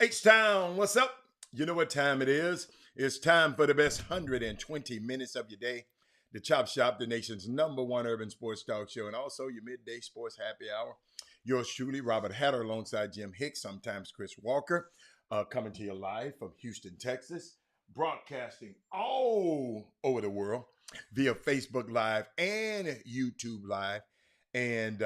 H-Town, what's up? You know what time it is. It's time for the best 120 minutes of your day. The Chop Shop, the nation's #1 urban sports talk show, and also your midday sports happy hour. Yours truly, Robert Hatter, alongside Jim Hicks, sometimes Chris Walker, coming to you live from Houston, Texas, broadcasting all over the world via Facebook Live and YouTube Live. And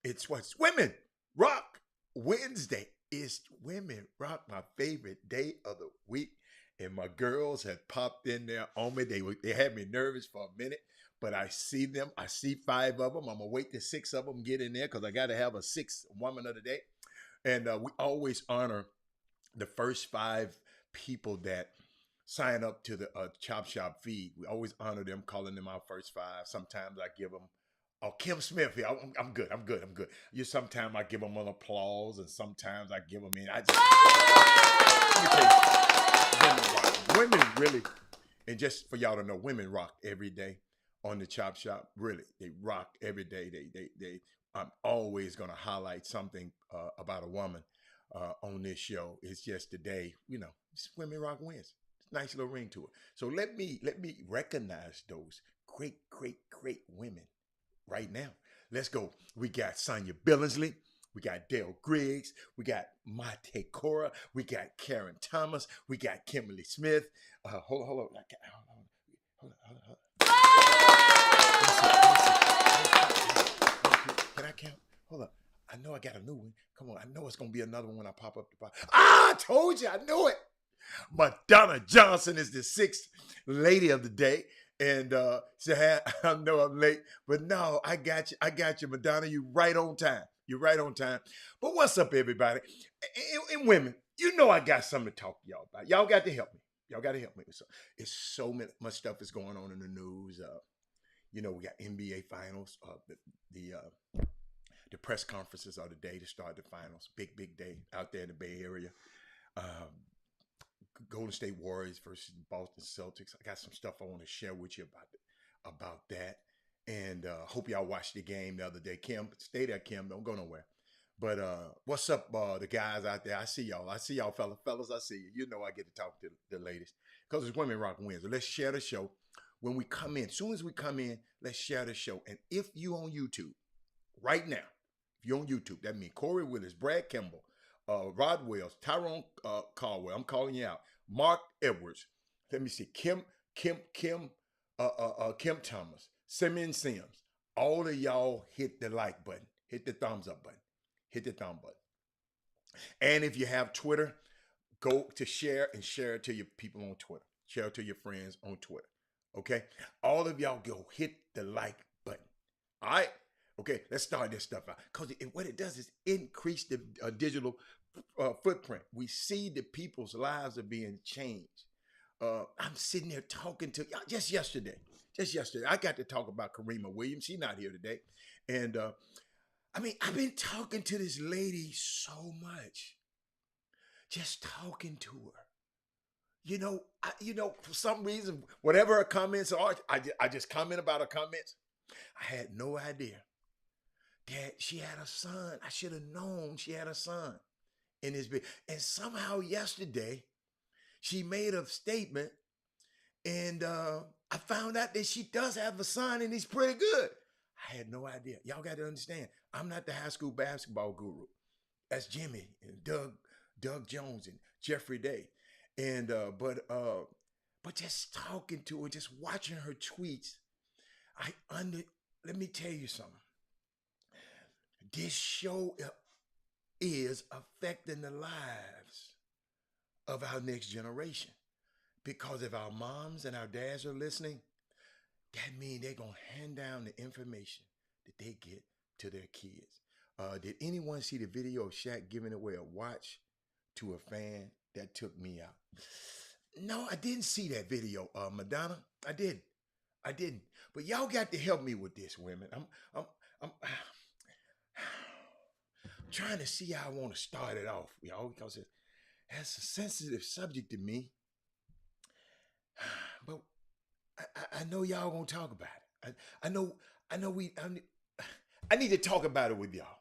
it's what's Women Rock Wednesday. It's Women Rock, my favorite day of the week. And my girls had popped in there on me. They had me nervous for a minute, but I see them. I see 5 of them. I'm going to wait till 6 of them get in there because I got to have a 6th woman of the day. And we always honor the first 5 people that sign up to the Chop Shop feed. We always honor them, calling them our first 5. Sometimes I give them, Kim Smith here. I'm good. Sometimes I give them an applause, and sometimes I give them in. Women really, and just for y'all to know, women rock every day on the Chop Shop. Really, they rock every day. I'm always gonna highlight something about a woman on this show. It's just today, it's Women Rock Wednesday. Nice little ring to it. So let me recognize those great women right now. Let's go. We got Sonia Billingsley. We got Dale Griggs. We got Mate Cora. We got Karen Thomas. We got Kimberly Smith. Hold on. Can I count? Hold up. I know I got a new one. Come on. I know it's going to be another one when I pop up. I told you. I knew it. Madonna Johnson is the 6th lady of the day. And I know I'm late, but no, I got you, Madonna. You right on time. You're right on time. But what's up, everybody? And women, I got something to talk to y'all about. Y'all got to help me. So, it's so much stuff is going on in the news. We got NBA finals. The press conferences are the day to start the finals. Big day out there in the Bay Area. Golden State Warriors versus Boston Celtics. I got some stuff I want to share with you about that. And hope y'all watched the game the other day. Kim, stay there, Kim. Don't go nowhere. But what's up, the guys out there? I see y'all, fellas. I see you. I get to talk to the ladies because it's Women Rock Wednesday. Let's share the show. When we come in, as soon as we come in, let's share the show. And if you on YouTube right now, that means Corey Willis, Brad Kimball, Rod Wells, Tyrone Caldwell. I'm calling you out. Mark Edwards. Let me see. Kim Thomas. Simmons Sims. All of y'all hit the like button. Hit the thumbs up button. Hit the thumb button. And if you have Twitter, go to share and share it to your people on Twitter. Share it to your friends on Twitter. Okay? All of y'all go hit the like button. All right? Okay, let's start this stuff out. Because what it does is increase the digital footprint. We see the people's lives are being changed. I'm sitting there talking to y'all just yesterday. just yesterday, I got to talk about Karima Williams. She's not here today. And I mean, I've been talking to this lady so much. Just talking to her. For some reason, whatever her comments are, I just comment about her comments. I had no idea that she had a son. I should have known she had a son in this big. And somehow yesterday, she made a statement, and I found out that she does have a son, and he's pretty good. I had no idea. Y'all got to understand, I'm not the high school basketball guru. That's Jimmy and Doug Jones and Jeffrey Day. And but just talking to her, just watching her tweets, let me tell you something. This show is affecting the lives of our next generation. Because if our moms and our dads are listening, that means they're going to hand down the information that they get to their kids. Did anyone see the video of Shaq giving away a watch to a fan? That took me out. No, I didn't see that video, Madonna. I didn't. But y'all got to help me with this, women. I'm trying to see how I want to start it off, y'all, because it's a sensitive subject to me. But I know y'all gonna talk about it. I need to talk about it with y'all.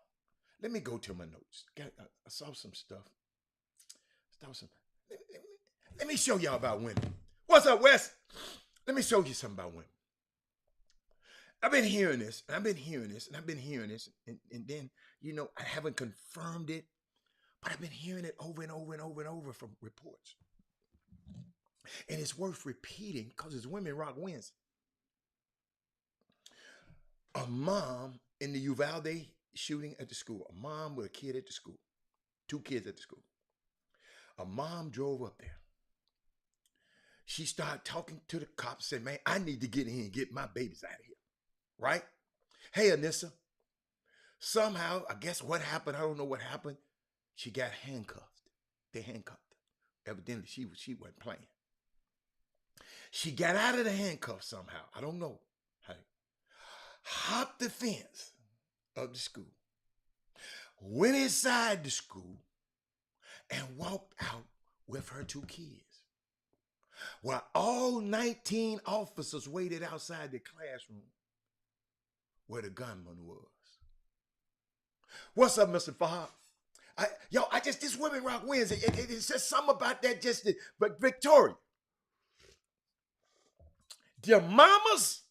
Let me go to my notes. I saw some stuff. Let me show y'all about women. What's up, Wes? Let me show you something about women. I've been hearing this, and then, I haven't confirmed it, but I've been hearing it over and over from reports. And it's worth repeating because it's Women Rock Wins. A mom in the Uvalde shooting at the school, a mom with a kid at the school, 2 kids at the school. A mom drove up there. She started talking to the cops, said, man, I need to get in here and get my babies out of here. Right? Hey, Anissa. Somehow, I guess what happened, I don't know what happened. She got handcuffed. They handcuffed her. Evidently, she wasn't playing. She got out of the handcuffs somehow. I don't know. Hey. Hopped the fence of the school. Went inside the school and walked out with her 2 kids. While all 19 officers waited outside the classroom where the gunman was. What's up, Mr. Fahad? This Women Rock Wins. It says something about that but Victoria. Dear mamas.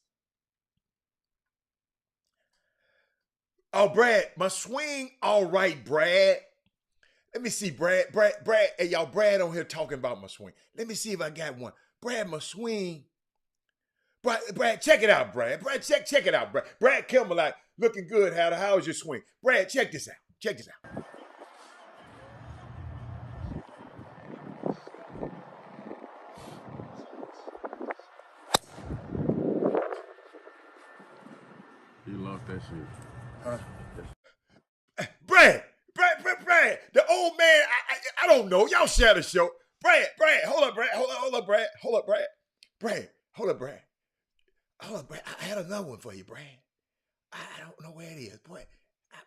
Oh, Brad, my swing, all right, Brad. Let me see, Brad. Hey, y'all, Brad on here talking about my swing. Let me see if I got one. Brad, my swing. Brad, check it out, Brad. Brad, check it out, Brad. Brad Kilmer, like, looking good. How's your swing? Brad, check this out. Check this out. You lost that shit. Huh? Brad, the old man, I don't know. Y'all share the show. Brad, hold up, Brad. I had another one for you, Brad. I don't know where it is. Boy,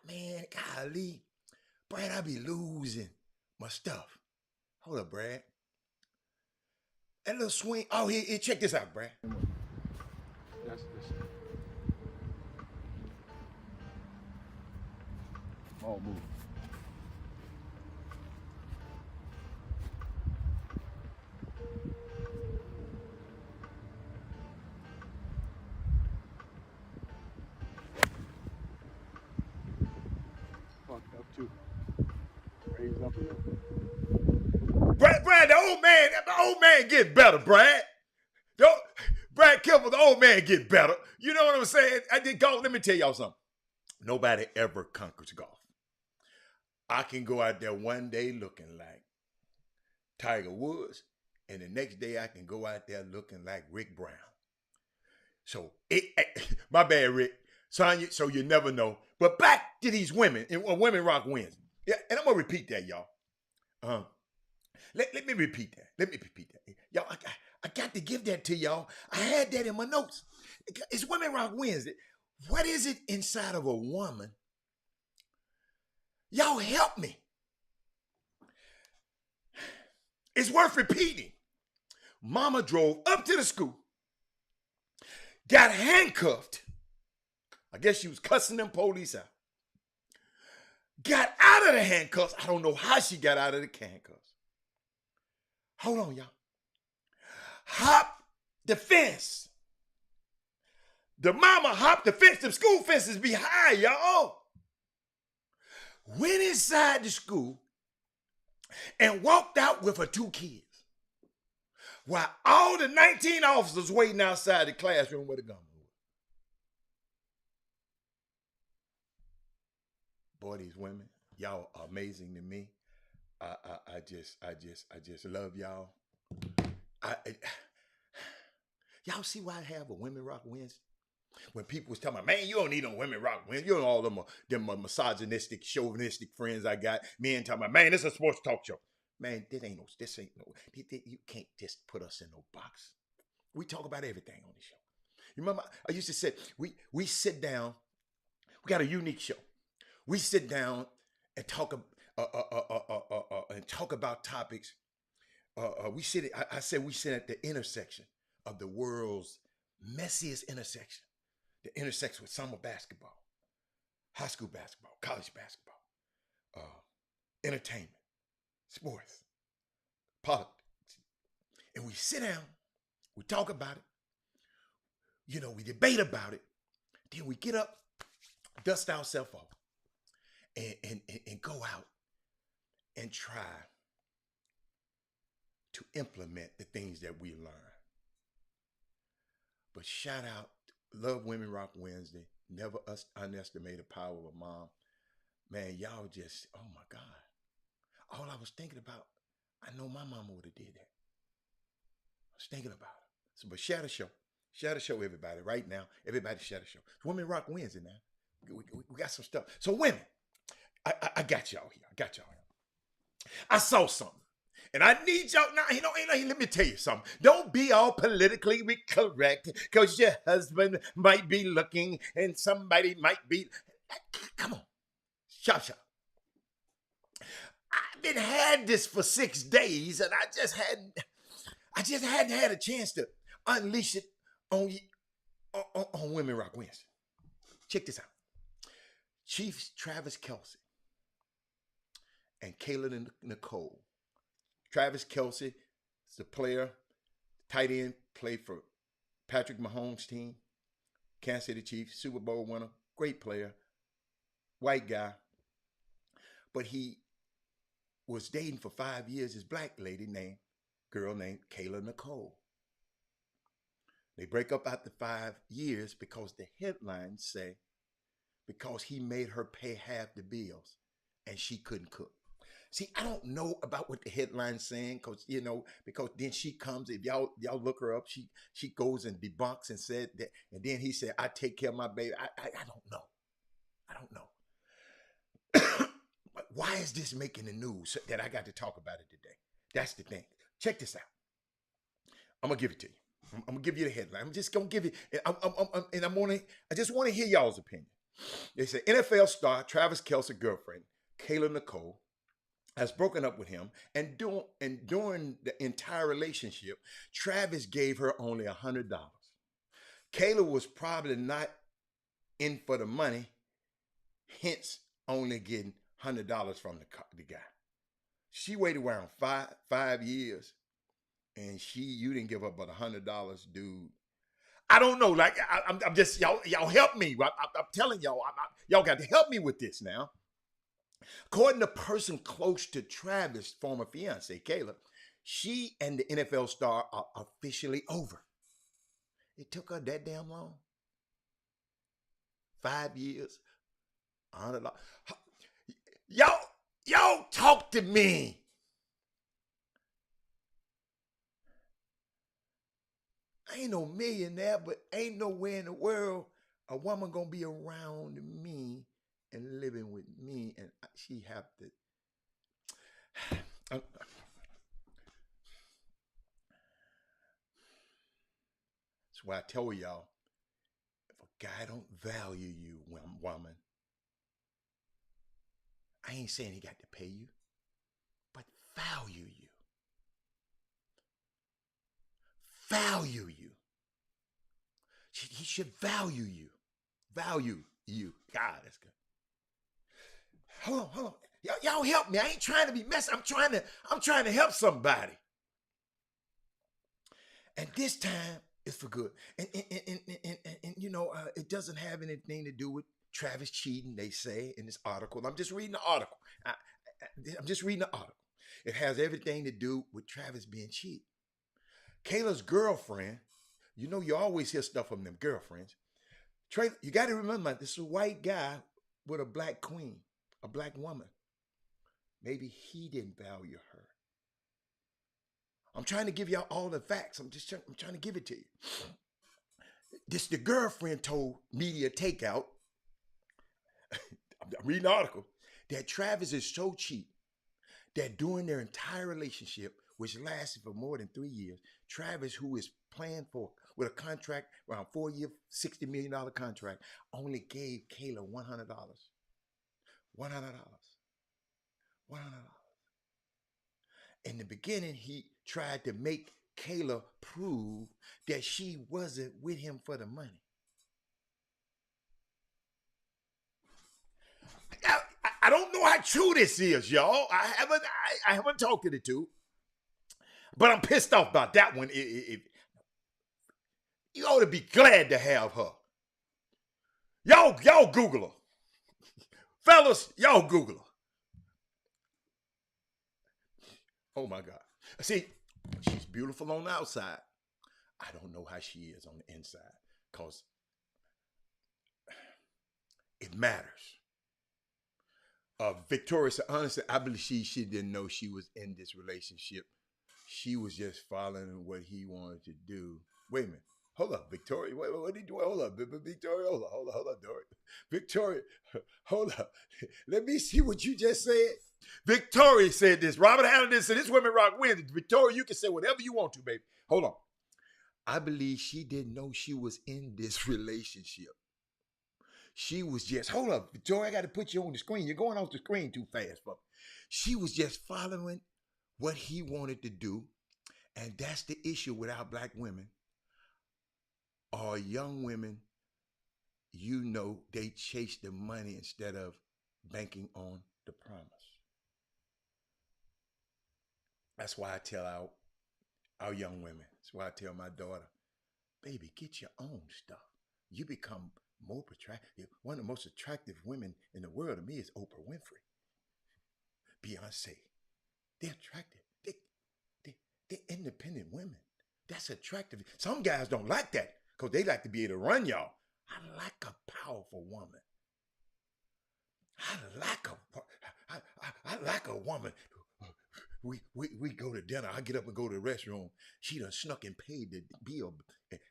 man, golly. Brad, I be losing my stuff. Hold up, Brad. That little swing. Oh, here, check this out, Brad. That's this. All move. Fuck up too. Raise up a little. Brad, the old man get better, Brad. Brad Kilmer, the old man get better. You know what I'm saying? I did golf. Let me tell y'all something. Nobody ever conquers golf. I can go out there one day looking like Tiger Woods, and the next day I can go out there looking like Rick Brown. So, my bad, Rick. Sonya, so you never know. But back to these women, and Women Rock Wins. Yeah, and I'm going to repeat that, y'all. Let me repeat that. Y'all, I got to give that to y'all. I had that in my notes. It's Women Rock Wednesday. What is it inside of a woman? Y'all help me. It's worth repeating. Mama drove up to the school, got handcuffed. I guess she was cussing them police out. Got out of the handcuffs. I don't know how she got out of the handcuffs. Hold on, y'all. Hop the fence. The mama hopped the fence. The school fences be high, y'all. Went inside the school and walked out with her 2 kids. While all the 19 officers waiting outside the classroom with a gun. Boy, these women, y'all are amazing to me. I just love y'all. Y'all see why I have a Women Rock Wednesday? When people was talking about, man, you don't need no Women Rock Wednesday. You know all them misogynistic, chauvinistic friends I got. Men talking about, man, this is a sports talk show. Man, this ain't no, you can't just put us in no box. We talk about everything on the show. You remember, I used to say, we sit down, we got a unique show. We sit down and talk about topics. I said we sit at the intersection of the world's messiest intersection. The intersection with summer basketball, high school basketball, college basketball, entertainment, sports, politics. And we sit down, we talk about it, we debate about it, then we get up, dust ourselves off, and go out and try to implement the things that we learn. But shout out, love Women Rock Wednesday. Never underestimate the power of a mom. Man, y'all just, oh my God. All I was thinking about, I know my mama would have did that. I was thinking about it. So, but share the show. Share the show, everybody, right now. Everybody share the show. It's Women Rock Wednesday now. We got some stuff. So women, I got y'all here. I saw something. And I need y'all now, let me tell you something. Don't be all politically correct because your husband might be looking and somebody might be. Come on. Shop. I've been had this for 6 days and I just hadn't had a chance to unleash it on Women Rock Wednesday. Check this out. Chiefs Travis Kelce and Kayla Nicole. Travis Kelce is the player, tight end, played for Patrick Mahomes' team, Kansas City Chiefs, Super Bowl winner, great player, white guy. But he was dating for 5 years this black girl named Kayla Nicole. They break up after 5 years because the headlines say because he made her pay half the bills and she couldn't cook. See, I don't know about what the headline's saying because then she comes, if y'all look her up, she goes and debunks and said that, and then he said, I take care of my baby. I don't know. But why is this making the news that I got to talk about it today? That's the thing. Check this out. I'm going to give it to you. I'm going to give you the headline. I'm just going to give you, I just want to hear y'all's opinion. They say NFL star Travis Kelce girlfriend, Kayla Nicole, has broken up with him, and during the entire relationship, Travis gave her only $100. Kayla was probably not in for the money, hence only getting $100 from the guy. She waited around five years, and you didn't give her but $100, dude. I don't know. Like I'm just y'all help me. I'm telling y'all, y'all got to help me with this now. According to a person close to Travis' former fiance, Kayla, she and the NFL star are officially over. It took her that damn long. 5 years, $100. Y'all talk to me. I ain't no millionaire, but ain't nowhere in the world a woman gonna be around me and living with me, and she have to. That's why I tell y'all, Guy don't value you, woman. I ain't saying he got to pay you, but value you. Value you. He should value you. Value you. God, that's good. Hold on. Y'all help me. I ain't trying to be messy. I'm trying to help somebody. And this time it's for good. And it doesn't have anything to do with Travis cheating, they say in this article. I'm just reading the article. I'm just reading the article. It has everything to do with Travis being cheated. Kayla's girlfriend, you always hear stuff from them girlfriends. You got to remember, this is a white guy with a black queen, a black woman. Maybe he didn't value her. I'm trying to give y'all all the facts. I'm trying to give it to you. The girlfriend told Media Takeout, I'm reading the article, that Travis is so cheap that during their entire relationship, which lasted for more than 3 years, Travis, who is playing with a contract, around 4-year, $60 million contract, only gave Kayla $100. $100. In the beginning, he tried to make Kayla prove that she wasn't with him for the money. I don't know how true this is, y'all. I haven't talked to the two, but I'm pissed off about that one. You ought to be glad to have her. Y'all Google her. Fellas, y'all Google her. Oh my God. See, she's beautiful on the outside. I don't know how she is on the inside, because it matters. Victoria said, honestly, I believe she didn't know she was in this relationship. She was just following what he wanted to do. Wait a minute. Hold up, Victoria. What did you do? Hold up, Victoria. Hold up, Dory. Victoria, hold up. Let me see what you just said. Victoria said this. Robert Halliday said, this Women Rock Wednesday. Victoria, you can say whatever you want to, baby. Hold on. I believe she didn't know she was in this relationship. She was just, hold up, Victoria, I got to put you on the screen. You're going off the screen too fast, bro. She was just following what he wanted to do. And that's the issue with our black women. Our young women, they chase the money instead of banking on the promise. That's why I tell our young women, that's why I tell my daughter, baby, get your own stuff. You become more attractive. One of the most attractive women in the world to me is Oprah Winfrey. Beyonce. They're attractive. They're independent women. That's attractive. Some guys don't like that because they like to be able to run y'all. I like a powerful woman. I like a woman. We go to dinner. I get up and go to the restroom. She done snuck and paid the bill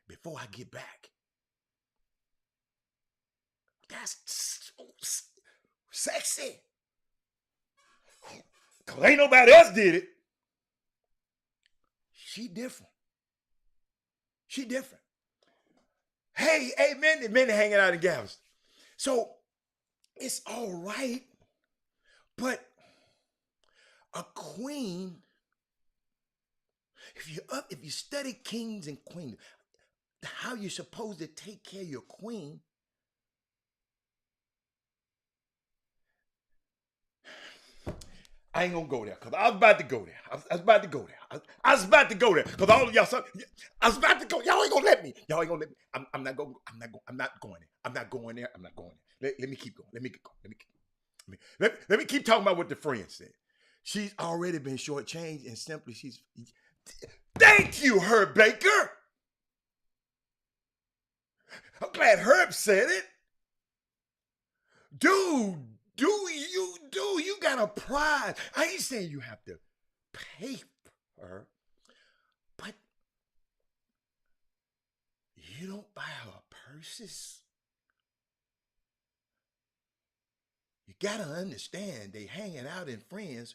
before I get back. That's so sexy. Because ain't nobody else did it. She different. Hey, men hanging out in Galveston. So it's all right, but a queen, if you study kings and queens, how you're supposed to take care of your queen, I ain't gonna go there because I was about to go there. I was about to go there because all of y'all. I was about to go. Y'all ain't gonna let me. I'm not going there. Let me keep going. Let me keep talking about what the friend said. She's already been shortchanged, and simply Thank you, Herb Baker. I'm glad Herb said it. Dude, you got a prize. I ain't saying you have to pay for her, but you don't buy her purses. You gotta understand they hanging out in friends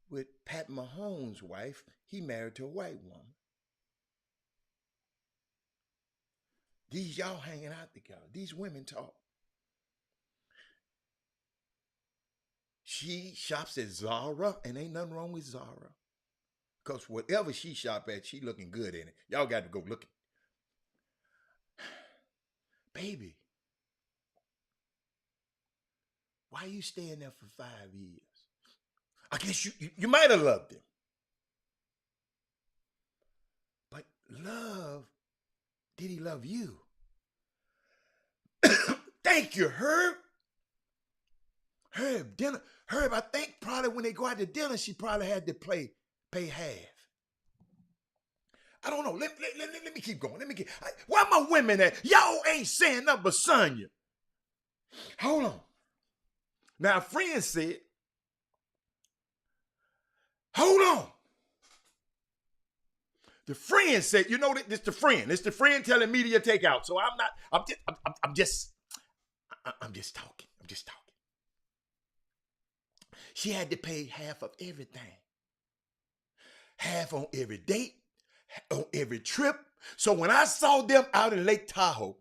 with Pat Mahomes' wife. He married to a white woman. These y'all hanging out together. These women talk. She shops at Zara, and ain't nothing wrong with Zara. Because whatever she shop at, she looking good in it. Y'all got to go look. Baby, why you staying there for 5 years? I guess you might have loved him. But love, did he love you? Thank you, Herb. Herb, I think probably when they go out to dinner, she probably had to pay half. I don't know. Let me keep going. Where my women at? Y'all ain't saying nothing but Sonya. Hold on. Now, a friend said, hold on. The friend said, you know, this the friend. It's the friend telling me to take out. So I'm just talking. I'm just talking. She had to pay half of everything. Half on every date, on every trip. So when I saw them out in Lake Tahoe,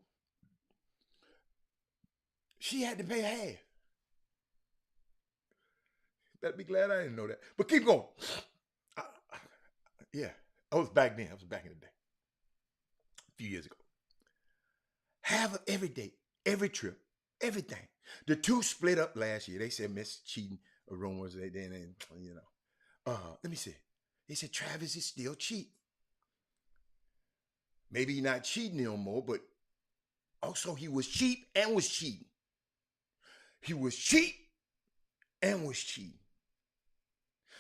she had to pay half. Better be glad I didn't know that. But keep going. Yeah, I was back then. I was back in the day. A few years ago. Half of every date, every trip, everything. The two split up last year. They said Miss cheating rumors. They didn't, you know. Let me see. They said Travis is still cheating. Maybe he's not cheating no more, but also he was cheap and was cheating. He was cheap and was cheating.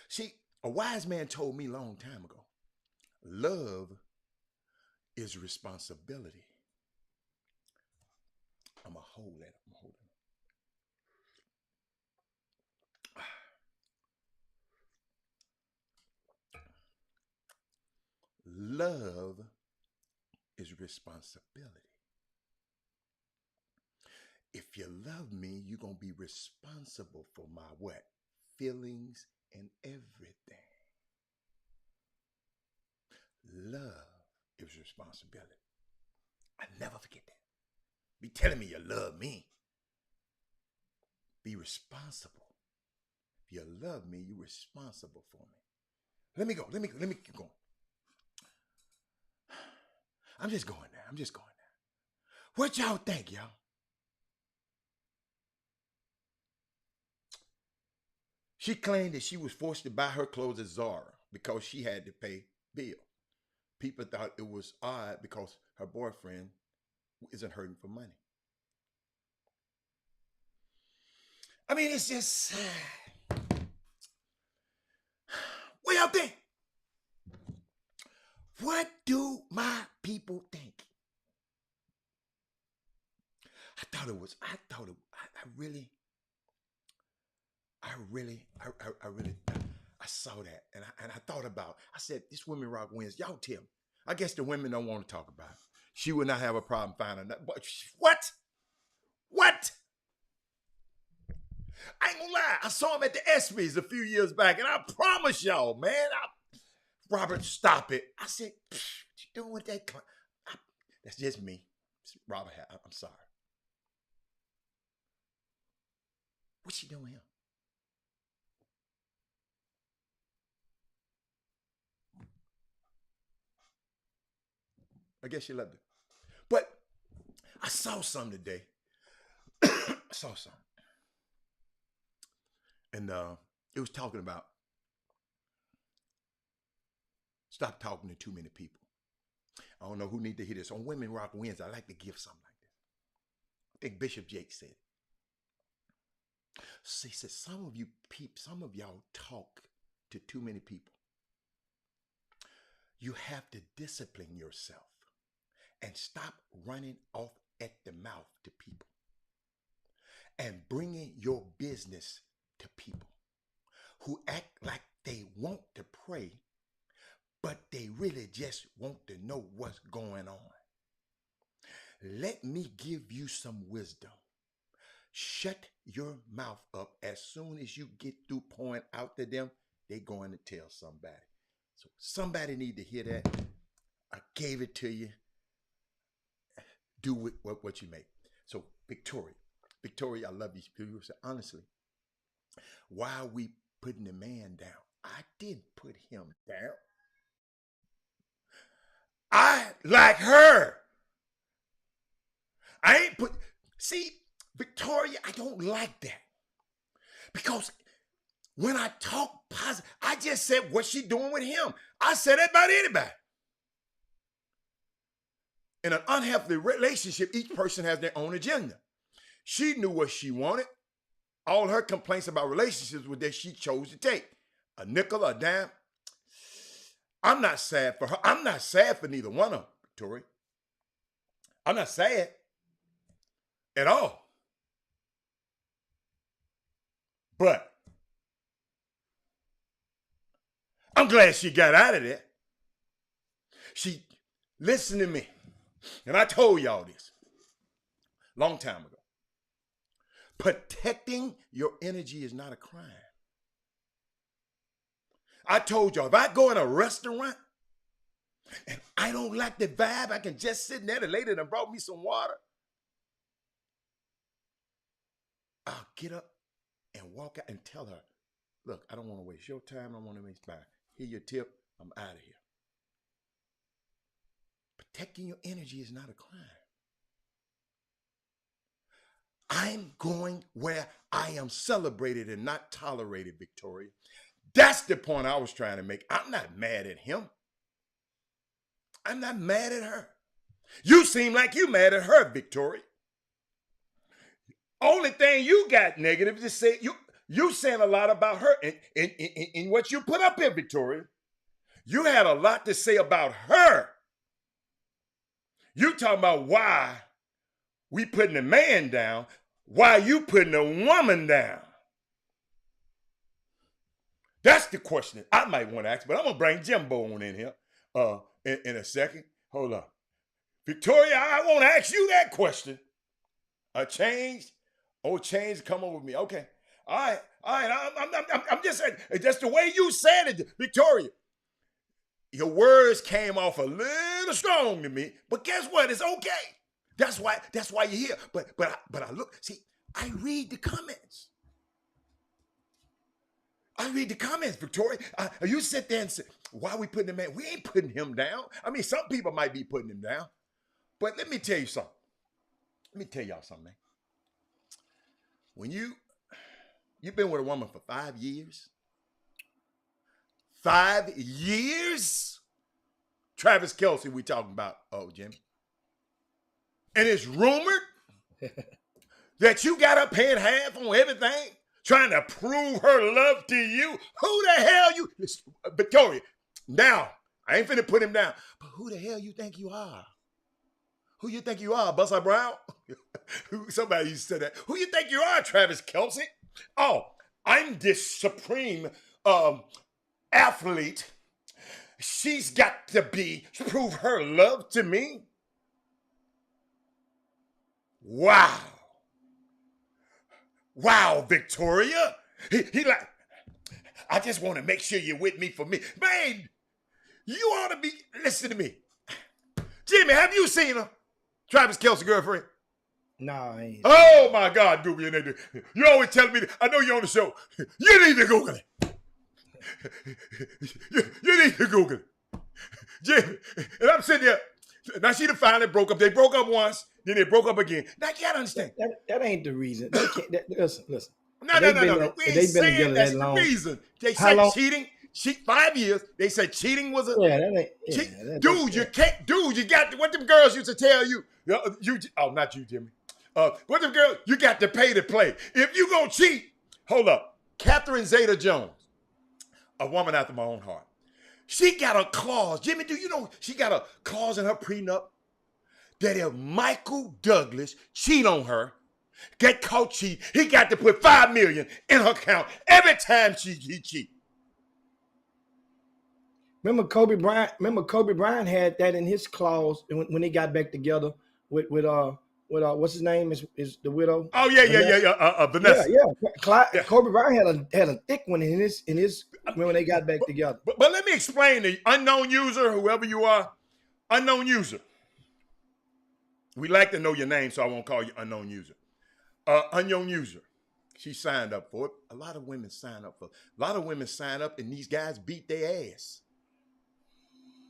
See, a wise man told me a long time ago, love is responsibility. I'm going to hold that. Love is responsibility. If you love me, you're going to be responsible for my what? Feelings and everything. Love is responsibility. I never forget that. Be telling me you love me. Be responsible. If you love me, you're responsible for me. Let me go. Let me keep going. I'm just going there. What y'all think, y'all? She claimed that she was forced to buy her clothes at Zara because she had to pay bill. People thought it was odd because her boyfriend isn't hurting for money. I mean, it's just, what y'all think? What do my people think? I saw that. And I thought about, I said, this Women Rock wins. Y'all tell me. I guess the women don't want to talk about it. She would not have a problem finding that. But what? I ain't gonna lie. I saw him at the ESPYs a few years back, and I promise y'all, man, Robert, stop it. I said, what you doing with that? That's just me. Robert, I'm sorry. What's she doing here? I guess she loved it. But I saw something today. I saw something. And it was talking about stop talking to too many people. I don't know who need to hear this. On Women Rock Wins, I like to give something like this. I think Bishop Jake said it. So he said, some of y'all talk to too many people. You have to discipline yourself and stop running off at the mouth to people and bringing your business to people who act like they want to pray, but they really just want to know what's going on. Let me give you some wisdom. Shut your mouth up. As soon as you get through pouring out to them, they're going to tell somebody. So somebody need to hear that. I gave it to you. do with what you make. So Victoria, I love you. Honestly, why are we putting the man down? I didn't put him down. I like her. I ain't put, see, Victoria, I don't like that. Because when I talk positive, I just said what she doing with him. I said that about anybody. In an unhealthy relationship, each person has their own agenda. She knew what she wanted. All her complaints about relationships were that she chose to take. A nickel, a dime. I'm not sad for her. I'm not sad for neither one of them, Victoria. I'm not sad at all. But I'm glad she got out of there. She listened to me. And I told y'all this long time ago. Protecting your energy is not a crime. I told y'all, if I go in a restaurant and I don't like the vibe, I can just sit there. The lady that brought me some water. I'll get up and walk out and tell her, look, I don't want to waste your time. I don't want to waste mine. Here your tip. I'm out of here. Protecting your energy is not a crime. I'm going where I am celebrated and not tolerated, Victoria. That's the point I was trying to make. I'm not mad at him. I'm not mad at her. You seem like you mad at her, Victoria. Only thing you got negative is to say you saying a lot about her in what you put up here, Victoria. You had a lot to say about her. You talking about why we putting the man down, why you putting the woman down. That's the question I might want to ask, but I'm going to bring Jimbo on in here in a second. Hold on. Victoria, I want to ask you that question. A change? Oh, change, come over with me. Okay. All right. I'm just saying, that's the way you said it, Victoria. Your words came off a little strong to me, but guess what? It's okay. That's why you're here. But I look, see, I read the comments. Victoria. You sit there and say, why are we putting him down? We ain't putting him down. I mean, some people might be putting him down. But let me tell you something. Let me tell y'all something, man. When you've been with a woman for 5 years, 5 years? Travis Kelce we talking about, Jimmy. And it's rumored that you got her paying half on everything, trying to prove her love to you. Who the hell you, Victoria, now, I ain't finna put him down, but who the hell you think you are? Who you think you are, Buster Brown? Somebody used to say that. Who you think you are, Travis Kelce? Oh, I'm this supreme athlete. She's got to prove her love to me. Wow. Wow, Victoria. He like, I just want to make sure you're with me for me. Man, you ought to be, listen to me. Jimmy, have you seen her? Travis Kelce's girlfriend? No, I ain't. Oh my God, Doobie, you always telling me, I know you're on the show. You need to Google it. You need to Google it. Jimmy, and I'm sitting there. Now she finally broke up. They broke up once, then they broke up again. Now you gotta understand. That ain't the reason. They can't, listen. No. We ain't saying that's the reason. They said cheating. 5 years. They said cheating was a. Yeah, that ain't. Dude, you can't. Dude, you got what them girls used to tell you. Not you, Jimmy. What them girls? You got to pay to play. If you gonna cheat, hold up. Catherine Zeta-Jones, a woman after my own heart. She got a clause. Jimmy, do you know she got a clause in her prenup that if Michael Douglas cheat on her, get caught cheat, he got to put $5 million in her account every time he cheat. Remember Kobe Bryant had that in his clause when they got back together with what's his name is the widow. Oh yeah. Vanessa. Yeah. Kobe Bryant had a thick one in his when they got back together. But let me explain to you, unknown user, whoever you are, unknown user. We like to know your name, so I won't call you unknown user. Unknown user. She signed up for it. A lot of women sign up for it. A lot of women sign up and these guys beat their ass.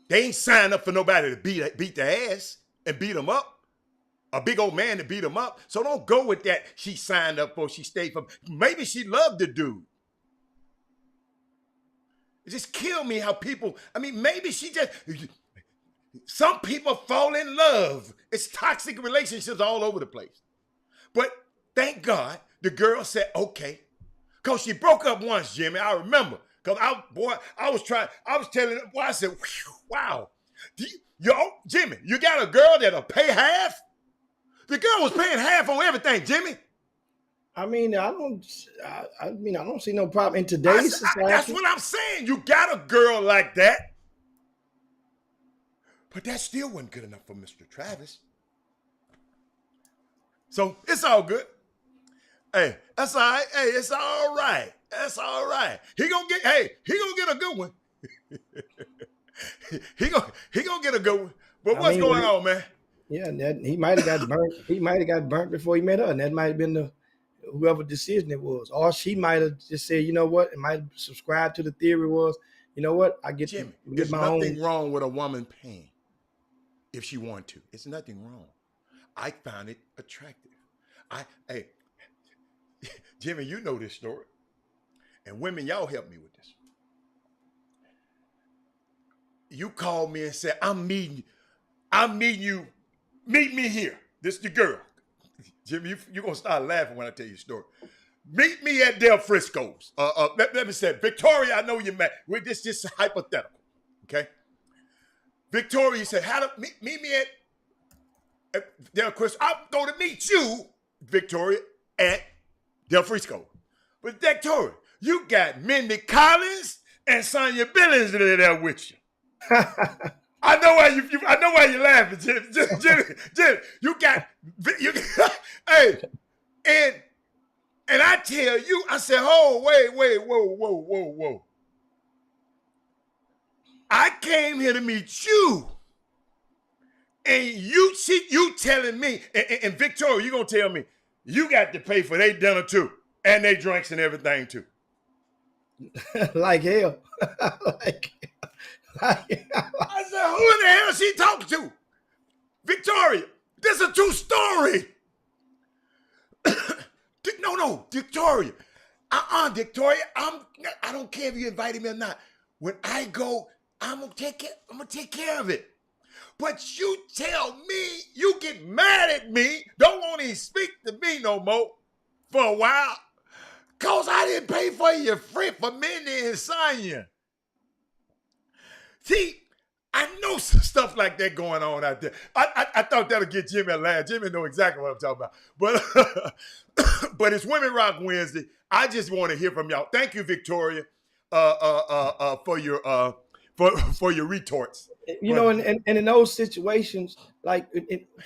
They ain't signed up for nobody to beat their ass and beat them up. A big old man to beat them up. So don't go with that. She signed up for, she stayed for. Maybe she loved the dude. It just killed me how people, maybe she just, some people fall in love. It's toxic relationships all over the place. But thank God the girl said, okay. Because she broke up once, Jimmy. I remember. Because I was telling her, I said, wow. Jimmy, you got a girl that'll pay half? The girl was paying half on everything, Jimmy. I don't see no problem in today's society. That's what I'm saying. You got a girl like that. But that still wasn't good enough for Mr. Travis. So it's all good. Hey, that's all right. Hey, it's all right. That's all right. He gonna get a good one. he gonna get a good one. But what's going on, man? Yeah, he might have got burnt. He might have got burnt before he met her, and that might have been whoever decision it was. Or she might have just said, you know what, it might subscribe to the theory was, you know what, I get Jimmy, get there's my nothing own. wrong with a woman paying if she wanted to. It's nothing wrong. I found it attractive. Hey, Jimmy, you know this story. And women, y'all help me with this. You called me and said, I'm meeting you. Meet me here. This is the girl. Jimmy, you're going to start laughing when I tell you the story. Meet me at Del Frisco's. Let me say, Victoria, I know you're mad. This is hypothetical, okay? Victoria said, meet me at Del Frisco. I'm going to meet you, Victoria, at Del Frisco. But Victoria, you got Mindy Collins and Sonia Billings there with you. I know why you're laughing, Jimmy. You got hey, and I tell you, I said, oh, wait, whoa. I came here to meet you. And you telling me, and Victoria, you gonna tell me you got to pay for their dinner too, and their drinks and everything too. Like hell. I said, who in the hell is she talking to? Victoria, this is a true story. No, Victoria. Victoria, I don't care if you invited me or not. When I go, I'm gonna take care of it. But you tell me, you get mad at me, don't want to speak to me no more for a while, because I didn't pay for your friend for Mindy and Sonia. See, I know some stuff like that going on out there. I thought that'll get Jimmy a laugh. Jimmy know exactly what I'm talking about. But it's Women Rock Wednesday. I just want to hear from y'all. Thank you, Victoria, for your retorts. You know, and in those situations, like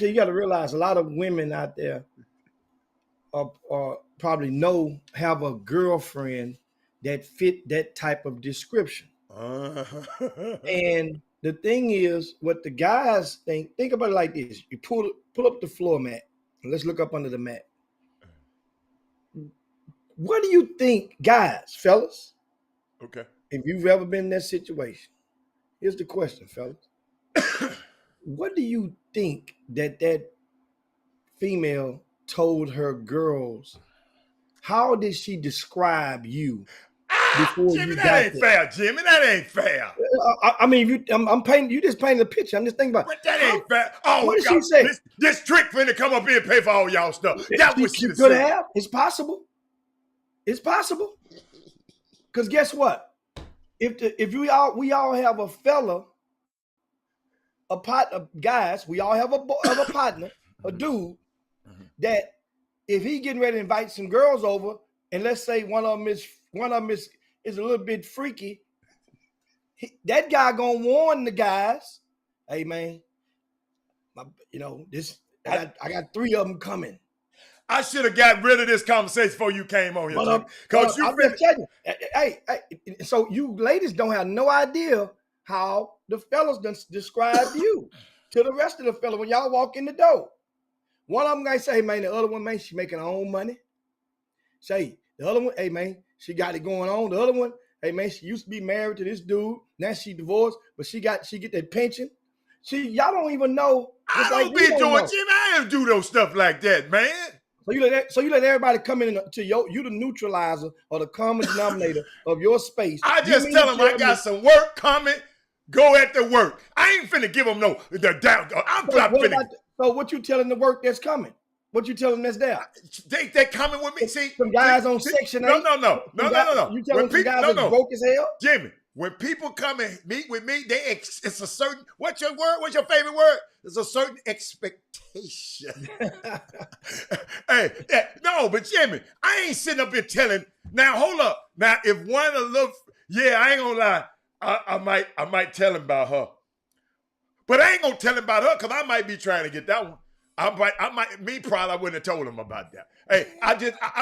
you got to realize a lot of women out there are probably have a girlfriend that fit that type of description. And the thing is, what the guys think about it like this: you pull up the floor mat, and let's look up under the mat. What do you think, guys, fellas? Okay. If you've ever been in that situation, here's the question, fellas. What do you think that female told her girls? How did she describe you? Jimmy, that ain't fair, Jimmy. That ain't fair. I mean, I'm painting. You just painting the picture. I'm just thinking about. But that ain't fair. Oh, what did she say? This trick finna come up here and pay for all y'all stuff. That's what she could have. It's possible. It's possible. Because guess what? If we all have a fella, a partner, guys, we all have a partner, a dude that if he getting ready to invite some girls over, and let's say one of them is a little bit freaky, that guy gonna warn the guys, hey man, I got 3 of them coming. I should have got rid of this conversation before you came on here, because I'm just telling you, hey, so you ladies don't have no idea how the fellas describe you to the rest of the fellas when y'all walk in the door. One of them guys say, hey, man, the other one, man, she making her own money. Say, the other one, hey, man, she got it going on. The other one, hey, man, she used to be married to this dude. Now she divorced, but she get that pension. Y'all don't even know. I don't be doing, Jimmy. I don't do those stuff like that, man. So you let everybody come in to you the neutralizer or the common denominator of your space. I just tell them I got some work coming. Go at the work. I ain't finna give them the down. I'm not finna. So what you telling the work that's coming? What you telling that's there? They coming with me. See, some guys on Section 8. No. You telling some guys that's broke as hell? Jimmy, when people come and meet with me, it's a certain, what's your word? What's your favorite word? There's a certain expectation. But Jimmy, I ain't sitting up here telling. Now, hold up. Now, if one of them, I ain't gonna lie. I might tell him about her. But I ain't gonna tell him about her because I might be trying to get that one. I wouldn't have told him about that. Hey, I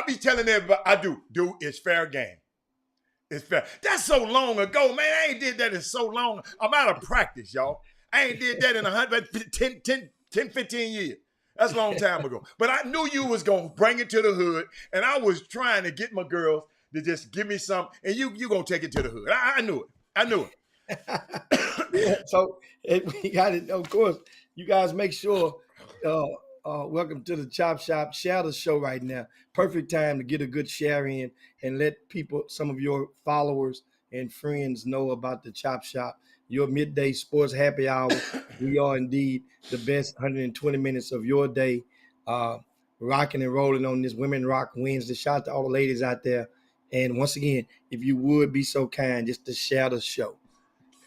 be telling everybody, I do. Dude, it's fair game. It's fair. That's so long ago, man. I ain't did that in so long. I'm out of practice, y'all. I ain't did that in 10, 15 years. That's a long time ago. But I knew you was going to bring it to the hood, and I was trying to get my girls to just give me some, and you going to take it to the hood. I knew it. Yeah, so we got it. Of course, you guys make sure, welcome to the Chop Shop. Share the show right now. Perfect time to get a good share in and let people, some of your followers and friends know about the Chop Shop. Your midday sports happy hour. We are indeed the best 120 minutes of your day, rocking and rolling on this Women Rock Wednesday. Shout out to all the ladies out there. And once again, if you would be so kind, just to share the show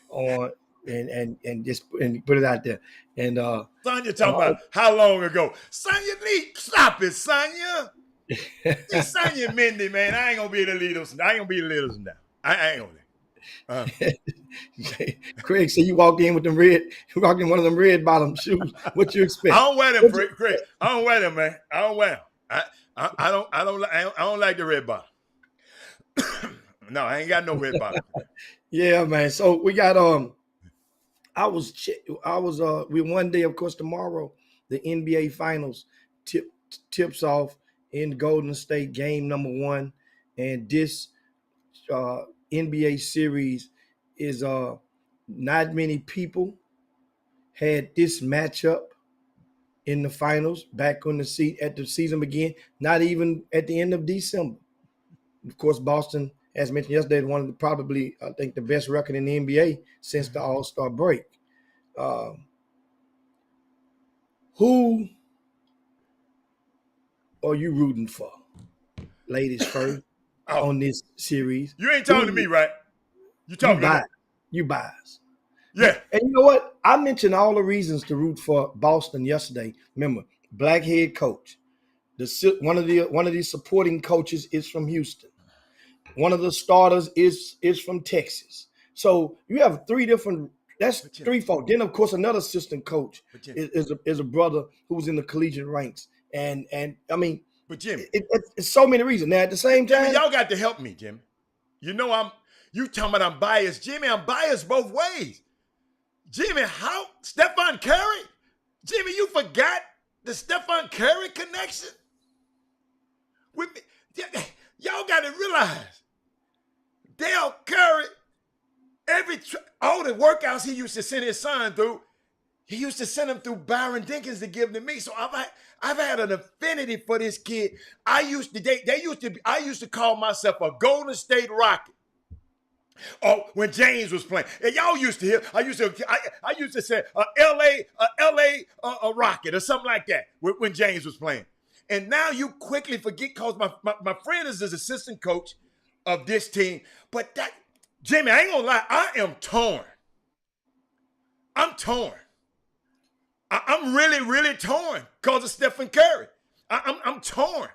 on and just put it out there. And Sonya talking about how long ago? Sonya Lee, stop it, Sonya. It's Sonya Mindy, man. I ain't gonna be able to lead us. I ain't gonna be able to lead us now. I ain't gonna. Craig said you walked in with them one of them red bottom shoes. What you expect? I don't wear them, Craig. I don't wear them, man. I don't wear them. I don't like the red bottom. No, I ain't got no red bottom. Yeah, man. So we got we one day, of course, tomorrow the NBA Finals tips off in Golden State, game number 1, and this NBA series is not many people had this matchup in the finals back on the seat at the season began, not even at the end of December. Of course, Boston, as mentioned yesterday, one of probably, I think, the best record in the NBA since the All-Star break. Who are you rooting for, ladies first, on this series? You ain't talking to me, right? You talking to me. You bias. Yeah. And you know what? I mentioned all the reasons to root for Boston yesterday. Remember, black head coach. One of the supporting coaches is from Houston. One of the starters is from Texas. So you have three different. That's threefold. Then of course another assistant coach is a brother who's in the collegiate ranks. And I mean, but Jimmy, it's so many reasons. Now at the same time, Jimmy, y'all got to help me, Jimmy. You know you talking about I'm biased, Jimmy. I'm biased both ways. Jimmy, how Stephen Curry? Jimmy, you forgot the Stephen Curry connection with me. Y'all got to realize, Dale Curry, all the workouts he used to send his son through, he used to send them through Byron Dinkins to give to me. So I've had an affinity for this kid. I used to call myself a Golden State Rocket. Oh, when James was playing, and y'all used to hear, I used to say a Rocket or something like that when James was playing. And now you quickly forget because my friend is the assistant coach of this team. But that, Jimmy, I ain't gonna lie, I am torn. I'm torn. I'm really, really torn because of Stephen Curry. I'm torn.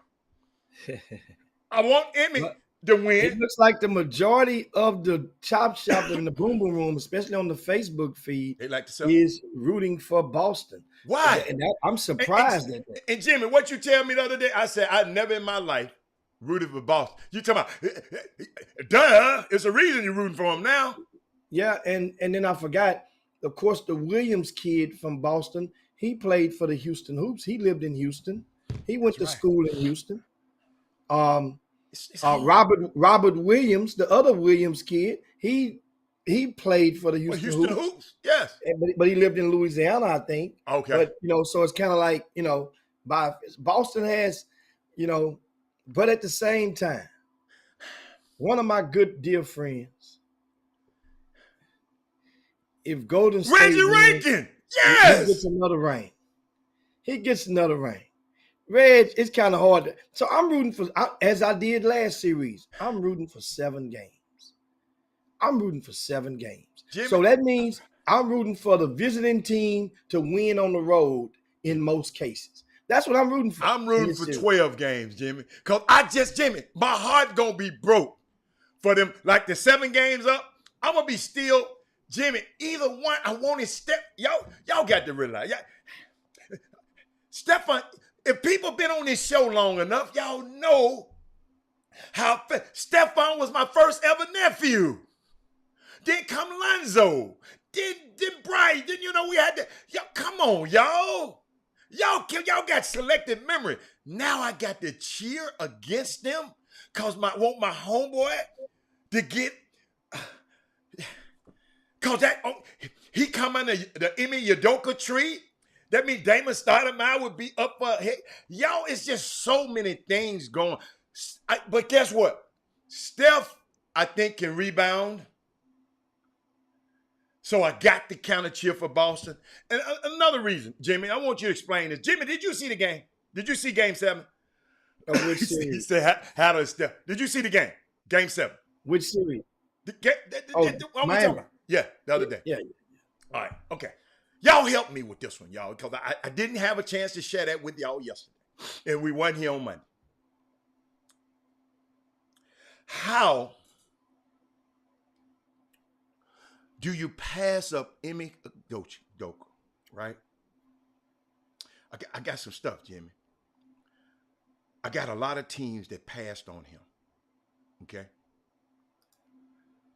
I want Emmy to win. It looks like the majority of the Chop Shop in the Boom Boom Room, especially on the Facebook feed, is rooting for Boston. Why? And I'm surprised at that. And Jimmy, what you tell me the other day, I said I never in my life rooted for Boston. You talking about, duh, it's a reason you're rooting for him now. Yeah, and then I forgot, of course, the Williams kid from Boston, He played for the Houston Hoops. He lived in Houston. He went That's to right. school in Houston. It's hard. Robert Williams, the other Williams kid, he played for the Well, Houston, Houston Hoops, Hoops, yes. but he lived in Louisiana, I think. Okay. But so it's kind of like by Boston has, but at the same time, one of my good dear friends, if Golden State Reggie wins, Rankin, he yes. gets another ring. He gets another ring. Reg, it's kind of hard. So I'm rooting for, as I did last series, I'm rooting for 7 games. Jimmy, So that means I'm rooting for the visiting team to win on the road in most cases. That's what I'm rooting for. I'm rooting for 12 games, Jimmy. Because Jimmy, my heart going to be broke for them. Like the 7 games up, I'm going to be still, Jimmy, either one, I want to y'all got to realize. Stefan, if people been on this show long enough, y'all know how Stefan was my first ever nephew. Then come Lonzo. Then Bryce. Then we had to. Come on, y'all. Y'all got selective memory. Now I got to cheer against them because I want my homeboy to get. Because he come under the Ime Udoka tree. That means Damon Stoudemire would be up for y'all. It's just so many things going. But guess what? Steph, I think, can rebound. So I got to counter cheer for Boston. And another reason, Jimmy, I want you to explain this. Jimmy, did you see the game? Did you see Game 7? Which He series? said, how does Steph? Did you see the game? Game 7. Which series? What we talking about? Yeah, the other day. Yeah. All right, okay. Y'all help me with this one, y'all, because I didn't have a chance to share that with y'all yesterday. And we weren't here on Monday. How do you pass up Ime Udoka, right? I got some stuff, Jimmy. I got a lot of teams that passed on him, okay?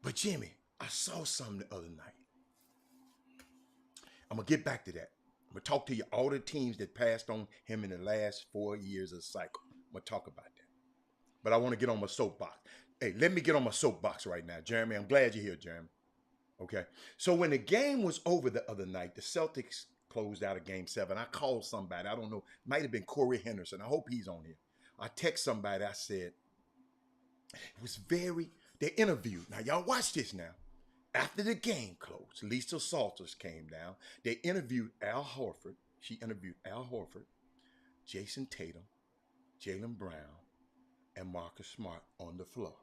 But Jimmy, I saw something the other night. I'm going to get back to that. I'm going to talk to you all the teams that passed on him in the last 4 years of the cycle. I'm going to talk about that. But I want to get on my soapbox. Hey, let me get on my soapbox right now, Jeremy. I'm glad you're here, Jeremy. Okay. So when the game was over the other night, the Celtics closed out of Game 7. I called somebody. I don't know. It might have been Corey Henderson. I hope he's on here. I text somebody. I said, it was they interviewed. Now, y'all watch this now. After the game closed, Lisa Salters came down. They interviewed Al Horford. She interviewed Al Horford, Jason Tatum, Jaylen Brown, and Marcus Smart on the floor.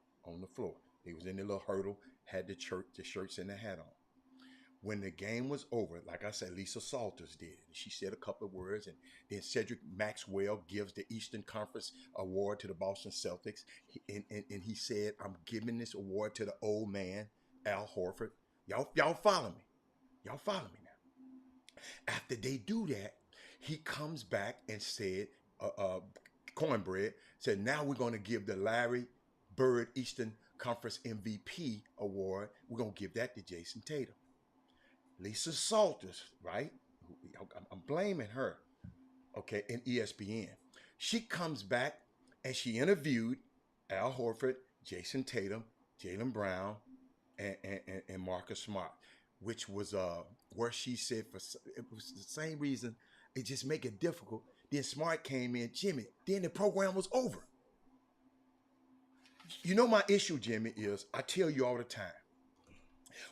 They was in their little hurdle, had the shirts and the hat on. When the game was over, like I said, Lisa Salters did. She said a couple of words, and then Cedric Maxwell gives the Eastern Conference Award to the Boston Celtics. And he said, I'm giving this award to the old man, Al Horford. Y'all follow me. Y'all follow me now. After they do that, he comes back and said, Cornbread said, now we're going to give the Larry Bird Eastern Conference MVP award. We're going to give that to Jason Tatum. Lisa Salters, right? I'm blaming her, okay, in ESPN. She comes back and she interviewed Al Horford, Jason Tatum, Jaylen Brown, and Marcus Smart, which was where she said it was the same reason. It just make it difficult. Then Smart came in, Jimmy. Then the program was over. You know my issue, Jimmy, is I tell you all the time.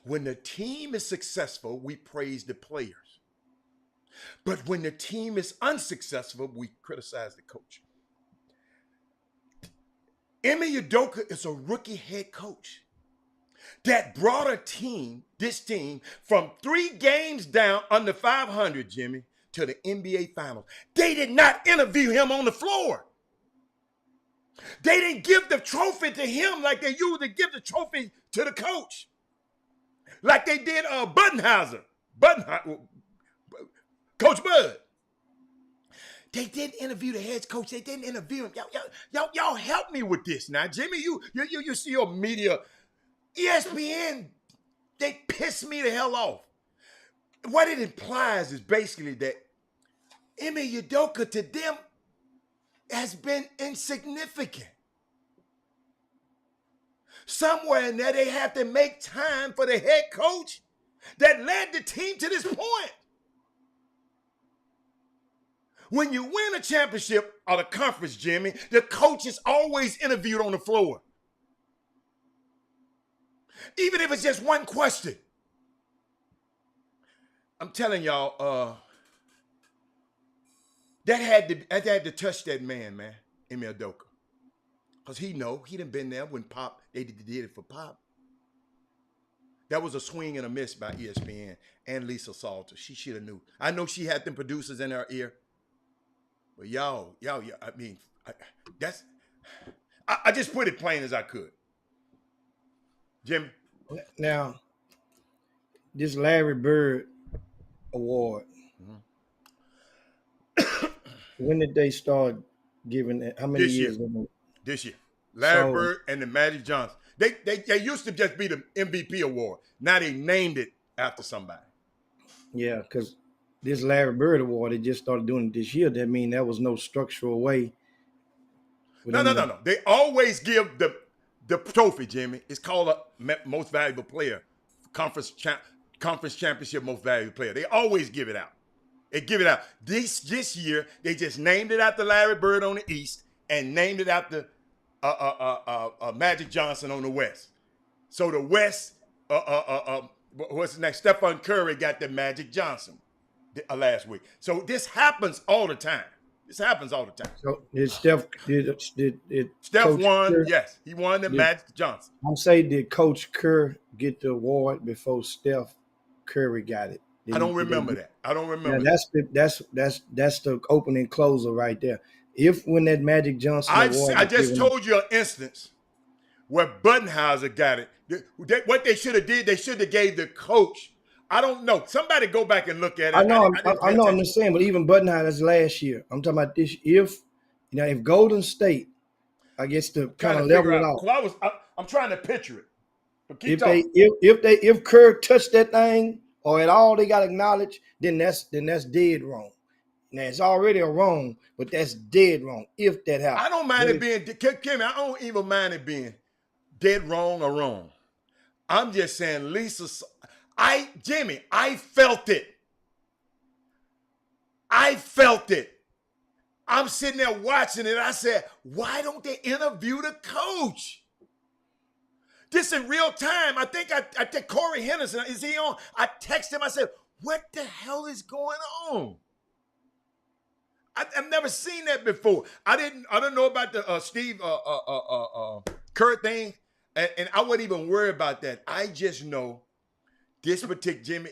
When the team is successful, we praise the players. But when the team is unsuccessful, we criticize the coach. Ime Udoka is a rookie head coach that brought this team, from 3 games down under 500, Jimmy, to the NBA Finals. They did not interview him on the floor. They didn't give the trophy to him like they usually give the trophy to the coach. Like they did Budenhauser, Coach Bud. They didn't interview the head coach. They didn't interview him. Y'all help me with this now, Jimmy. You see your media, ESPN. They piss me the hell off. What it implies is basically that Ime Udoka to them has been insignificant. Somewhere in there, they have to make time for the head coach that led the team to this point. When you win a championship or the conference, Jimmy, the coach is always interviewed on the floor. Even if it's just one question. I'm telling y'all, that had to touch that man, Ime Udoka. Because he done been there when they did it for Pop. That was a swing and a miss by ESPN and Lisa Salter. She should have knew. I know she had them producers in her ear. But y'all, I mean, I just put it plain as I could. Jimmy? Now, this Larry Bird Award, when did they start giving it? How many years? This year. Larry Bird and the Magic Johnson. They used to just be the MVP award. Now they named it after somebody. Yeah, because this Larry Bird Award, they just started doing it this year. That means there was no structural way. No. They always give the trophy, Jimmy. It's called a most valuable player, conference championship most valuable player. They always give it out. They give it out. This year, they just named it after Larry Bird on the East and named it after Magic Johnson on the West. So the West, what's the next? Stephen Curry got the Magic Johnson last week. So this happens all the time. So did Steph won? Kerr, yes, he won the Magic Johnson. I'm saying, did Coach Kerr get the award before Steph Curry got it? I don't remember that. That's the opening closer right there. If when that Magic Johnson award, I just told you an instance where Budenholzer got it. What they should have did, they should have gave the coach. I don't know. Somebody go back and look at it. I know. I'm just saying, but even Budenholzer's last year. I'm talking about this. If Golden State, I guess to kind of level it out. I'm trying to picture it. But if Kerr touched that thing or at all, they got acknowledged. Then that's dead wrong. Now it's already a wrong, but that's dead wrong if that happens. I don't mind it being, Kimmy, I don't even mind it being dead wrong or wrong. I'm just saying, Jimmy, I felt it. I'm sitting there watching it. I said, why don't they interview the coach? This in real time. I think Corey Henderson, is he on? I texted him. I said, what the hell is going on? I've never seen that before. I don't know about the Steve Kerr thing, and I wouldn't even worry about that. I just know this particular Jimmy.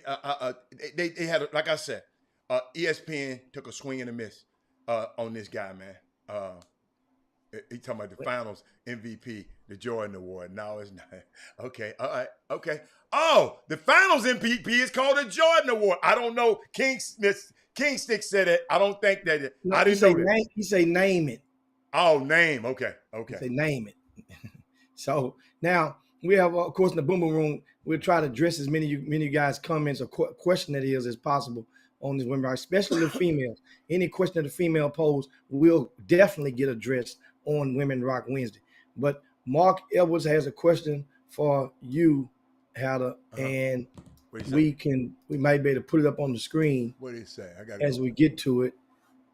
They had, like I said, ESPN took a swing and a miss on this guy, man. He talking about the Finals MVP, the Jordan Award. No, it's not. Okay, all right, okay. Oh, the Finals MVP is called the Jordan Award. I don't know. King Stick said it. I don't think that. I didn't know that. He say name it. Oh, name. Okay. He say name it. So now we have, of course, in the Boom Boom Room, we'll try to address as many of you guys' comments or question that is as possible on this webinar, especially the females. Any question that the female pose will definitely get addressed on Women Rock Wednesday. But Mark Edwards has a question for you, Hatter, and we might be able to put it up on the screen. What did he say? As we get to it.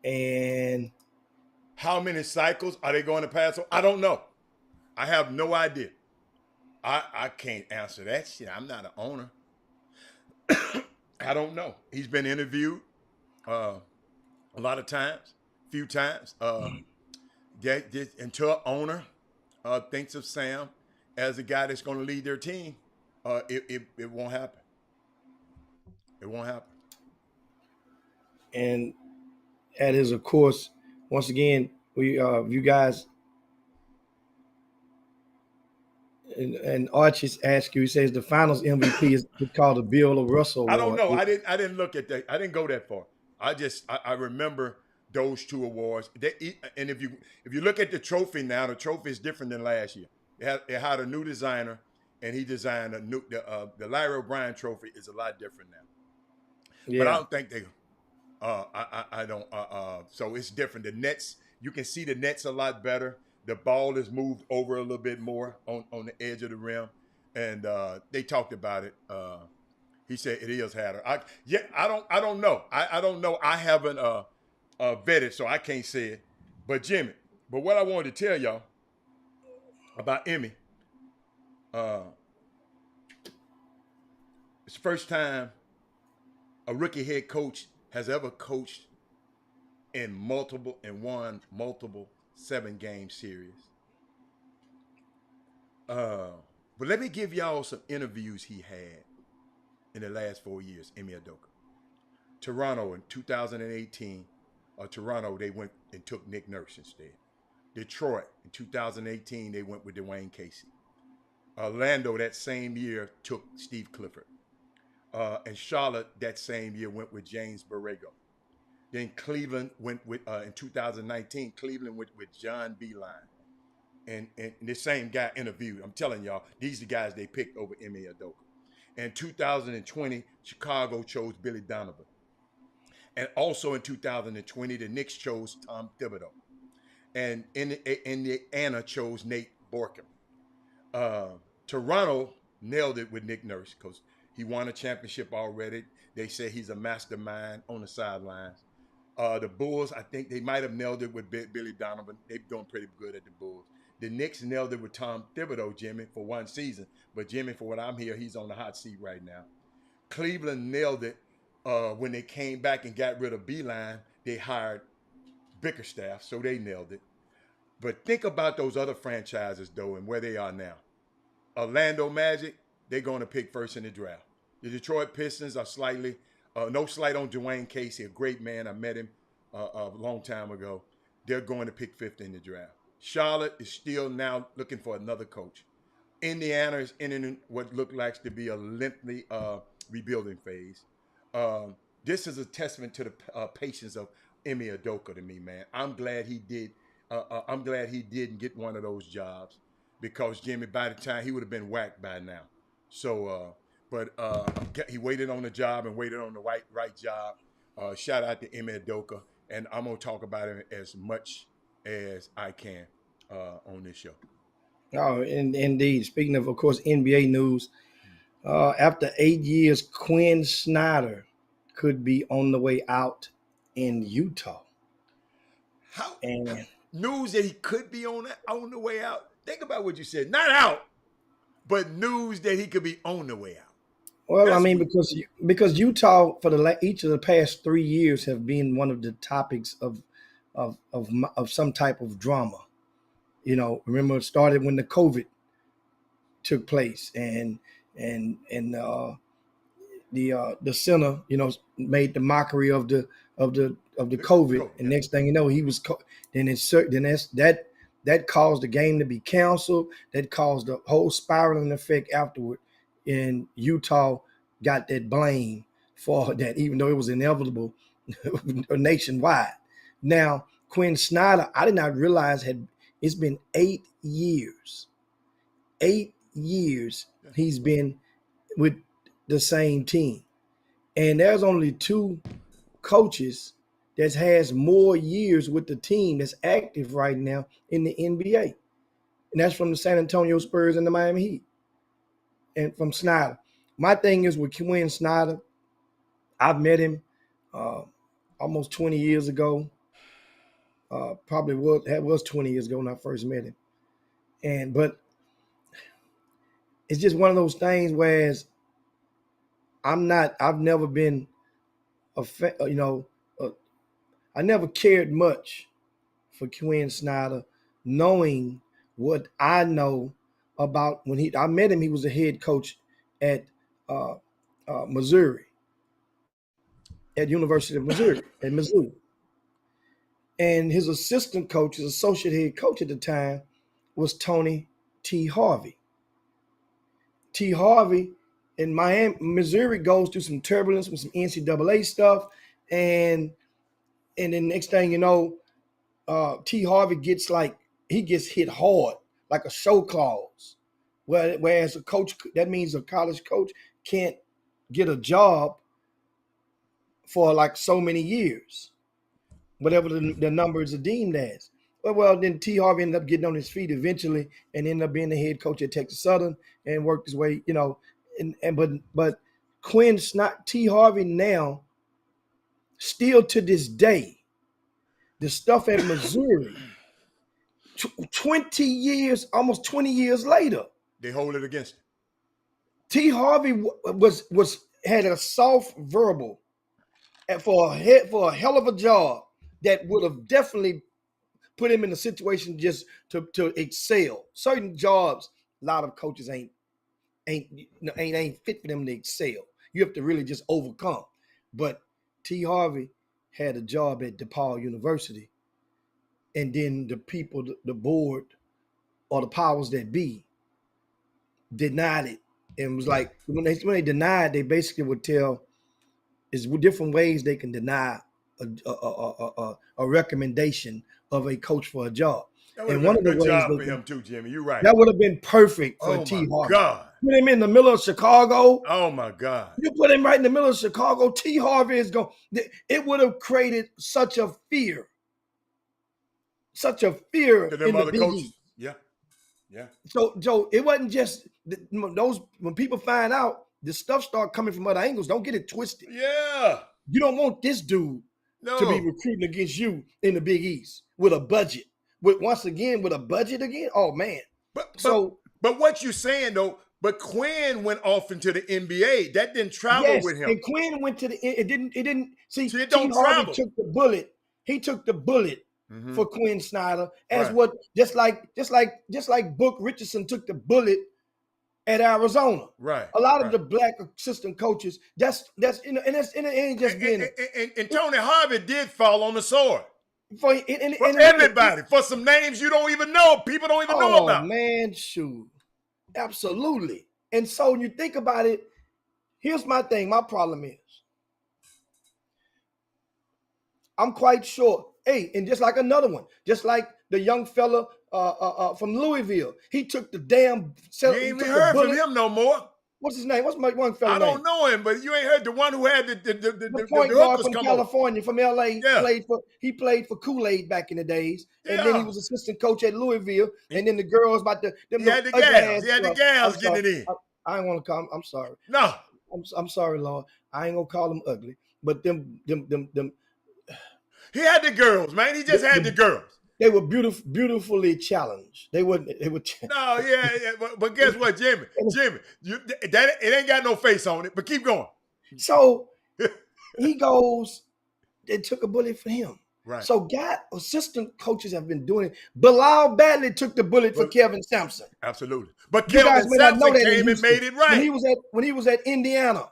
And how many cycles are they going to pass? I don't know. I have no idea. I can't answer that shit. I'm not an owner. I don't know. He's been interviewed a lot of times, few times. Until an owner thinks of Sam as a guy that's going to lead their team, it won't happen. It won't happen. And that is, of course, once again, we you guys, and Archie's asked you, he says the Finals MVP is called the Bill Russell Award. I don't know. I didn't look at that. I didn't go that far. I remember those two awards. And if you look at the trophy now, the trophy is different than last year. It had a new designer, and he designed the Larry O'Brien trophy is a lot different now. Yeah. But I I don't. So it's different. The Nets, you can see the Nets a lot better. The ball is moved over a little bit more on the edge of the rim, and they talked about it. He said it is harder. I don't know. I don't know. I haven't vetted, so I can't say it. But Jimmy, but what I wanted to tell y'all about Emmy, it's the first time a rookie head coach has ever coached in won multiple 7-game series. But let me give y'all some interviews he had in the last 4 years, Ime Udoka. Toronto in 2018, Toronto, they went and took Nick Nurse instead. Detroit in 2018, they went with Dwayne Casey. Orlando that same year took Steve Clifford. And Charlotte that same year went with James Borrego. Then Cleveland went with, in 2019, Cleveland went with John Beilein. And the same guy interviewed. I'm telling y'all, these are the guys they picked over Ime Udoka. In 2020, Chicago chose Billy Donovan. And also in 2020, the Knicks chose Tom Thibodeau. And Indiana chose Nate Borkin. Toronto nailed it with Nick Nurse because he won a championship already. They say he's a mastermind on the sidelines. The Bulls, I think they might have nailed it with Billy Donovan. They're doing pretty good at the Bulls. The Knicks nailed it with Tom Thibodeau, Jimmy, for one season. But Jimmy, for what I'm here, he's on the hot seat right now. Cleveland nailed it when they came back and got rid of Beilein. They hired Bickerstaff, so they nailed it. But think about those other franchises, though, and where they are now. Orlando Magic, they're going to pick first in the draft. The Detroit Pistons are slightly, no slight on Dwayne Casey, a great man. I met him a long time ago. They're going to pick fifth in the draft. Charlotte is still now looking for another coach. Indiana is in what looked like to be a lengthy rebuilding phase. This is a testament to the patience of Ime Udoka to me, man. I'm glad he did. I'm glad he didn't get one of those jobs because Jimmy, by the time he would have been whacked by now. So, but he waited on the job and waited on the right job. Shout out to Ime Udoka, and I'm gonna talk about him as much as I can on this show. Oh, indeed. Speaking of course, NBA news. After 8 years, Quinn Snyder could be on the way out in Utah. How And news that he could be on the way out? Think about what you said. Not out, but news that he could be on the way out. well, That's I mean, weird. because Utah for each of the past 3 years have been one of the topics of some type of drama. You know, remember it started when the COVID took place, and the center, you know, made the mockery of the COVID, and next thing you know, he was then that caused the game to be canceled. That caused the whole spiraling effect afterward, and Utah got that blame for that, even though it was inevitable nationwide. Now, Quinn Snyder, I did not realize it's been 8 years. 8 years he's been with the same team. And there's only 2 coaches that has more years with the team that's active right now in the NBA. And that's from the San Antonio Spurs and the Miami Heat. And from Snyder. My thing is with Quinn Snyder, I've met him almost 20 years ago. Probably was 20 years ago when I first met him. But it's just one of those things where I've never been I never cared much for Quinn Snyder, knowing what I know about when I met him. He was a head coach at Missouri, at University of Missouri, at Mizzou. And his assistant coach, his associate head coach at the time, was Tony T. Harvey. T. Harvey in Miami, Missouri goes through some turbulence with some NCAA stuff, and then next thing you know, T. Harvey gets hit hard, like a show clause. Whereas a coach, that means a college coach can't get a job for like so many years, whatever the numbers are deemed as. Well, then T. Harvey ended up getting on his feet eventually and ended up being the head coach at Texas Southern and worked his way, but Quinn T. Harvey now, still to this day, the stuff at Missouri, 20 years, almost 20 years later, They hold it against him. T. Harvey had a soft verbal for a hell of a job that would have definitely put him in a situation just to excel. Certain jobs, a lot of coaches ain't fit for them to excel. You have to really just overcome. But T. Harvey had a job at DePaul University, and then the people, the board, or the powers that be, denied it. And was like, when they denied, they basically would tell is different ways they can deny a recommendation of a coach for a job. That would And have one been of a the good ways job for him too, Jimmy. You're right. that would have been perfect for Oh T. my Harvey. God. Put him in the middle of Chicago. Oh my God. You put him right in the middle of Chicago. T. Harvey is going. It would have created such a fear To in them the other Big coaches. East. Yeah. Yeah. So it wasn't just those. When people find out, the stuff start coming from other angles. Don't get it twisted. Yeah. You don't want this dude No. to be recruiting against you in the Big East with a budget. With a budget again. Oh man. But what you saying though? But Quinn went off into the NBA. That didn't travel Yes, with him. and Quinn went to the. It didn't. See, See, it T. don't Harvey travel. took the bullet. He took the bullet Mhm. for Quinn Snyder, as Right. what just like Book Richardson took the bullet at Arizona. Right. A lot of right. the black assistant coaches. That's and it ain't just being And Tony Harvey did fall on the sword for for everybody, for some names you don't even know, people don't even know about. Oh man, shoot, absolutely. And so when you think about it, here's my thing. My problem is, I'm quite sure. Hey, and just like another one, just like the young fella from Louisville, he took the damn. You ain't even heard from him no more. What's his name? What's my one fella I name? don't know him, but you ain't heard the one who had the The point guard hookers from come over. California, from LA, Yeah. played for Kool-Aid back in the days, and then he Yeah. was assistant coach at Louisville. And then the girls about the He had the gals. He had the gals getting it in. I ain't want to call them. I'm sorry. No. I'm sorry, Lord. I ain't gonna call them ugly, but them. He had the girls, man. He just had the girls. They were beautifully challenged. They were. No, yeah. But guess what, Jimmy? Jimmy, it ain't got no face on it, but keep going. So he goes. They took a bullet for him. Right. So, assistant coaches have been doing it. Bilal Badley took the bullet for Kevin Sampson. Absolutely. But You guys Kevin may not know Sampson that in came and Houston. made it right. When he was at Indiana.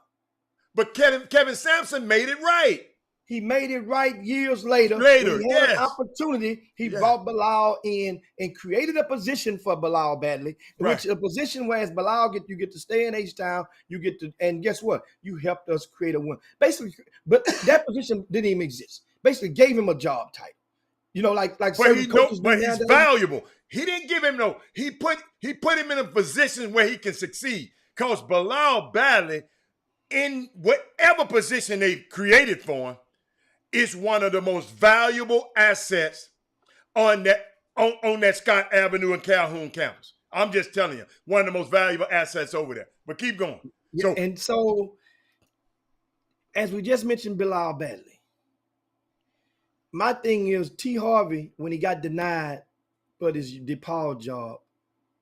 But Kevin Sampson made it right. He made it right years later. Later, When he had yes. an opportunity, he Yeah. brought Bilal in and created a position for Bilal Badley, which a position where as Bilal you get to stay in H-Town, and guess what? You helped us create a win. Basically, but that position didn't even exist. Basically gave him a job title. You know, like But certain coaches do but he's nowadays. valuable. He didn't give him no. He put him in a position where he can succeed. Because Bilal Badley, in whatever position they created for him, is one of the most valuable assets on that Scott Avenue and Calhoun campus. I'm just telling you, one of the most valuable assets over there. But keep going. So, as we just mentioned, Bilal Badley. My thing is T. Harvey, when he got denied for his DePaul job,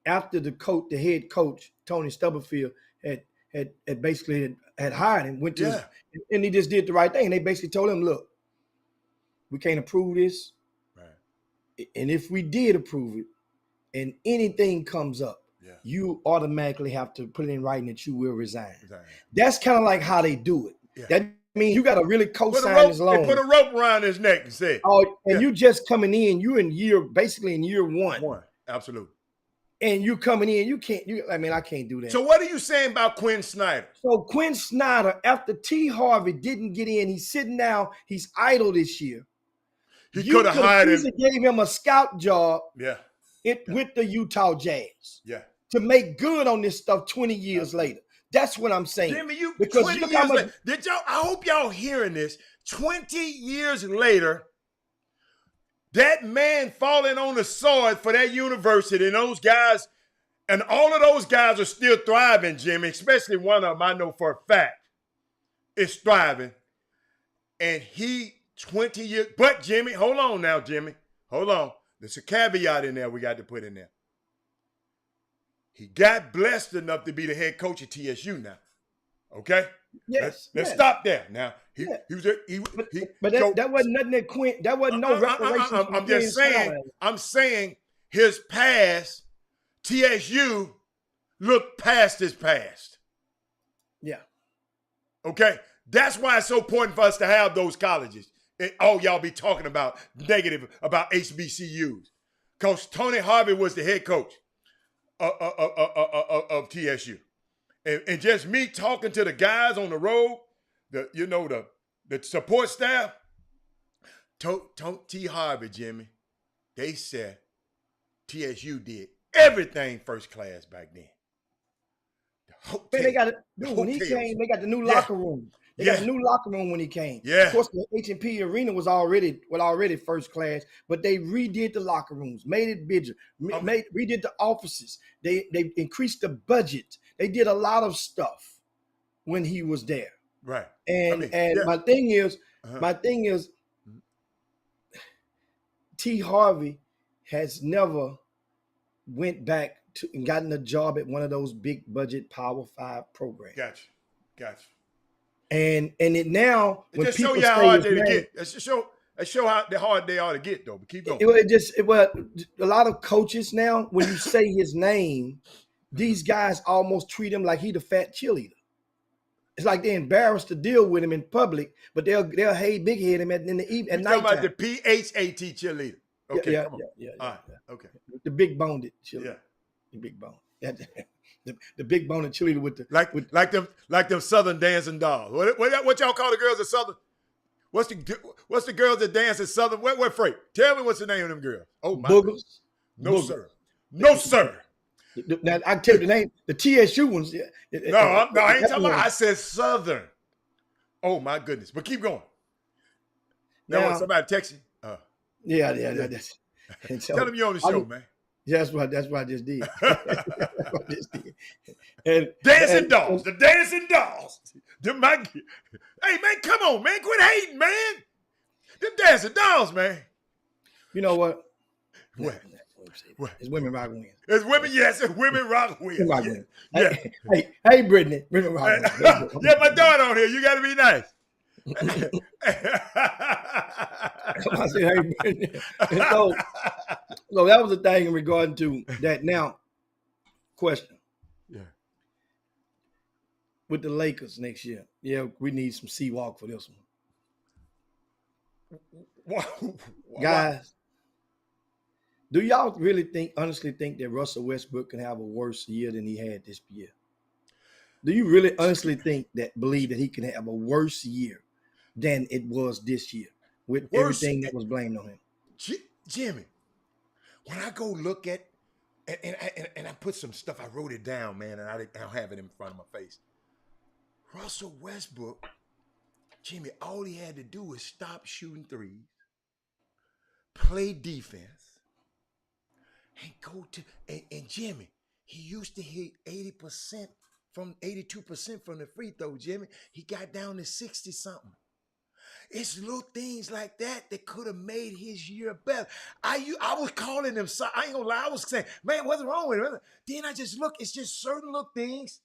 after the head coach, Tony Stubblefield, had basically hired him, went to and he just did the right thing. They basically told him, look, we can't approve this. Right. And if we did approve it and anything comes up, you automatically have to put it in writing that you will resign. That's kind of like how they do it. Yeah. That means you got to really co-sign his loan. They put a rope around his neck and say, you just coming in, you basically in year one. Absolutely. And you coming in, I can't do that. So what are you saying about Quinn Snyder? So Quinn Snyder, after T. Harvey didn't get in, he's sitting down, he's idle this year. He could have hired him. Gave him a scout job with the Utah Jazz. Yeah. To make good on this stuff 20 years later. That's what I'm saying. Jimmy, you Because 20 look how years much- later. Did y'all? I hope y'all hearing this. 20 years later, that man falling on the sword for that university, and those guys, and all of those guys are still thriving, Jimmy. Especially one of them, I know for a fact, is thriving. And he 20 years. But Jimmy, hold on now, Jimmy. Hold on. There's a caveat in there we got to put in there. He got blessed enough to be the head coach at TSU now. Okay? Yes. Let's yes. stop there. Now, he was But that wasn't nothing that Quinn. That wasn't no reparations. from I'm just Quinn's saying, side. I'm saying his past, TSU, look past his past. Yeah. Okay? That's why it's so important for us to have those colleges. And all y'all be talking about negative about HBCUs. Because Tony Harvey was the head coach of TSU. And just me talking to the guys on the road, the support staff, T. Harvey, Jimmy, they said TSU did everything first class back then. Man, they got it. Dude, when he hotels. came, they got the new Yeah. locker room. They got a new locker room when he came. Yeah. Of course, the H&P Arena was already first class, but they redid the locker rooms, made it bigger, redid the offices. They increased the budget. They did a lot of stuff when he was there. Right. And yeah. my thing is, T. Harvey has never went back to and gotten a job at one of those big budget Power 5 programs. Gotcha. And it now It when just show people you how say hard his they to name, get. It show how hard they are to get though. But keep going. it was a lot of coaches now. When you say his name, these guys almost treat him like he the fat cheerleader. It's like they're embarrassed to deal with him in public, but they'll hey big head him at You night. talking about the PHAT cheerleader? Okay, come on. Yeah. All right. Okay. The big boned cheerleader. Yeah. The big bone. The big boned cheerleader with the Like them Southern dancing dolls. What y'all call the girls at Southern? What's the girls that dance at Southern? What Frank? Tell me what's the name of them girls? Oh my boogers. goodness. No Boogers. sir. No sir. Now I can tell you the name. The TSU ones. No, I ain't talking about. I said Southern. Oh my goodness. But keep going. Now when somebody text you. Yeah. That's, so, Tell them you're on the show, man. That's what I just did. And Dancing dolls. The dancing dolls. Hey man, come on, man. Quit hating, man. Them dancing dolls, man. You know what? What? What? It's women rock wins. It's women, yes, it's women rock wins. Rock Yeah. wins. Yeah. Hey, Brittany, women rock wins. Yeah, my daughter on here. You got to be nice. I said, hey, Brittany. And so that was the thing in regard to that. Now, question. Yeah. With the Lakers next year, we need some Seawalk for this one. Guys, do y'all really honestly think that Russell Westbrook can have a worse year than he had this year? Do you really honestly believe that he can have a worse year than it was this year with everything that was blamed on him? Jimmy, when I go look at, and I put some stuff, I wrote it down, man, and I don't have it in front of my face. Russell Westbrook, Jimmy, all he had to do was stop shooting threes, play defense, and go to, and Jimmy, he used to hit 82% from the free throw, Jimmy. He got down to 60 something. It's little things like that could have made his year better. I was calling him, I ain't gonna lie, I was saying, man, what's wrong with him? Then I just look, it's just certain little things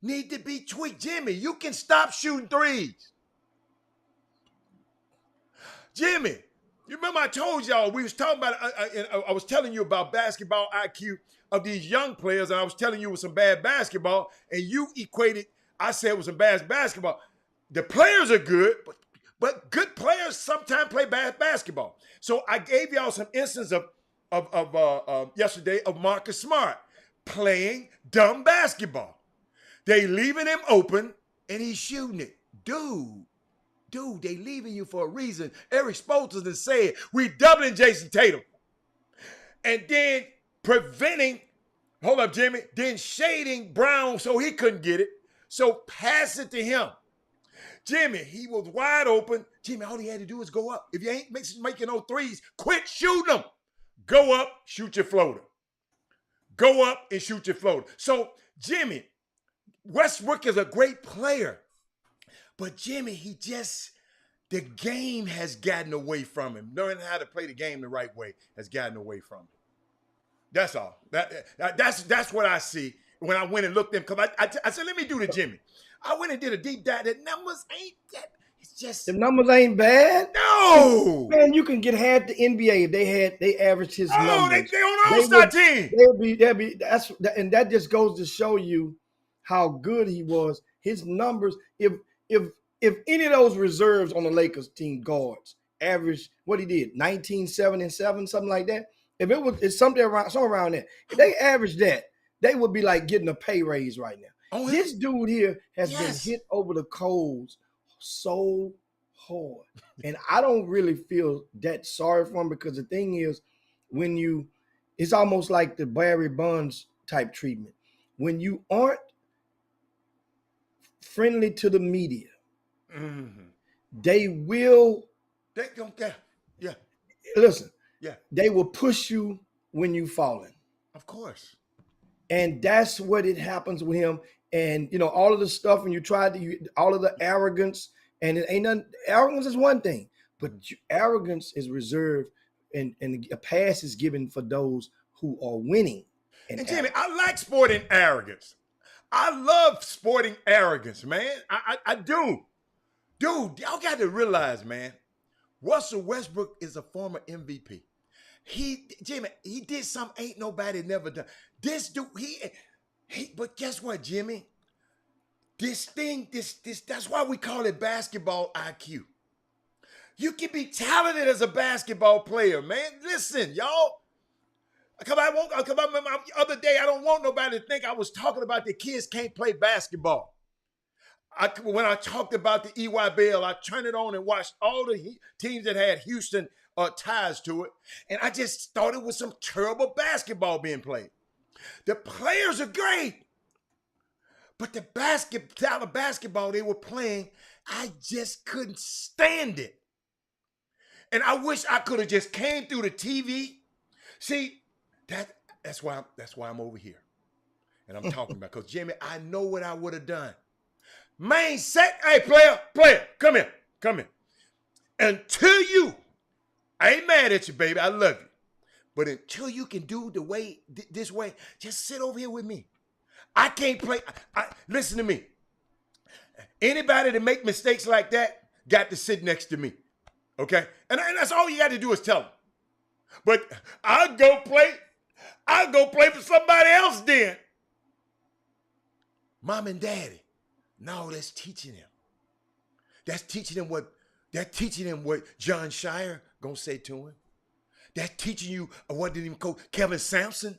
need to be tweaked. Jimmy, you can stop shooting threes. Jimmy, you remember I told y'all, we was talking about, I was telling you about basketball IQ of these young players, and I was telling you it was some bad basketball, and you equated, I said it was some bad basketball. The players are good, but good players sometimes play bad basketball. So I gave y'all some instances of yesterday of Marcus Smart playing dumb basketball. They leaving him open, and he's shooting it. Dude, they leaving you for a reason. Eric Spoelstra has said, we doubling Jason Tatum. And then preventing, hold up, Jimmy, then shading Brown so he couldn't get it. So pass it to him. Jimmy, he was wide open. Jimmy, all he had to do is go up. If you ain't making no threes, quit shooting them. Go up, shoot your floater. Go up and shoot your floater. So, Jimmy, Westbrook is a great player. But Jimmy, the game has gotten away from him. Learning how to play the game the right way has gotten away from him. That's all. That's what I see when I went and looked at him. Because I said, let me do the Jimmy. I went and did a deep dive. The numbers ain't that. It's just The numbers ain't bad. no. Man, you can get half the NBA if they averaged his Oh, numbers. they on All-Star team. That just goes to show you how good he was. His numbers, if any of those reserves on the Lakers team guards averaged what he did, 19, 7, and 7, something like that. If it's somewhere around there, if they averaged that, they would be like getting a pay raise right now. Oh, This dude here has Yes. been hit over the coals so hard. And I don't really feel that sorry for him, because the thing is, it's almost like the Barry Bonds type treatment. When you aren't friendly to the media, Mhm. they will They don't care. Yeah, listen. yeah, They will push you when you falling. of course. And that's what it happens with him. And all of the stuff, and all of the arrogance, and it ain't nothing. Arrogance is one thing, but arrogance is reserved, and a pass is given for those who are winning. And Jimmy, I like sporting arrogance. I love sporting arrogance, man. I do. Dude, y'all got to realize, man, Russell Westbrook is a former MVP. Jimmy, he did something ain't nobody never done. This dude, but guess what, Jimmy? This that's why we call it basketball IQ. You can be talented as a basketball player, man. Listen, y'all. Come on, the other day, I don't want nobody to think I was talking about the kids can't play basketball. When I talked about the EYBL, I turned it on and watched all the teams that had Houston ties to it, and I just thought it was some terrible basketball being played. The players are great, but the basketball they were playing, I just couldn't stand it. And I wish I could have just came through the TV. See, that's why I'm over here. And I'm talking about, because Jimmy, I know what I would have done. Main set, hey, player, come here. Until I ain't mad at you, baby, I love you. But until you can do this way, just sit over here with me. I can't play. Listen to me. Anybody that make mistakes like that got to sit next to me, okay? And that's all you got to do is tell them. But I'll go play for somebody else then. Mom and daddy, no, that's teaching him. That's teaching him what John Shire gonna say to him. That's teaching you what did he coach Kevin Sampson.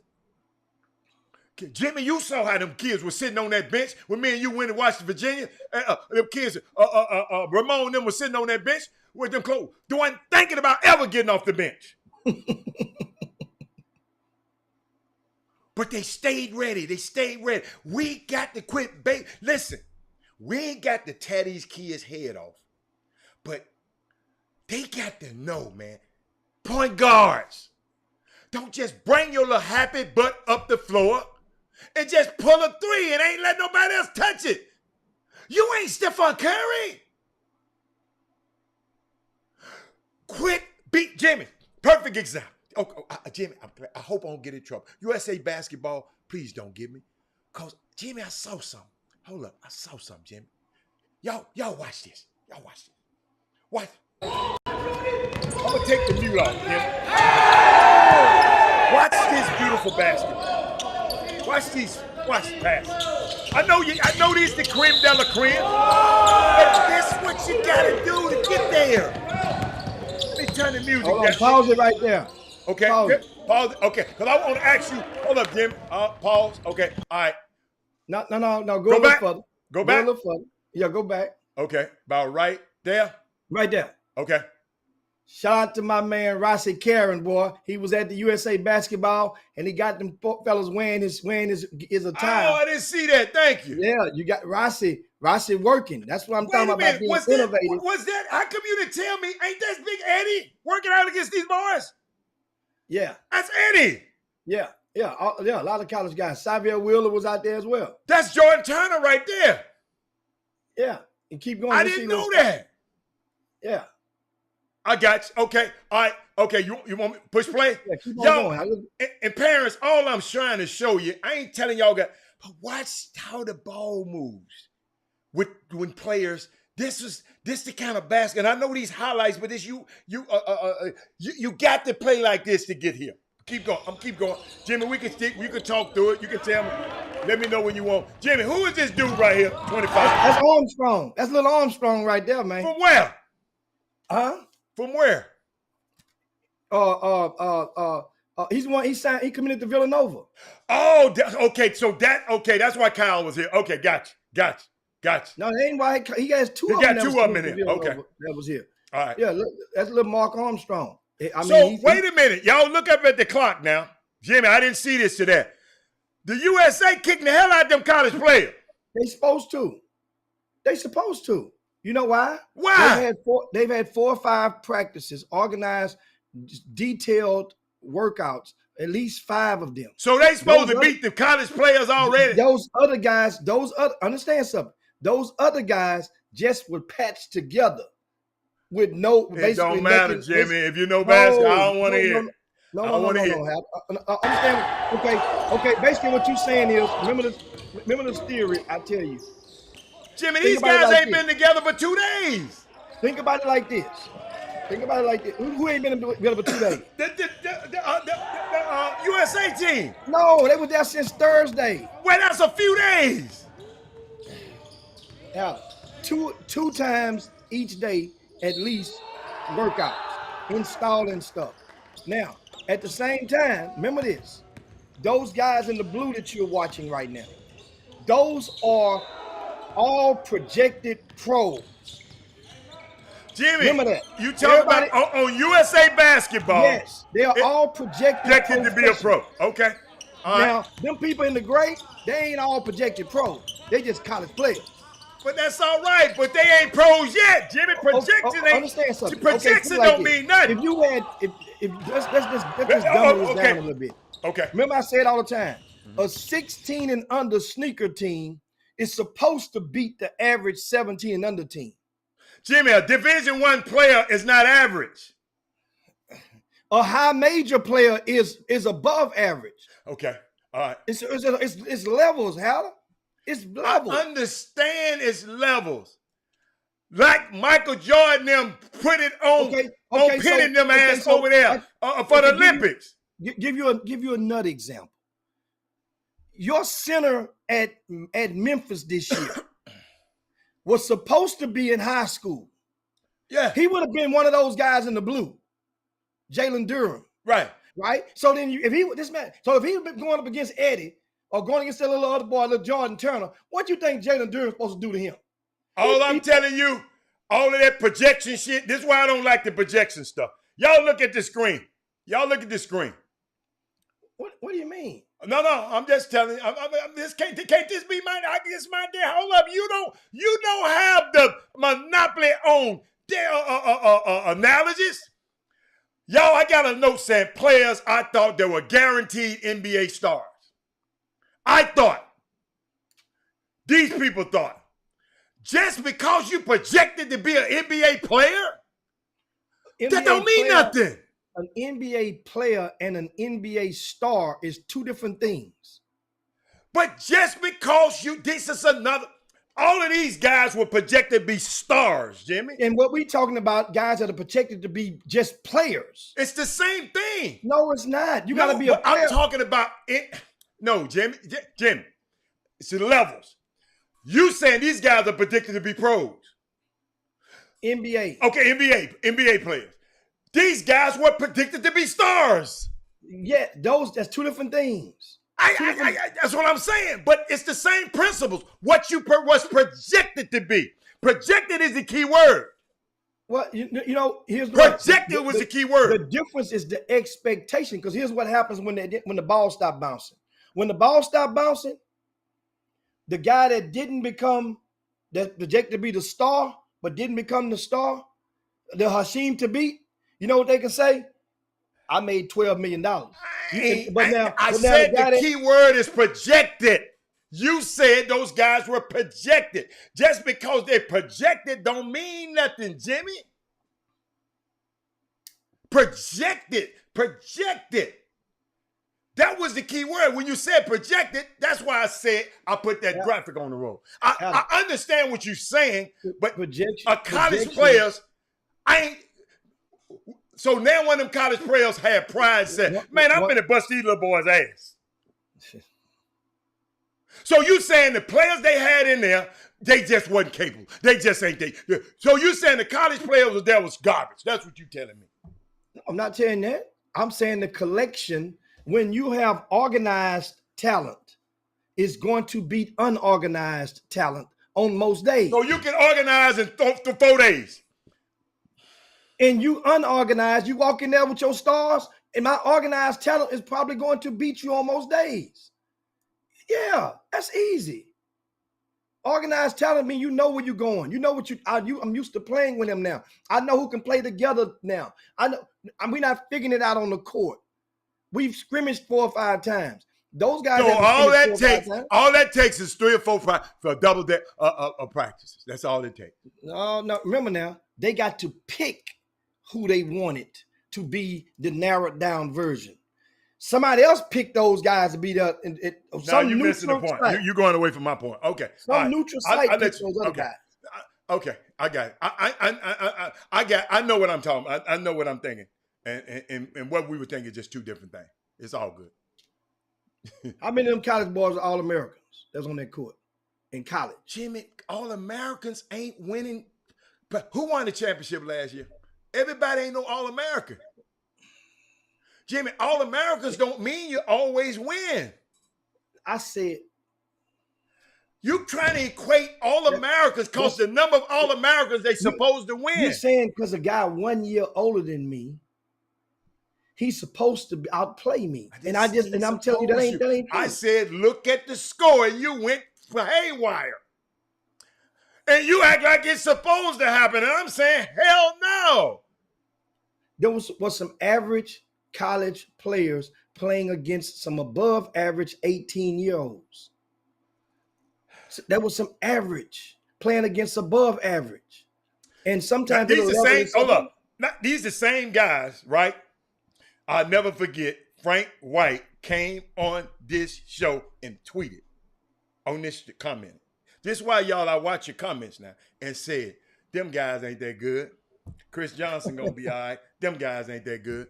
Jimmy, you saw how them kids were sitting on that bench when me and you went and watched Virginia. Them kids, Ramon and them were sitting on that bench with them clothes. Wasn't thinking about ever getting off the bench. But they stayed ready. We got to quit. Listen, we ain't got to tear these kids' head off. But they got to know, man. Point guards, don't just bring your little happy butt up the floor and just pull a three and ain't let nobody else touch it. You ain't Stephon Curry. Quit beat Jimmy. Perfect example. Jimmy, I hope I don't get in trouble. USA basketball, please don't get me. Because, Jimmy, I saw something. Hold up. I saw something, Jimmy. Y'all watch this. Watch. I'm going to take the mute off, Jimmy. Watch this beautiful basketball. Watch the pass. I know these the creme de la creme. But this is what you got to do to get there. Let me turn the music down. Pause it right there. Okay, pause. Okay, because I want to ask you. Hold up, Jim. Pause. Okay, all right. No. Go a little further. Go back. Go a little further. Yeah, go back. Okay, about right there. Right there. Okay. Shout out to my man Rossi Karen, boy. He was at the USA Basketball, and he got them fellas wearing his attire. Oh, I didn't see that. Thank you. Yeah, you got Rossi working. That's what I'm Wait talking a about minute. being Was innovative. that? How come you didn't tell me? Ain't that Big Eddie working out against these boys? Yeah, That's Eddie. yeah. A lot of college guys. Xavier Wheeler was out there as well. That's Jordan Turner right there. Yeah, and keep going. I You didn't see know those- that. Yeah, I got you. Okay. All right. Okay. You want me to push play? yeah. Keep on Yo, going. and parents, all I'm trying to show you, I ain't telling y'all but watch how the ball moves when players. This the kind of basket. And I know these highlights, but this you got to play like this to get here. Keep going. I'm keep going. Jimmy, we can talk through it. You can tell me. Let me know when you want. Jimmy, who is this dude right here? 25. That's Armstrong. That's little Armstrong right there, man. From where? Huh? From where? He's one. He committed to Villanova. Oh, okay. So that's why Kyle was here. Okay, gotcha. No, that ain't why he has two. He of got them two that of was them in committed here. to Okay. Villanova that was here. All right. Yeah, look, that's little Mark Armstrong. Wait a minute. Y'all look up at the clock now. Jimmy, I didn't see this today. The USA kicking the hell out of them college players. They supposed to. You know why? Why? They've had 4 or 5 practices, organized, detailed workouts. At least 5 of them. So they supposed to beat the college players already? Those other guys, understand something. Those other guys just were patched together with no. It don't matter, Jimmy. If you know basketball, I don't want to hear. No. Understand? Okay. Basically, what you're saying is, remember this theory. I tell you. Jimmy, these guys ain't been together for 2 days. Think about it like this. Who ain't been together for 2 days? The USA team. No, they were there since Thursday. Well, that's a few days. Now, two times each day at least workouts, installing stuff. Now, at the same time, remember this. Those guys in the blue that you're watching right now, those are all projected pros. Jimmy, remember that. You talk about on USA Basketball. Yes, they are all projected to be a pro. Okay. All now, right. them people in the gray, they ain't all projected pros. They just college players. But that's all right. But they ain't pros yet, Jimmy. Projection ain't. Understand something. Projection don't mean nothing. If you had, let's just dumb this down a little bit. Okay. Remember, I say it all the time. A 16 and under sneaker team is supposed to beat the average 17 and under team. Jimmy, a Division I player is not average. A high major player is above average. Okay. All right. It's levels, Howard. It's levels. I understand it's levels. Like Michael Jordan them put it on pinning them ass over there for the Olympics. Give you another example. Your center at Memphis this year was supposed to be in high school. Yeah. He would have been one of those guys in the blue. Jalen Durham. Right. So then if he had been going up against Eddie or going against that little other boy, little Jordan Turner, what do you think Jalen Durham's supposed to do to him? I'm telling you, all of that projection shit, this is why I don't like the projection stuff. Y'all look at the screen. What do you mean? No, I'm just telling you. This can't this be my day? Hold up. You don't have the monopoly on analogies. Y'all, I got a note saying players I thought they were guaranteed NBA stars. I thought. These people thought. Just because you projected to be an NBA player, that don't mean nothing. An NBA player and an NBA star is 2 different things. But just because all of these guys were projected to be stars, Jimmy. And what we talking about, guys that are projected to be just players. It's the same thing. No, it's not. You got to be a player. I'm talking about it. No, Jimmy, it's the levels. You saying these guys are predicted to be pros. NBA. Okay, NBA players. These guys were predicted to be stars. Yeah, that's 2 different things. That's what I'm saying. But it's the same principles. What you was projected to be. Projected is the key word. Well, here's Projected was the key The word. difference is the expectation. Because here's what happens when the ball stop bouncing. When the ball stop bouncing, the guy that didn't become that projected to be the star, but didn't become the star, the Hasheem Thabit, you know what they can say? I made $12 million. I said the key word is projected. You said those guys were projected. Just because they're projected don't mean nothing, Jimmy. Projected. That was the key word. When you said projected, that's why I said I put that graphic on the road. I understand what you're saying, but college players, so now one of them college players had pride and said, man, I'm finna bust these little boys' ass. So you saying the players they had in there, they just wasn't capable. They just ain't they. So you saying the college players there was garbage. That's what you telling me. I'm not saying that. I'm saying the collection, when you have organized talent, is going to beat unorganized talent on most days. So you can organize in 4 days. And you unorganized, you walk in there with your stars, and my organized talent is probably going to beat you on most days. Yeah, that's easy. Organized talent means you know where you're going. You know what I'm used to playing with them now. I know who can play together now. I know we're not figuring it out on the court. We've scrimmaged 4 or 5 times. Those guys. So all that takes is 3 or 4 for double practices. That's all it takes. No. Remember now, they got to pick who they wanted to be the narrowed down version. Somebody else picked those guys to be the. Now you're missing the point. You're going away from my point. Okay. Some neutral site picked those other guys. Okay, I got it. I know what I'm talking about. I know what I'm thinking. And what we were thinking is just 2 different things. It's all good. How many of them college boys are All-Americans that's on that court in college? Jimmy, All-Americans ain't winning. But who won the championship last year? Everybody ain't no All-American. Jimmy, All-Americans don't mean you always win. I said. You trying to equate All-Americans because the number of All-Americans they supposed to win. You're saying because a guy 1 year older than me, he's supposed to outplay me. And I'm telling you that ain't true. I said, look at the score, and you went for haywire. And you act like it's supposed to happen. And I'm saying, hell no. There was some average college players playing against some above average 18-year-olds. So there was some average playing against above average. And sometimes these the same guys, right? I'll never forget Frank White came on this show and tweeted on this comment. This is why y'all, I watch your comments now and said, them guys ain't that good. Chris Johnson gonna be all right. Them guys ain't that good.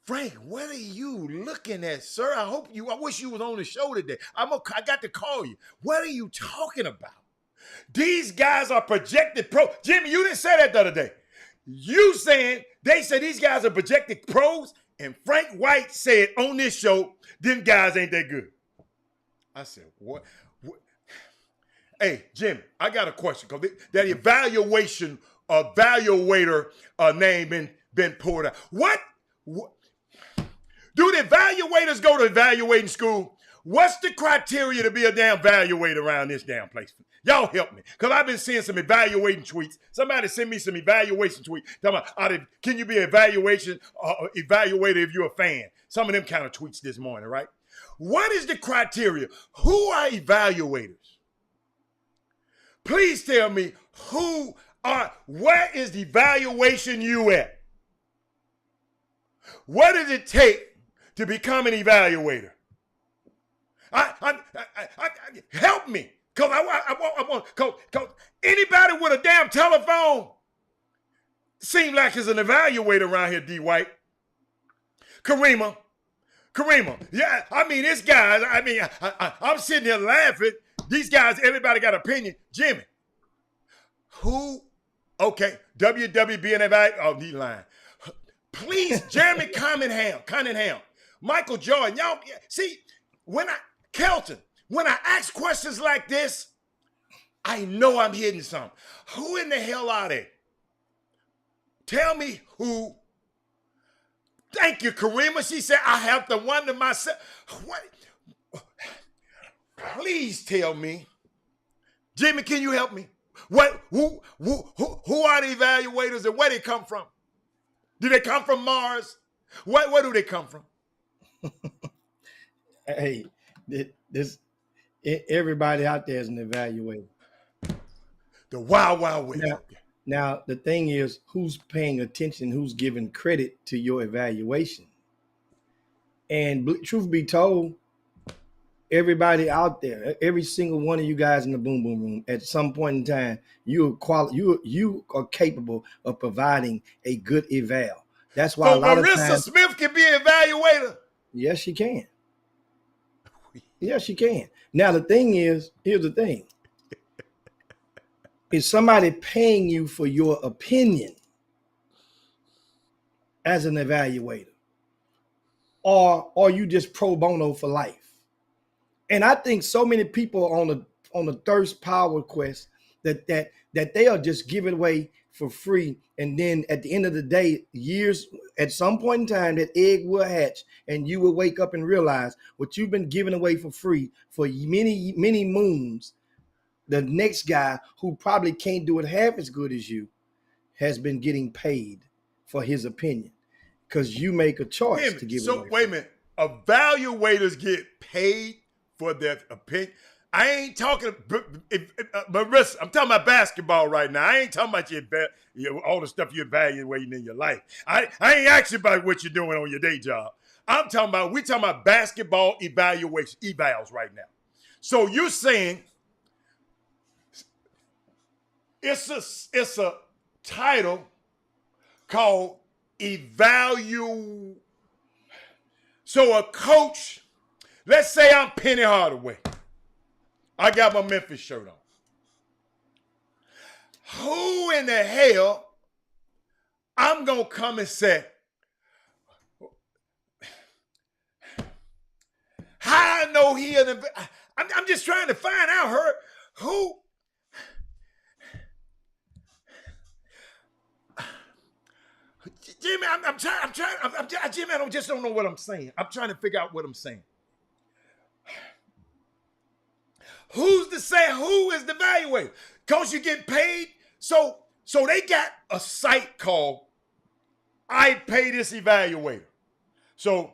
Frank, what are you looking at, sir? I wish you was on the show today. I got to call you. What are you talking about? These guys are projected pro. Jimmy, you didn't say that the other day. You saying they said these guys are projected pros, and Frank White said on this show, them guys ain't that good. I said, what? Hey, Jimmy, I got a question because that evaluator name been pulled out. What? Do the evaluators go to evaluating school? What's the criteria to be a damn evaluator around this damn place? Y'all help me. Because I've been seeing some evaluating tweets. Somebody sent me some evaluation tweets. Talking about, can you be an evaluator if you're a fan? Some of them kind of tweets this morning, right? What is the criteria? Who are evaluators? Please tell me where is the evaluation you at? What does it take to become an evaluator? Help me, because I want. Cause anybody with a damn telephone seems like is an evaluator around here. D. White, Karima. Yeah, I mean this guy. I mean, I'm sitting here laughing. These guys, everybody got opinion. Jimmy, who? Okay, WWB and everybody. Oh, he lying. Please, Jeremy Cunningham, Michael Jordan. Y'all see Kelton, when I ask questions like this, I know I'm hitting something. Who in the hell are they? Tell me who. Thank you, Karima. She said, I have to wonder myself. What? Please tell me. Jimmy, can you help me? What? Who are the evaluators and where they come from? Do they come from Mars? Where do they come from? Hey, everybody out there is an evaluator. The Wild Wild West. Now, the thing is, who's paying attention, who's giving credit to your evaluation? And truth be told, everybody out there, every single one of you guys in the Boom Boom Room, at some point in time, you are capable of providing a good eval. That's why so a lot Marissa of times, Smith can be an evaluator. yes, she can. Yes, she can. Now, the thing is, here's the thing. Is somebody paying you for your opinion as an evaluator? Or are you just pro bono for life? And I think so many people on the thirst power quest that they are just giving away for free. And then at the end of the day, at some point in time, that egg will hatch and you will wake up and realize what you've been giving away for free for many, many moons. The next guy who probably can't do it half as good as you has been getting paid for his opinion because you make a choice to give it away. So wait a minute. Evaluators get paid for their opinion. I ain't talking, Marissa, I'm talking about basketball right now. I ain't talking about all the stuff you're evaluating in your life. I ain't asking about what you're doing on your day job. we're talking about basketball evals right now. So you're saying it's a title called So a coach, let's say I'm Penny Hardaway. I got my Memphis shirt on. Who in the hell I'm going to come and say, how I know I'm just trying to find out who. Jimmy, Jimmy, I just don't know what I'm saying. I'm trying to figure out what I'm saying. Who's to say who is the evaluator? Coach, you get paid. So they got a site called I Pay This Evaluator. So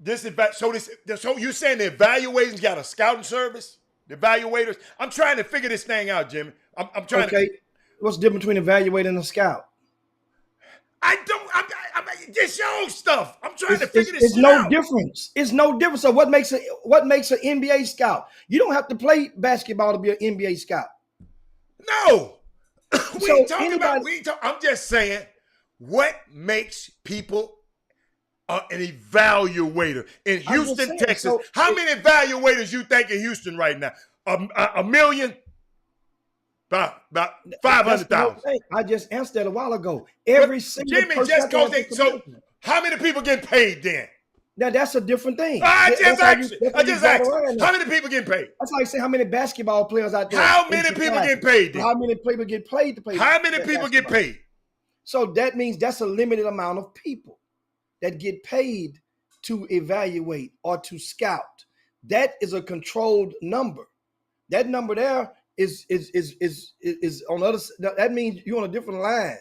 you're saying the evaluators got a scouting service? The evaluators? I'm trying to figure this thing out, Jimmy. I'm trying. Okay. What's the difference between evaluator and a scout? It's your own stuff. I'm trying to figure this out. It's no difference. It's no difference. So what makes an NBA scout? You don't have to play basketball to be an NBA scout. No. I'm just saying what makes people an evaluator in Houston, Texas. How many evaluators you think in Houston right now? A million? About 500,000. I just answered that a while ago. Every single Jimmy, person. So how many people get paid then? Now that's a different thing. I just asked. How many people get paid? That's like saying how many basketball players out there. How many people get paid then? How many people get paid to play? How many people get paid? So that means that's a limited amount of people that get paid to evaluate or to scout. That is a controlled number. That number there is on the other side. That means you're on a different line.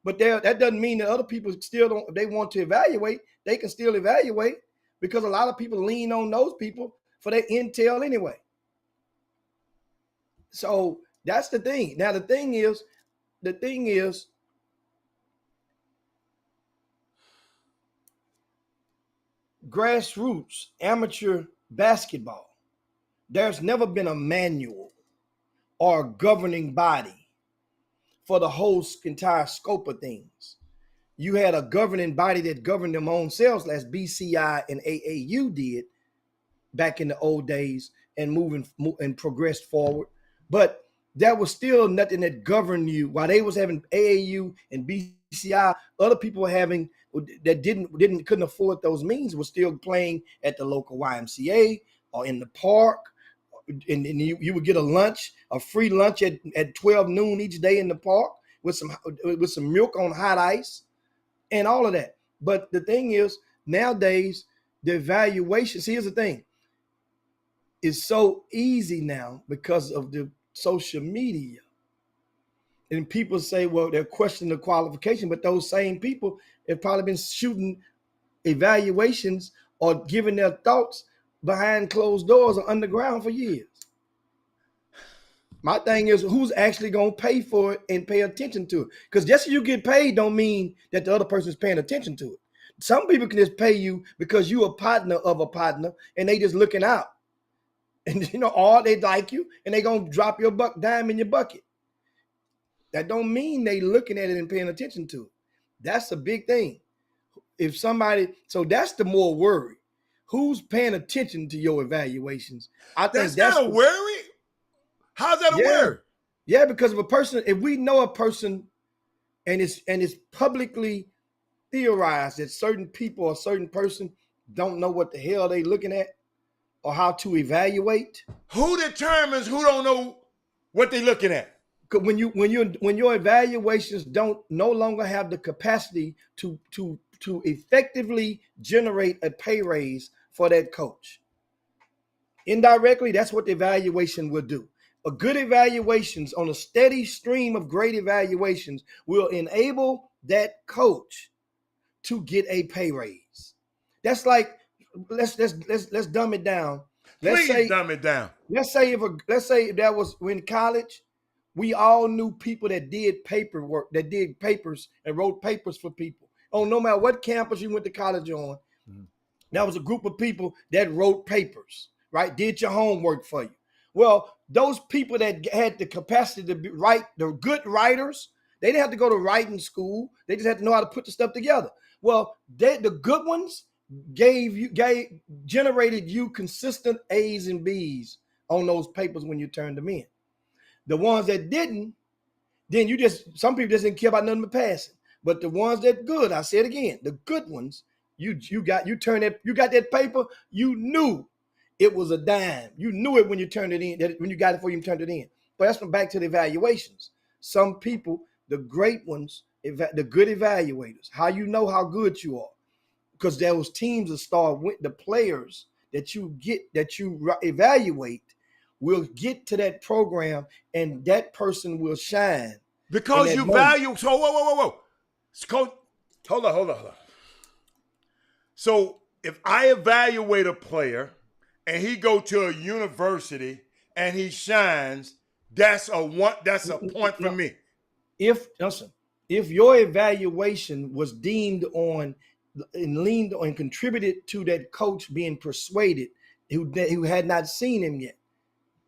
But that doesn't mean that other people still don't, if they want to evaluate, they can still evaluate because a lot of people lean on those people for their intel anyway. So that's the thing. Now the thing is, grassroots amateur basketball, there's never been a manual or a governing body for the whole entire scope of things. You had a governing body that governed them own selves, as BCI and AAU did back in the old days, and progressed forward. But there was still nothing that governed you. While they was having AAU and BCI, other people were having that couldn't afford those means, were still playing at the local YMCA or in the park. And you would get a free lunch at 12 noon each day in the park with some milk on hot ice and all of that. But the thing is, nowadays, the evaluation, see, here's the thing. It's so easy now because of the social media. And people say, well, they're questioning the qualification, but those same people have probably been shooting evaluations or giving their thoughts behind closed doors or underground for years. My thing is, who's actually going to pay for it and pay attention to it? Because just as you get paid don't mean that the other person is paying attention to it. Some people can just pay you because you're a partner of a partner and they just looking out. And, or they like you and they going to drop your dime in your bucket. That don't mean they looking at it and paying attention to it. That's a big thing. So that's the more worry. Who's paying attention to your evaluations? I think that's not a worry. How's that a worry? Yeah, because if we know a person and it's publicly theorized that certain people or certain person don't know what the hell they looking at or how to evaluate. Who determines who don't know what they looking at? When your evaluations no longer have the capacity to effectively generate a pay raise for that coach. Indirectly, that's what the evaluation will do. A good evaluations on a steady stream of great evaluations will enable that coach to get a pay raise. That's like, let's dumb it down. Please dumb it down. Let's say if that was in college, we all knew people that did paperwork, that did papers and wrote papers for people. Oh, no matter what campus you went to college on, that was a group of people that wrote papers, right? Did your homework for you. Well, those people that had the capacity to write, the good writers, they didn't have to go to writing school. They just had to know how to put the stuff together. Well, the good ones generated you consistent A's and B's on those papers when you turned them in. The ones that didn't, then some people just didn't care about nothing but passing. But the ones that good, I say it again, the good ones, you got that paper, you knew it was a dime. You knew it when you turned it in, when you got it before you turned it in. But that's back to the evaluations. Some people, the great ones, the good evaluators, how you know how good you are, because those teams will start with the players that you evaluate will get to that program and that person will shine. Because you value. So whoa. Coach, hold on. So if I evaluate a player and he go to a university and he shines, that's a point for me. If your evaluation was deemed on and leaned on and contributed to that coach being persuaded who had not seen him yet,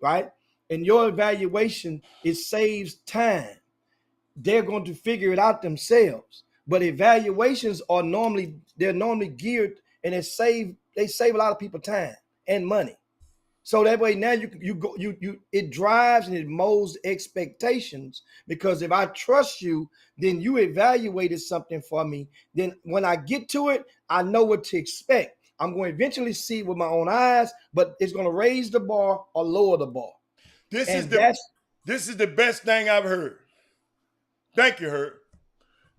right? And your evaluation, it saves time. They're going to figure it out themselves. But evaluations are normally geared and they save a lot of people time and money. So that way now it drives and it molds expectations, because if I trust you, then you evaluated something for me. Then when I get to it, I know what to expect. I'm going to eventually see it with my own eyes, but it's going to raise the bar or lower the bar. This is the best thing I've heard. Thank you, Herb.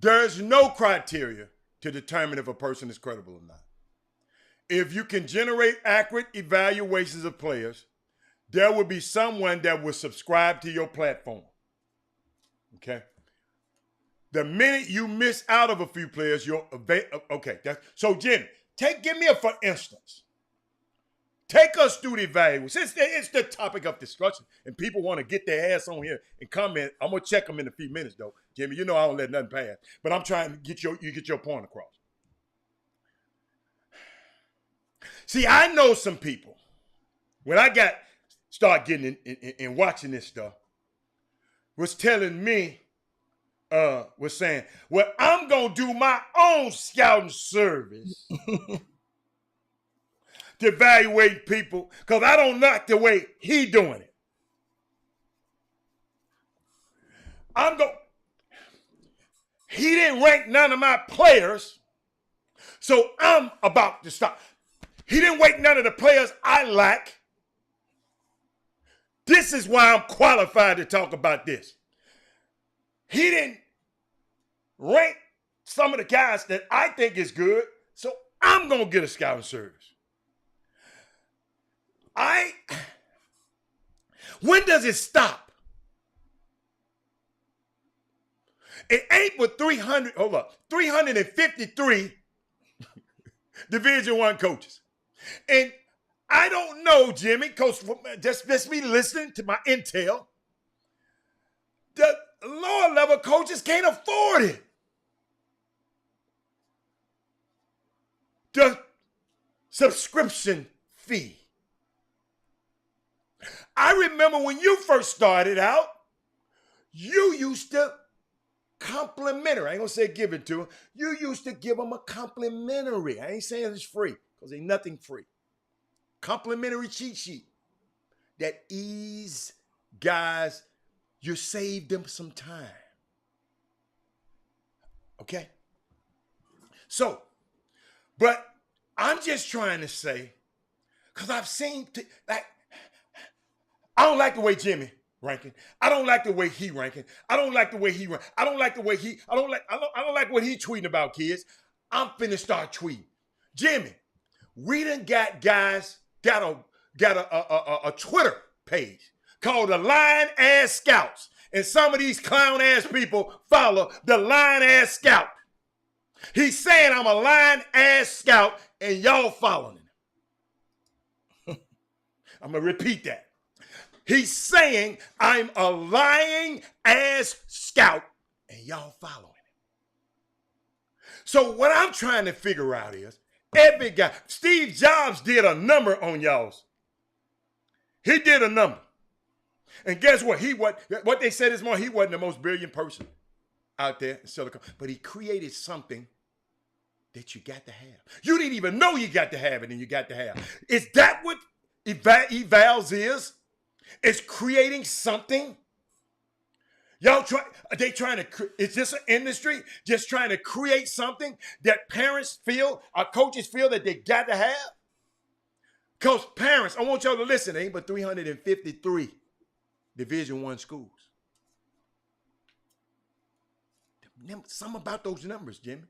There's no criteria to determine if a person is credible or not. If you can generate accurate evaluations of players, there will be someone that will subscribe to your platform. Okay? The minute you miss out of a few players, so Jimmy, give me for instance. Take us through the evaluation. Since it's the topic of discussion and people want to get their ass on here and comment, I'm going to check them in a few minutes, though. Jimmy, you know I don't let nothing pass. But I'm trying to get your point across. See, I know some people, when I start getting in watching this stuff, was telling me, was saying, well, I'm going to do my own scouting service to evaluate people because I don't like the way he doing it. He didn't rank none of my players, so I'm about to stop. He didn't rank none of the players I like. This is why I'm qualified to talk about this. He didn't rank some of the guys that I think is good. So I'm going to get a scouting service. When does it stop? It ain't with 353 Division I coaches. And I don't know, Jimmy, because just me listening to my intel, the lower level coaches can't afford it. The subscription fee. I remember when you first started out, you used to complimentary. I ain't gonna say give it to them. You used to give them a complimentary. I ain't saying it's free, because ain't nothing free. Complimentary cheat sheet that ease guys, you saved them some time. Okay? So, but I'm just trying to say, because I've seen, I don't like the way Jimmy ranking. I don't like the way he ranking. I don't like the way he rank. I don't like the way I don't like what he tweeting about, kids. I'm finna start tweeting. Jimmy, we done got guys, got a Twitter page called the Lion Ass Scouts. And some of these clown ass people follow the Lion Ass Scout. He's saying I'm a Lion Ass Scout and y'all following him. I'm gonna repeat that. He's saying I'm a lying ass scout and y'all following him. So what I'm trying to figure out is, every guy, Steve Jobs did a number on y'all's. He did a number. And guess what? What they said this morning, he wasn't the most brilliant person out there in Silicon, but he created something that you got to have. You didn't even know you got to have it and you got to have. Is that what evals is? It's creating something. Y'all is this an industry just trying to create something that parents feel, or coaches feel that they got to have? Because parents, I want y'all to listen, ain't but 353 Division I schools. Something about those numbers, Jimmy.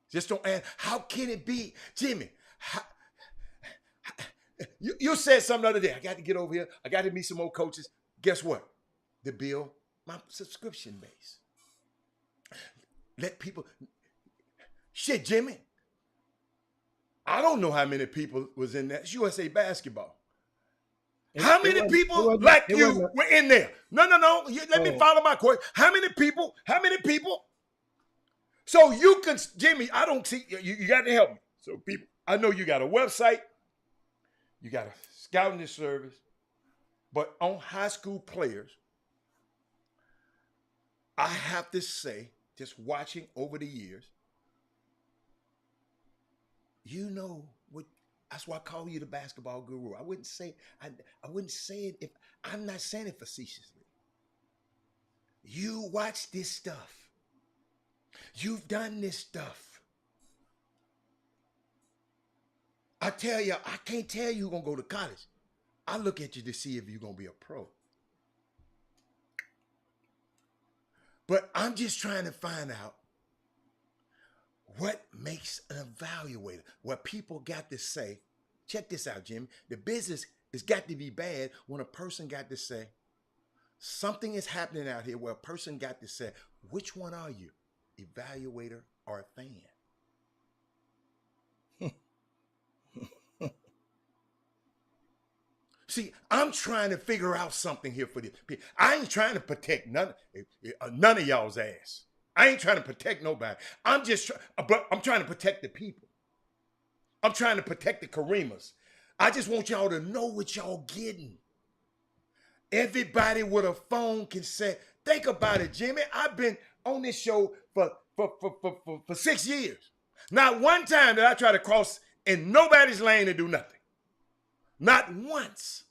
Just don't ask, how can it be? Jimmy, you said something the other day. I got to get over here. I got to meet some more coaches. Guess what? The bill, my subscription base. Let people, shit, Jimmy. I don't know how many people was in that. It's USA Basketball. How many people like you were in there? No. Let me follow my question. How many people? So you can, Jimmy, I don't see, you got to help me. So people, I know you got a website. You got a scouting service, but on high school players, I have to say, just watching over the years, you know what? That's why I call you the basketball guru. I wouldn't say it if I'm not saying it facetiously. You watch this stuff. You've done this stuff. I tell you, I can't tell you who's going to go to college. I look at you to see if you're going to be a pro. But I'm just trying to find out what makes an evaluator, what people got to say. Check this out, Jim. The business has got to be bad when a person got to say, something is happening out here where a person got to say, which one are you, evaluator or a fan? I'm trying to figure out something here for this. I ain't trying to protect none of y'all's ass. I ain't trying to protect nobody. I'm trying to protect the people. I'm trying to protect the Kareemas. I just want y'all to know what y'all getting. Everybody with a phone can say, think about it, Jimmy. I've been on this show for 6 years. Not one time did I try to cross in nobody's lane and do nothing. Not once.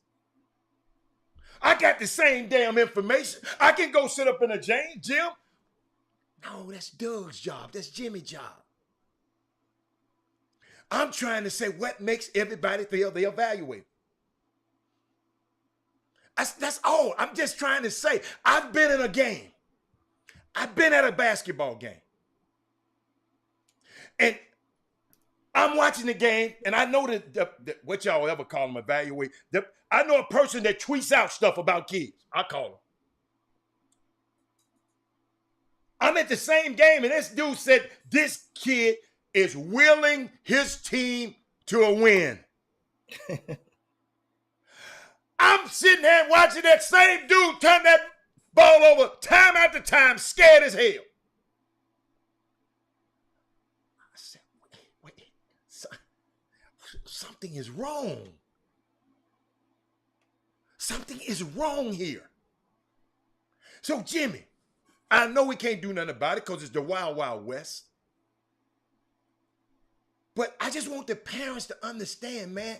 I got the same damn information. I can go sit up in a gym. No, that's Doug's job. That's Jimmy's job. I'm trying to say what makes everybody feel they evaluate. That's all. I'm just trying to say, I've been in a game. I've been at a basketball game. And I'm watching the game, and I know that what y'all ever call them, evaluate. I know a person that tweets out stuff about kids. I call them. I'm at the same game, and this dude said this kid is willing his team to a win. I'm sitting there watching that same dude turn that ball over time after time, scared as hell. I said, wait, something is wrong. Something is wrong here. So, Jimmy, I know we can't do nothing about it because it's the Wild Wild West. But I just want the parents to understand, man,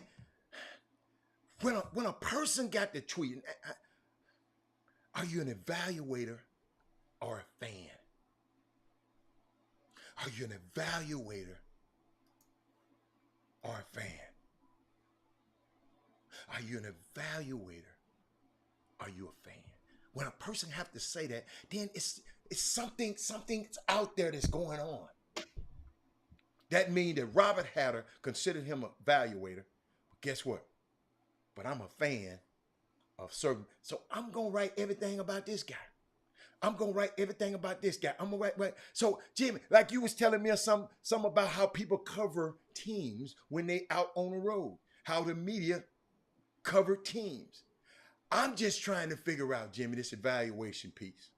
when a person got the tweet, are you an evaluator or a fan? Are you an evaluator or a fan? Are you an evaluator? Are you a fan? When a person have to say that, then it's something's out there that's going on. That means that Robert Hatter considered him an evaluator. But guess what? But I'm a fan of certain. So I'm gonna write everything about this guy. I'm gonna write everything about this guy. I'm gonna write. So Jimmy, like you was telling me some about how people cover teams when they out on the road, how the media cover teams. I'm just trying to figure out, Jimmy, this evaluation piece.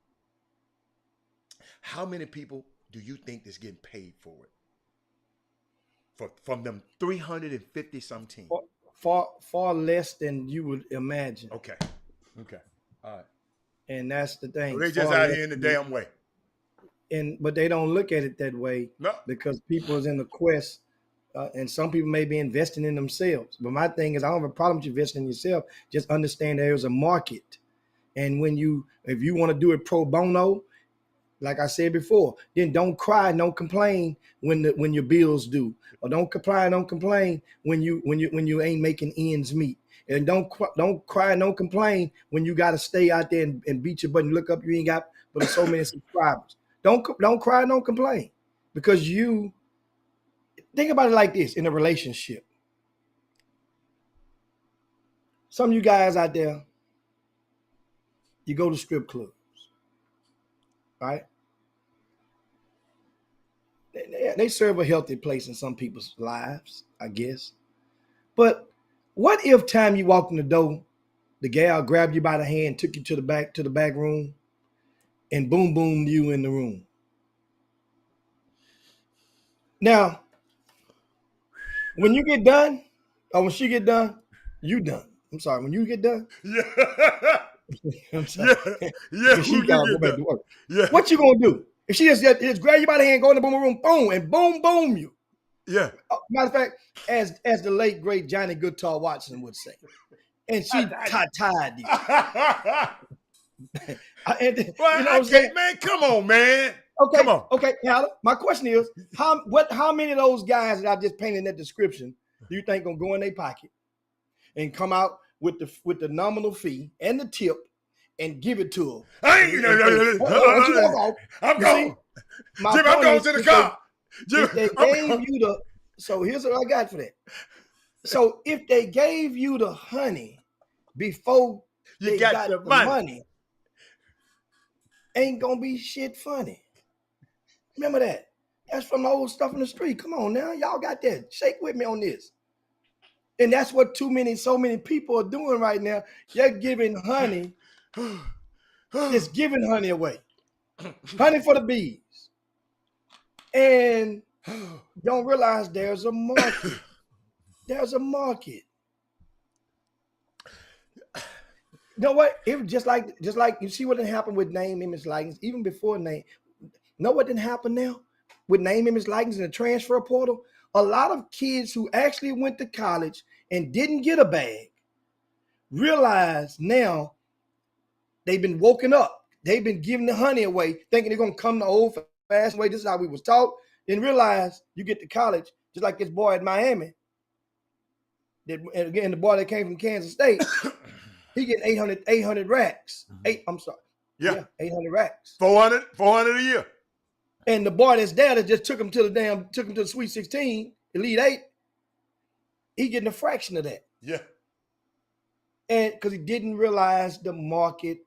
How many people do you think that's getting paid for it? From them 350 some teams? Far less than you would imagine. Okay. All right. And that's the thing. So they just out here in the damn way. But they don't look at it that way. No. Because people is in the quest, and some people may be investing in themselves. But my thing is, I don't have a problem with you investing in yourself. Just understand there's a market. And if you want to do it pro bono, like I said before, then don't cry, don't complain when your bills due, or don't complain when you ain't making ends meet, and don't cry, don't complain when you got to stay out there and beat your butt and look up you ain't got but so many subscribers. Don't cry, don't complain, because you think about it like this in a relationship. Some of you guys out there, you go to strip clubs, right? They serve a healthy place in some people's lives, I guess. But what if time you walked in the door, the gal grabbed you by the hand, took you to the back room, and boom boomed you in the room? Now, when you get done, or when she get done, you done. I'm sorry. When you get done, yeah, I'm sorry. yeah. She gotta go back to work. Yeah. What you gonna do? If she just grab you by the hand, go in the boom room, boom, and boom you. Yeah. Matter of fact, as the late great Johnny Goodtar Watson would say, and she tied you. Man, come on, man. Okay, come on. Okay, Howard, my question is, how many of those guys that I just painted in that description do you think gonna go in their pocket and come out with the nominal fee and the tip and give it to them? I'm going. Jim, I'm going to the car. So here's what I got for that. So if they gave you the honey before they got the money, ain't gonna be shit funny. Remember that. That's from the old stuff in the street. Come on now, y'all got that. Shake with me on this. And that's what so many people are doing right now. They're giving honey. It's giving honey away. Honey for the bees. And don't realize there's a market. There's a market. You know what? It was just like you see what didn't happen with name, image, likeness, even before name. Know what didn't happen now with name, image, likeness, and the transfer portal? A lot of kids who actually went to college and didn't get a bag realize now they've been woken up. They've been giving the honey away, thinking they're gonna come the old-fashioned way. This is how we was taught. Then realize you get to college, just like this boy at Miami. And again, the boy that came from Kansas State, he getting 800 racks. I'm sorry. Yeah. 800 racks. 400 a year. And the boy that's there that just took him to the Sweet 16, Elite 8, he getting a fraction of that. Yeah. And because he didn't realize the market,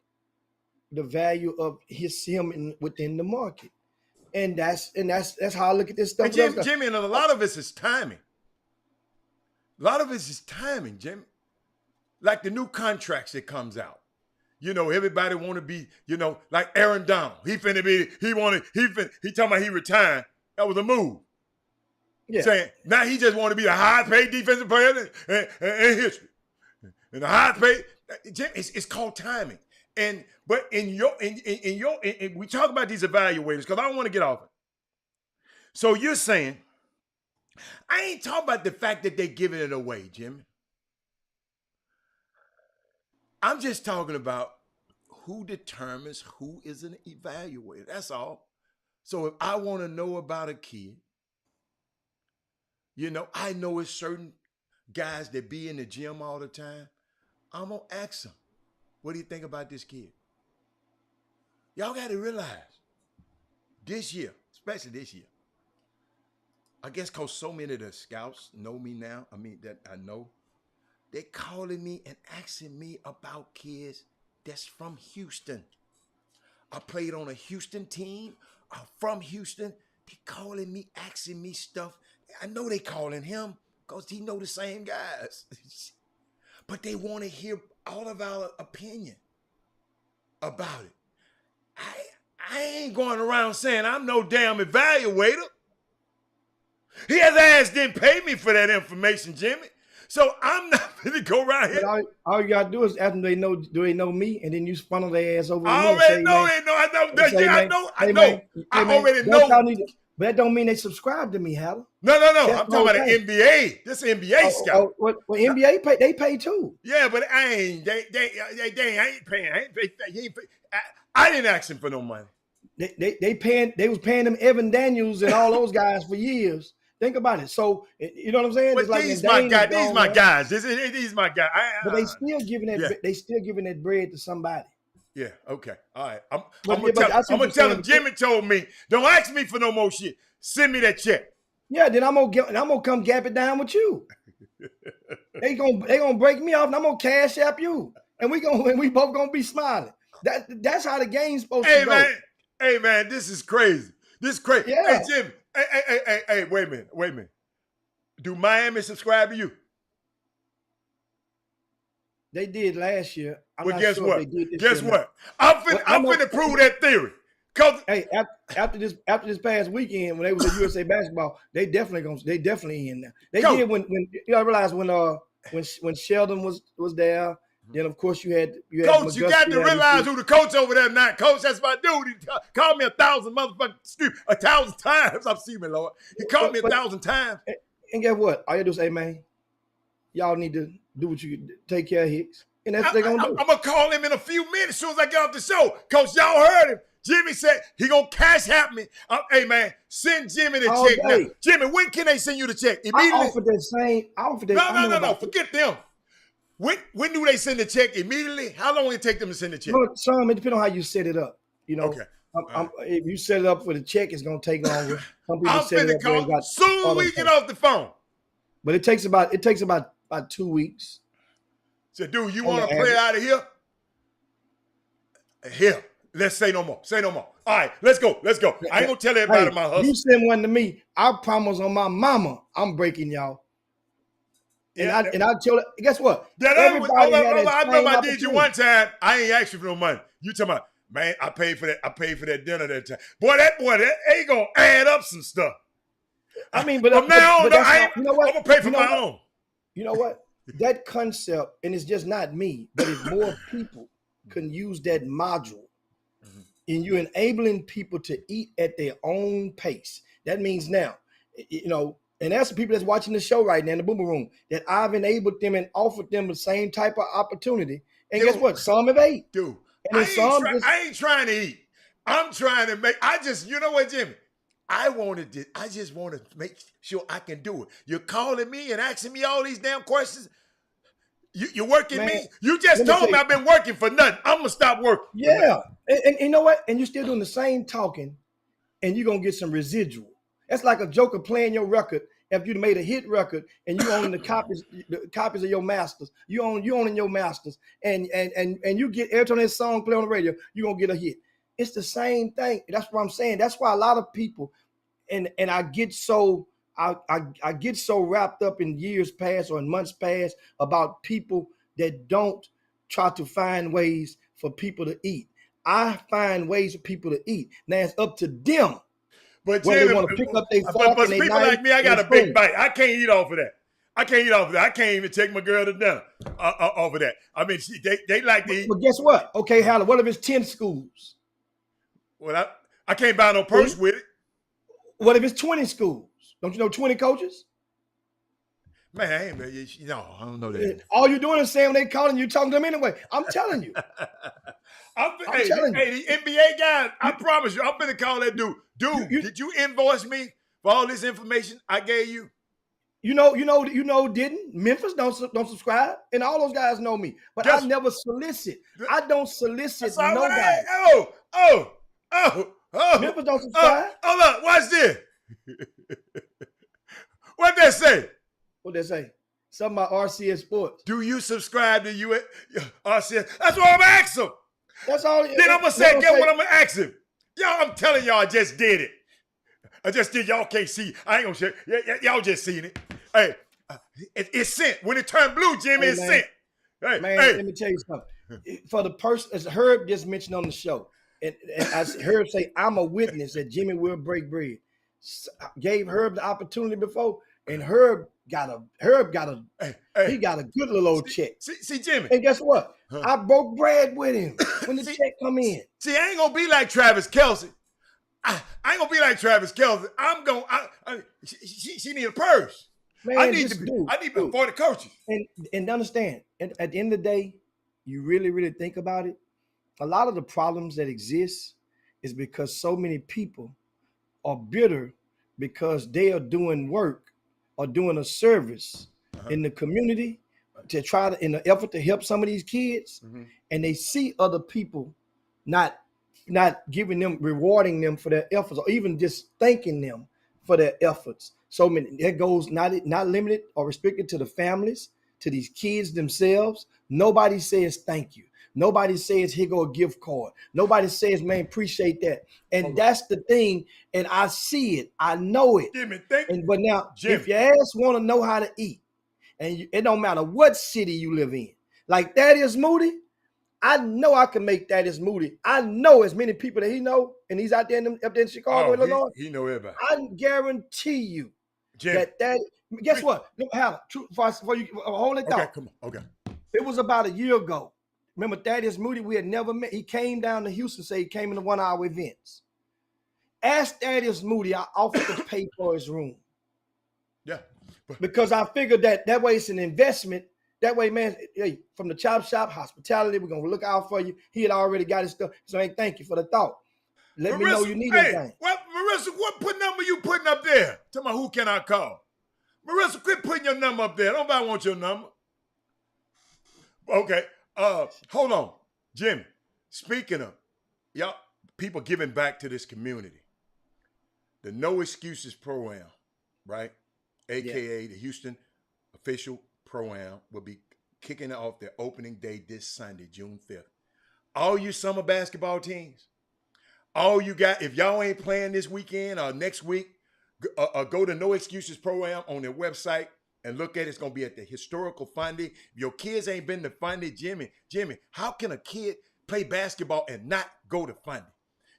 the value of him within the market. And that's how I look at this stuff. And Jimmy, and a lot of it is timing. A lot of it is timing, Jimmy. Like the new contracts that comes out. You know, everybody want to be, you know, like Aaron Donald. He talking about he retired. That was a move. Yeah. Saying now he just want to be the highest paid defensive player in history. And the highest paid, Jimmy, it's called timing. But in we talk about these evaluators because I don't want to get off it. So you're saying, I ain't talking about the fact that they're giving it away, Jimmy. I'm just talking about who determines who is an evaluator. That's all. So if I want to know about a kid, you know, I know it's certain guys that be in the gym all the time. I'm going to ask them, what do you think about this kid? Y'all got to realize this year, especially this year, I guess because so many of the scouts know me now, that I know, they calling me and asking me about kids that's from Houston. I played on a Houston team. I'm from Houston. They calling me, asking me stuff. I know they calling him because he know the same guys. But they want to hear all of our opinion about it. I ain't going around saying I'm no damn evaluator. His ass didn't pay me for that information, Jimmy. So I'm not going to go around here. All you got to do is ask them do they know me, and then you funnel their ass over. I already know. I already know. But that don't mean they subscribe to me, Hal. No. I'm talking about the NBA. This NBA scout. Well, NBA they pay too. Yeah, but I ain't paying. I didn't ask him for no money. They was paying them Evan Daniels and all those guys for years. Think about it. So you know what I'm saying? But like these my guys. These my guys. These my guys. But they still giving that. Yeah. They still giving that bread to somebody. Yeah. Okay. All right. I'm gonna tell him. Jimmy told me, don't ask me for no more shit. Send me that check. Yeah. Then I'm gonna come gap it down with you. they gonna break me off, and I'm gonna cash app you, and we both gonna be smiling. That's how the game's supposed to go. Hey man, this is crazy. This is crazy. Yeah. Hey Jimmy. Hey, wait a minute. Do Miami subscribe to you? They did last year. Well, guess what? Guess what? I'm finna prove that theory. Hey, after this past weekend when they was at USA Basketball, they definitely in there. They did when you realize when Sheldon was there. Then of course you had Coach. You got to realize who the coach over there now. Coach, that's my dude. He called me 1,000 times. I've seen me, Lord. He called me 1,000 times. And guess what? All you do is say, man, y'all need to do what you take care of Hicks, and that's what they're gonna do. I'm gonna call him in a few minutes as soon as I get off the show. Coach, y'all heard him. Jimmy said he gonna cash app me. Hey man, send Jimmy the check now. Jimmy, when can they send you the check? Immediately. I offered that. No. Forget them. When do they send the check? Immediately? How long will it take them to send the check? Well, it depends on how you set it up. You know, okay. If you set it up for the check, it's gonna take longer. Some people I'm finna call soon as we get off the phone. But it takes about 2 weeks. So, dude, you want to play out of here? Here. Let's say no more. Say no more. All right, let's go. I ain't gonna tell everybody my hustle. You send one to me. I promise on my mama, I'm breaking y'all. And I tell her, guess what? I remember I did you one time. I ain't asked you for no money. You talking about, man, I paid for that dinner that time. Boy, that ain't gonna add up some stuff. But from now on, I'm gonna pay for my own. You know what? That concept, and it's just not me, but if more people can use that module, and you're enabling people to eat at their own pace. That means now, you know. And that's the people that's watching the show right now in the Boomer Room, that I've enabled them and offered them the same type of opportunity. And guess what? Some have ate. Dude, I ain't trying to eat. I'm trying to make, you know what, Jimmy? I just want to make sure I can do it. You're calling me and asking me all these damn questions. You're working me. You just told me I've been working for nothing. I'm going to stop working. Yeah. And you know what? And you're still doing the same talking, and you're gonna get some residual. That's like a joker playing your record. If you made a hit record and you own the copies of your masters, you owning your masters, and you get every time that song play on the radio, you're gonna get a hit. It's the same thing. That's what I'm saying. That's why a lot of people, and I get so I get so wrapped up in years past or in months past about people that don't try to find ways for people to eat. I find ways for people to eat. Now it's up to them. But Whether Jimmy, they want to pick up their fork but and people knife like me, I got a and big spoon. bite. I can't eat off of that. I can't even take my girl to dinner off of that. I mean, they like to eat. But guess what? Okay, Hannah, what if it's 10 schools? Well, I can't buy no purse with it. What if it's 20 schools? Don't you know 20 coaches? Man, no, I don't know that. All you're doing is saying when they calling you, talking to them anyway. I'm telling you. I'm telling you. Hey, the NBA guy, I promise you, I'm finna call that dude. Dude, did you invoice me for all this information I gave you? You know, didn't Memphis don't subscribe, and all those guys know me, but I never solicit. I don't solicit no guy. Memphis don't subscribe. Oh, look, watch this. What they say? What they say? Something about RCS Sports. Do you subscribe to RCS? That's what I'm asking him. That's all. Then I'm gonna say, get what I'm gonna ask him. Y'all, I'm telling y'all, I just did it. I just did. Y'all can't see. I ain't gonna share. Y'all just seen it. Hey, it's sent. When it turned blue, Jimmy, it's sent. Hey, man, let me tell you something. For the person, as Herb just mentioned on the show, and as Herb say, I'm a witness that Jimmy will break bread. Gave Herb the opportunity before, and Herb got a he got a good little old check. See, Jimmy. And guess what? I broke bread with him when the check come in. See, I ain't gonna be like Travis Kelce. I ain't gonna be like Travis Kelce. I'm gonna. She need a purse. Man, I need to be for the coaches. And understand, at the end of the day, you really think about it. A lot of the problems that exist is because so many people are bitter because they are doing work or doing a service in the community to try to, in an effort to help some of these kids, and they see other people not giving them, rewarding them for their efforts, or even just thanking them for their efforts. So many that goes not limited or restricted to the families, to these kids themselves. Nobody says thank you. Nobody says here go a gift card. Nobody says, man, appreciate that. And that's the thing. And I see it. I know it. But now, if your ass want to know how to eat, and it don't matter what city you live in, like Thaddeus Moody, I know I can make Thaddeus Moody. I know as many people that he know, and he's out there up there in Chicago, Illinois. He know everybody. I guarantee you that guess what? For you hold it down. Okay, come on. Okay. It was about a year ago. Remember Thaddeus Moody? We had never met. He came down to Houston, say he came in the 1 hour events. Ask Thaddeus Moody, I offered to pay for his room. Yeah. Because I figured that way it's an investment. That way, man, hey, from the chop shop, hospitality, we're going to look out for you. He had already got his stuff. So hey, thank you for the thought. Let me know you need anything. Marissa, what number you putting up there? Tell me, who can I call? Marissa, quit putting your number up there. Nobody wants your number. Okay. Hold on. Jimmy, speaking of y'all people giving back to this community, the No Excuses Pro-Am, right? AKA the Houston official Pro-Am will be kicking off their opening day this Sunday, June 5th. All you summer basketball teams, all you got, if y'all ain't playing this weekend or next week, go to No Excuses Pro-Am on their website and look at it. It's going to be at the historical Fundy. If your kids ain't been to Fundy, Jimmy, how can a kid play basketball and not go to Fundy?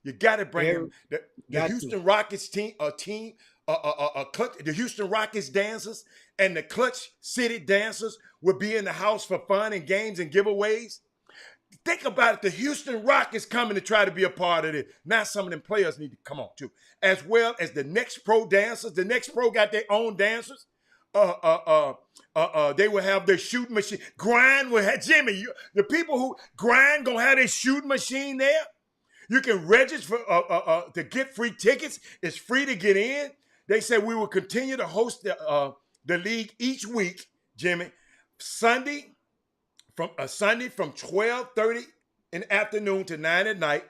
You got to bring them. The Houston Rockets team, the Houston Rockets dancers and the Clutch City dancers will be in the house for fun and games and giveaways. Think about it. The Houston Rockets coming to try to be a part of it. Now some of them players need to come on too, as well as the Next Pro dancers. The Next Pro got their own dancers. They will have their shooting machine. Grind will have Jimmy. The people who Grind gonna have their shooting machine there. You can register for to get free tickets. It's free to get in. They said we will continue to host the league each week, Jimmy. Sunday from 12:30 in the afternoon to 9 at night.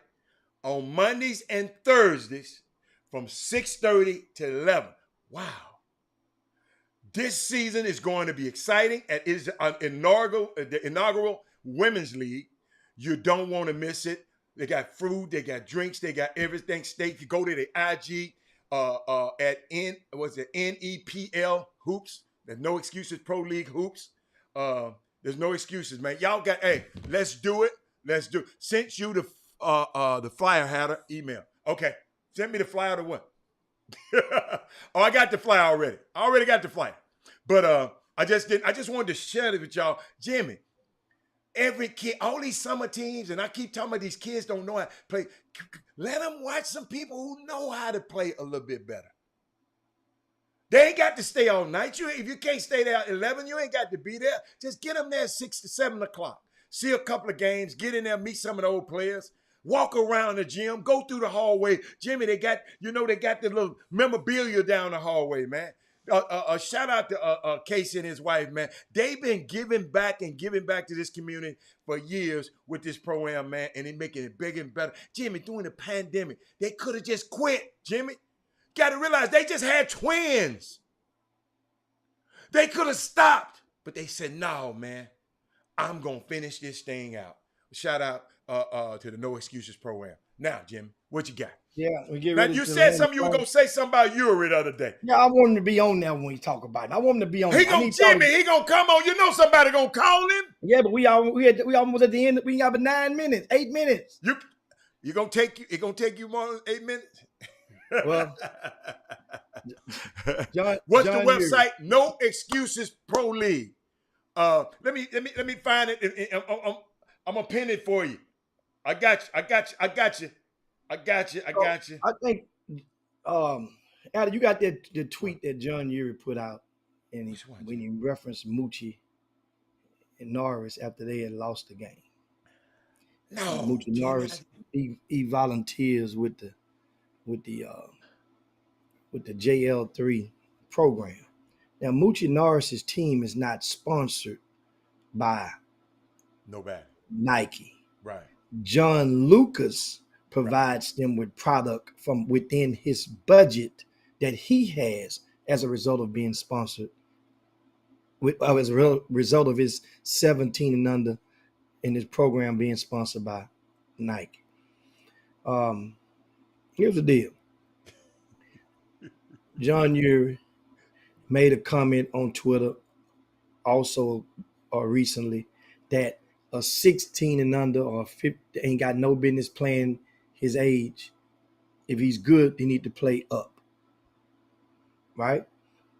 on Mondays and Thursdays from 6:30 to 11. Wow. This season is going to be exciting. It is the inaugural Women's League. You don't want to miss it. They got food, they got drinks, they got everything. State, you go to the IG at NEPL Hoops. There's no excuses, Pro League Hoops. There's no excuses, man. Y'all got, hey, let's do it. Let's do it. Sent you the flyer hatter email. Okay, send me the flyer to what? Oh, I got the flyer already. I already got the flyer. But I just wanted to share it with y'all. Jimmy, every kid, all these summer teams, and I keep talking about these kids don't know how to play. Let them watch some people who know how to play a little bit better. They ain't got to stay all night. If you can't stay there at 11, you ain't got to be there. Just get them there at 6 to 7 o'clock. See a couple of games, get in there, meet some of the old players, walk around the gym, go through the hallway. Jimmy, they got the little memorabilia down the hallway, man. Shout out to Casey and his wife, man. They've been giving back to this community for years with this program, man, and they're making it bigger and better. Jimmy, during the pandemic, they could have just quit, Jimmy. Got to realize they just had twins. They could have stopped, but they said, no, man, I'm going to finish this thing out. Shout out to the No Excuses program. Now, Jimmy, what you got? Yeah, we get Now, ready. you said something, you were going to say something about Uri the other day. Yeah, I want him to be on there when we talk about it. I want him to be on He there. going to, Jimmy, he going to come on. You know somebody going to call him? Yeah, but we almost at the end. We got 9 minutes, 8 minutes. It going to take you more than 8 minutes? Well, what's the website? No Excuses Pro League. Let me find it. I'm gonna pin it for you. I got you. I think, Adam, you got the tweet that John Urie put out, and when he referenced Moochie and Norris after they had lost the game. No, Moochie Norris, he volunteers with the JL3 program. Now, Moochie Norris's team is not sponsored by nobody. Nike. Right. John Lucas provides them with product from within his budget that he has as a result of being sponsored, as a result of his 17 and under in his program being sponsored by Nike. Here's the deal. John Urie made a comment on Twitter also recently that a 16 and under or 50 ain't got no business playing his age. If he's good, they need to play up. Right?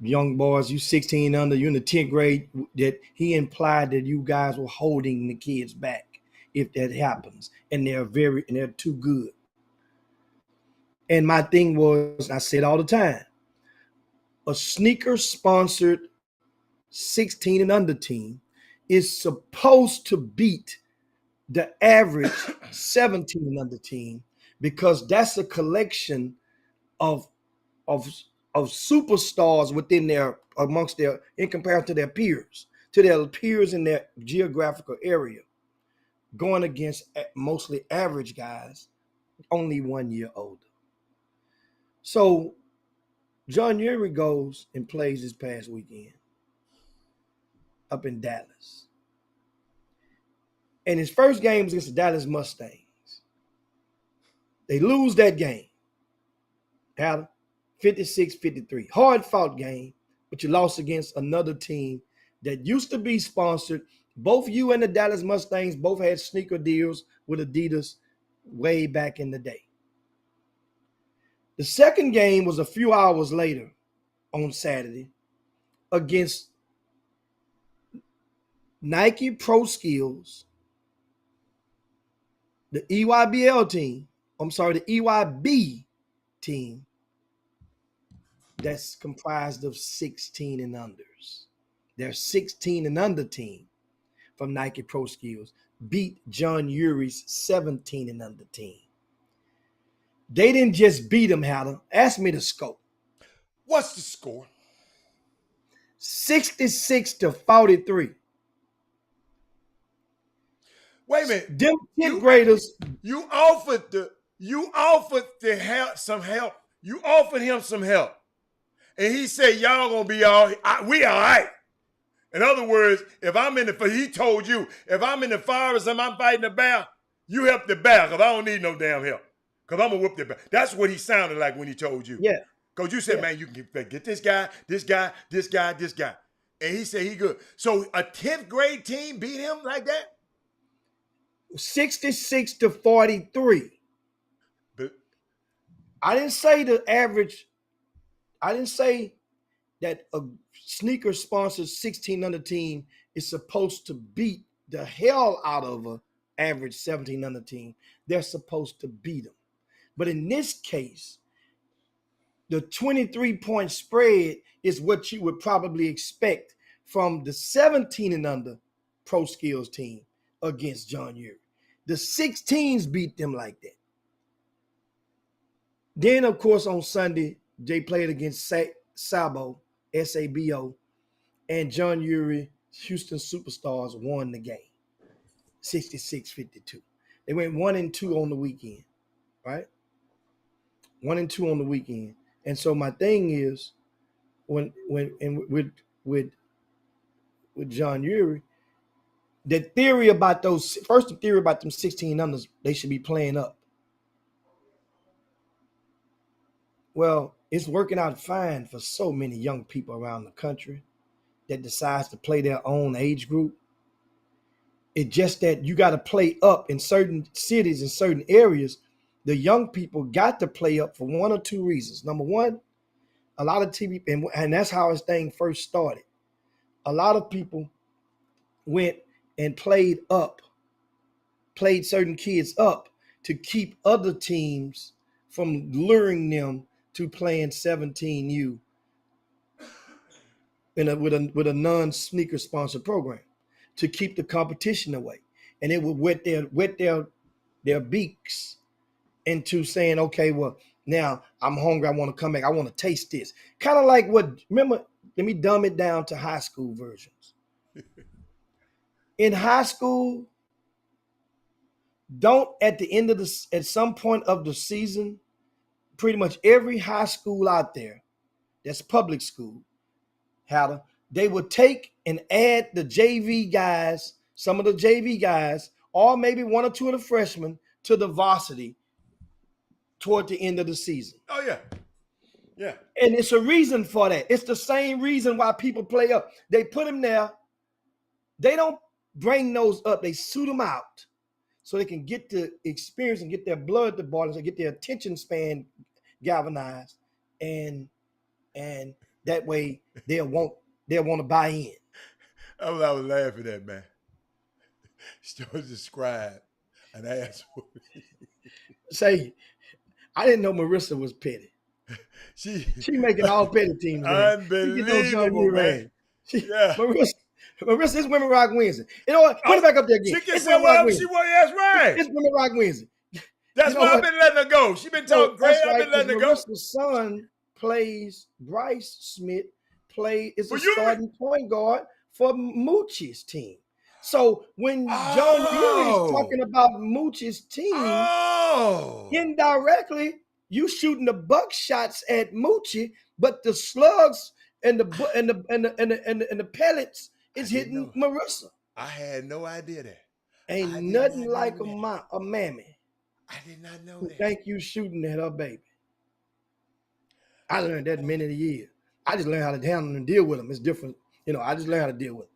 Young boys, you 16 and under, you're in the 10th grade, that he implied that you guys were holding the kids back if that happens. And they're too good. And my thing was, I said all the time, a sneaker-sponsored 16 and under team is supposed to beat the average 17 and under team because that's a collection of superstars in comparison to their peers in their geographical area, going against mostly average guys, only 1 year older. So John Urie goes and plays this past weekend up in Dallas. And his first game was against the Dallas Mustangs. They lose that game. 56-53. Hard-fought game, but you lost against another team that used to be sponsored. Both you and the Dallas Mustangs both had sneaker deals with Adidas way back in the day. The second game was a few hours later on Saturday against Nike Pro Skills, the EYBL team. The EYB team that's comprised of 16 and unders. Their 16 and under team from Nike Pro Skills beat John Urie's 17 and under team. They didn't just beat him, Hatter. Ask me the score. What's the score? 66-43. Wait a minute. Them 10th graders. You offered You offered to help some help. You offered him some help. And he said, y'all gonna be we all right. In other words, he told you, if I'm in the forest and I'm fighting a bear, you help the bear, because I don't need no damn help. Because I'm gonna whoop the bear. That's what he sounded like when he told you. Yeah. Because you said, man, you can get this guy, this guy, this guy, this guy. And he said he good. So a 10th grade team beat him like that? 66-43. But I didn't say the average. I didn't say that a sneaker sponsored 16 under team is supposed to beat the hell out of a average 17 under team. They're supposed to beat them. But in this case, the 23-point spread is what you would probably expect from the 17 and under pro skills team against John Urie. The 16s beat them like that. Then, of course, on Sunday, they played against Sabo, S-A-B-O, and John Urie, Houston Superstars, won the game, 66-52. They went 1-2 on the weekend, right? 1-2 on the weekend. And so my thing is, with John Urie, the theory about them 16 unders, they should be playing up. Well, it's working out fine for so many young people around the country that decides to play their own age group. It's just that you got to play up in certain cities and certain areas. The young people got to play up for one or two reasons. Number one, a lot of TV, and that's how this thing first started. A lot of people went and played certain kids up to keep other teams from luring them to playing 17U with a non-sneaker sponsored program to keep the competition away. And it would wet their beaks into saying, okay, well, now I'm hungry. I want to come back. I want to taste this. Kind of like remember, let me dumb it down to high school versions. In high school, at some point of the season, pretty much every high school out there that's public school, they would take and add the JV guys, some of the JV guys, or maybe one or two of the freshmen to the varsity toward the end of the season. Oh, yeah. Yeah. And it's a reason for that. It's the same reason why people play up. They put them there. They don't bring those up. They suit them out so they can get the experience and get their blood to boil, so get their attention span galvanized, and that way they'll want to buy in. I was laughing at, man. Still describe an asshole. Say, I didn't know Marissa was petty. She making all petty teams. Unbelievable, man. Yeah. Marissa, it's Women Rock Wednesday. You know what? Put it back up there again. She can say whatever she wants. That's right. It's Women Rock Wednesday. That's why I've been letting her go. She's been talking great. I've been letting her go. Marissa's son plays, Bryce Smith is a starting point guard for Moochie's team. So when John Urie is talking about Moochie's team, indirectly you shooting the buckshots at Moochie, but the slugs and the pellets is hitting Marissa. I had no idea that. Ain't nothing like a mammy. I did not know that. Think you shooting at her baby. I learned that many years. I just learned how to handle and deal with them. It's different. I just learned how to deal with them.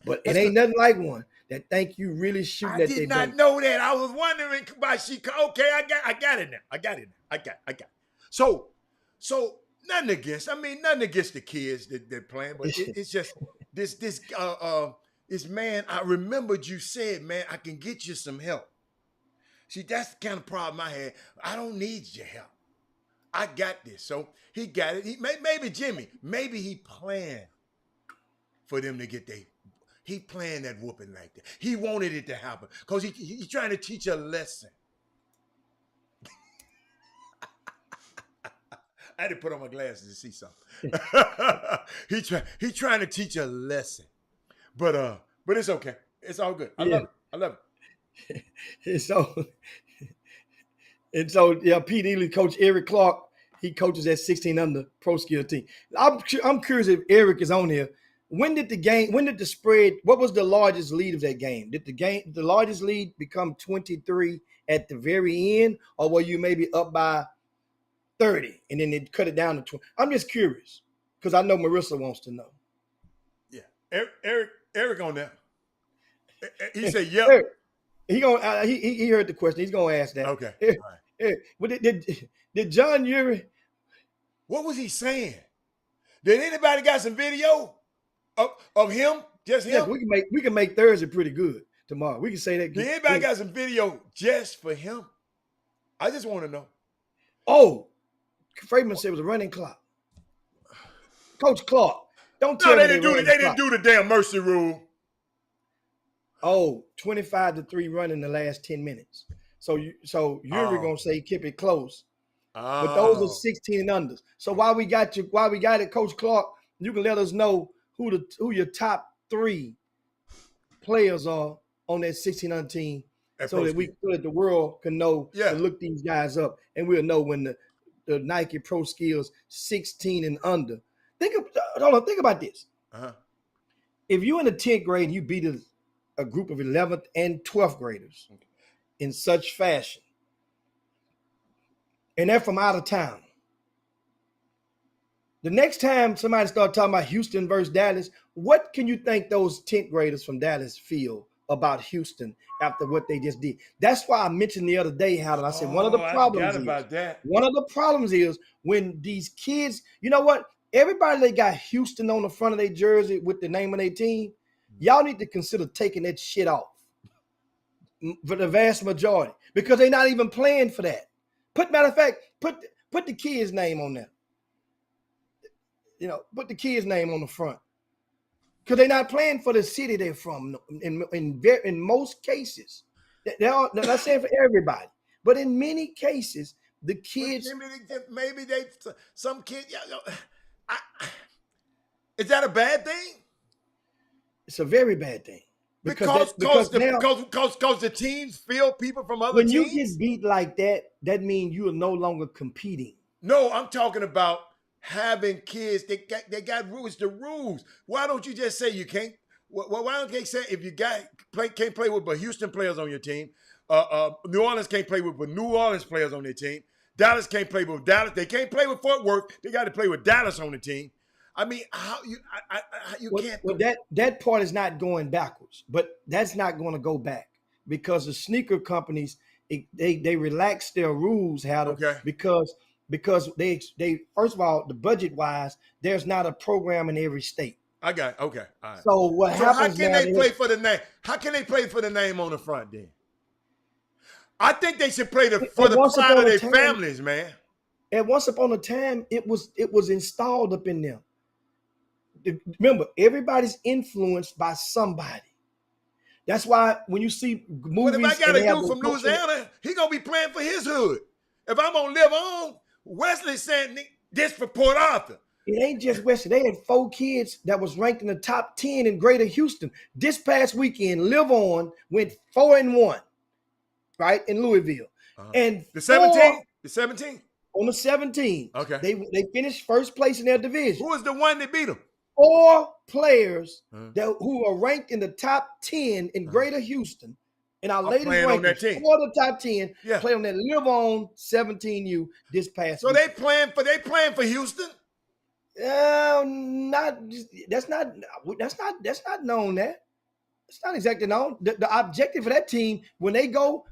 But it ain't nothing like one that think you really shooting at their baby. I did not know that. I was wondering why okay, I got it now. I got it. So nothing against the kids that they're playing, but it's just this man, I remembered you said, man, I can get you some help. See, that's the kind of problem I had. I don't need your help. I got this. So he got it. Maybe Jimmy, maybe he planned for them to get he planned that whooping like that. He wanted it to happen because he's trying to teach a lesson. I had to put on my glasses to see something. He trying to teach a lesson. But it's okay. It's all good. I love it. So And so, yeah, Pete Ely, Coach Eric Clark, he coaches that 16 under pro skill team. I'm curious if Eric is on here. When did the spread, what was the largest lead of that game? Did the largest lead become 23 at the very end, or were you maybe up by 30 and then they cut it down to 20? I'm just curious because I know Marissa wants to know. Yeah. Eric on there. He said, yep. Eric, he heard the question. He's gonna ask that. Okay. Eric, All right. Eric, but did John Urey? What was he saying? Did anybody got some video of him? Just him? Yeah, we can make Thursday pretty good tomorrow. We can say that. Did anybody got some video just for him? I just want to know. Oh, Freeman said it was a running clock. Coach Clark, don't tell me They didn't do the damn mercy rule. Oh, 25-3 run in the last 10 minutes. So you're gonna say keep it close. But those are 16 and unders. So while we got it, Coach Clark, you can let us know who your top 3 players are on that 16 under team, so that the world can know to look these guys up, and we'll know when the Nike Pro Skills 16 and under. Think about this. Uh-huh. If you're in the 10th grade and you beat a group of 11th and 12th graders in such fashion, and they're from out of town, the next time somebody starts talking about Houston versus Dallas, what can you think those 10th graders from Dallas feel about Houston after what they just did? That's why I mentioned the other day, Howard. I said one of the problems is when these kids, you know what? Everybody that got Houston on the front of their jersey with the name of their team, y'all need to consider taking that shit off for the vast majority, because they're not even playing for that. Matter of fact, put the kid's name on there. Put the kid's name on the front, because they're not playing for the city they're from. In most cases, they're not saying for everybody, but in many cases, the kids. Maybe some kid. Is that a bad thing? It's a very bad thing. Because the teams feel people from other teams. When you get beat like that, that means you are no longer competing. No, I'm talking about having kids. They got rules. The rules. Why don't you just say you can't? Why don't they say if you can't play with but Houston players on your team? New Orleans can't play with but New Orleans players on their team. Dallas can't play with Dallas. They can't play with Fort Worth. They got to play with Dallas on the team. I mean, can't. Well, that part is not going backwards, but that's not going to go back, because the sneaker companies they relax their rules, because they first of all, the budget wise, there's not a program in every state. I got it. Okay. All right. So what happens? How can they play for the name? How can they play for the name on the front then? I think they should play for the pride of their families, man. And once upon a time, it was installed up in them. Remember, everybody's influenced by somebody. That's why when you see movies, but if I got a dude from Louisiana, he gonna be playing for his hood. If I'm gonna live on, Wesley saying this for Port Arthur. It ain't just Wesley. They had 4 kids that was ranked in the top 10 in Greater Houston. This past weekend, Live On went 4-1. Right, in Louisville. And the 17 on the 17. Okay, they finished first place in their division. Who was the one that beat them? 4 players who are ranked in the top 10 in Greater Houston, and our latest rankings, 4 of the top 10 played on that Live On 17U this past. So week. they playing for Houston. That's not known. It's not exactly known. The objective for that team when they go.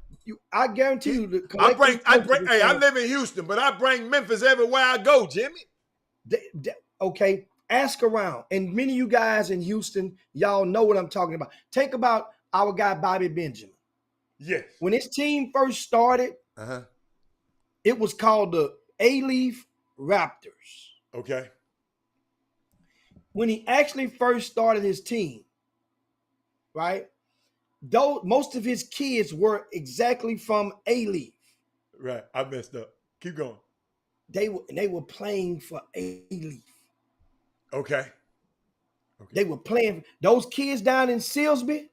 I guarantee you. I live in Houston, but I bring Memphis everywhere I go, Jimmy. Okay, ask around. And many of you guys in Houston, y'all know what I'm talking about. Think about our guy, Bobby Benjamin. Yes. When his team first started, it was called the A-Leaf Raptors. Okay. When he actually first started his team, right? Though most of his kids were exactly from A-Leaf. Right. I messed up. Keep going. They were playing for A-Leaf. Okay. They were playing. Those kids down in Silsby,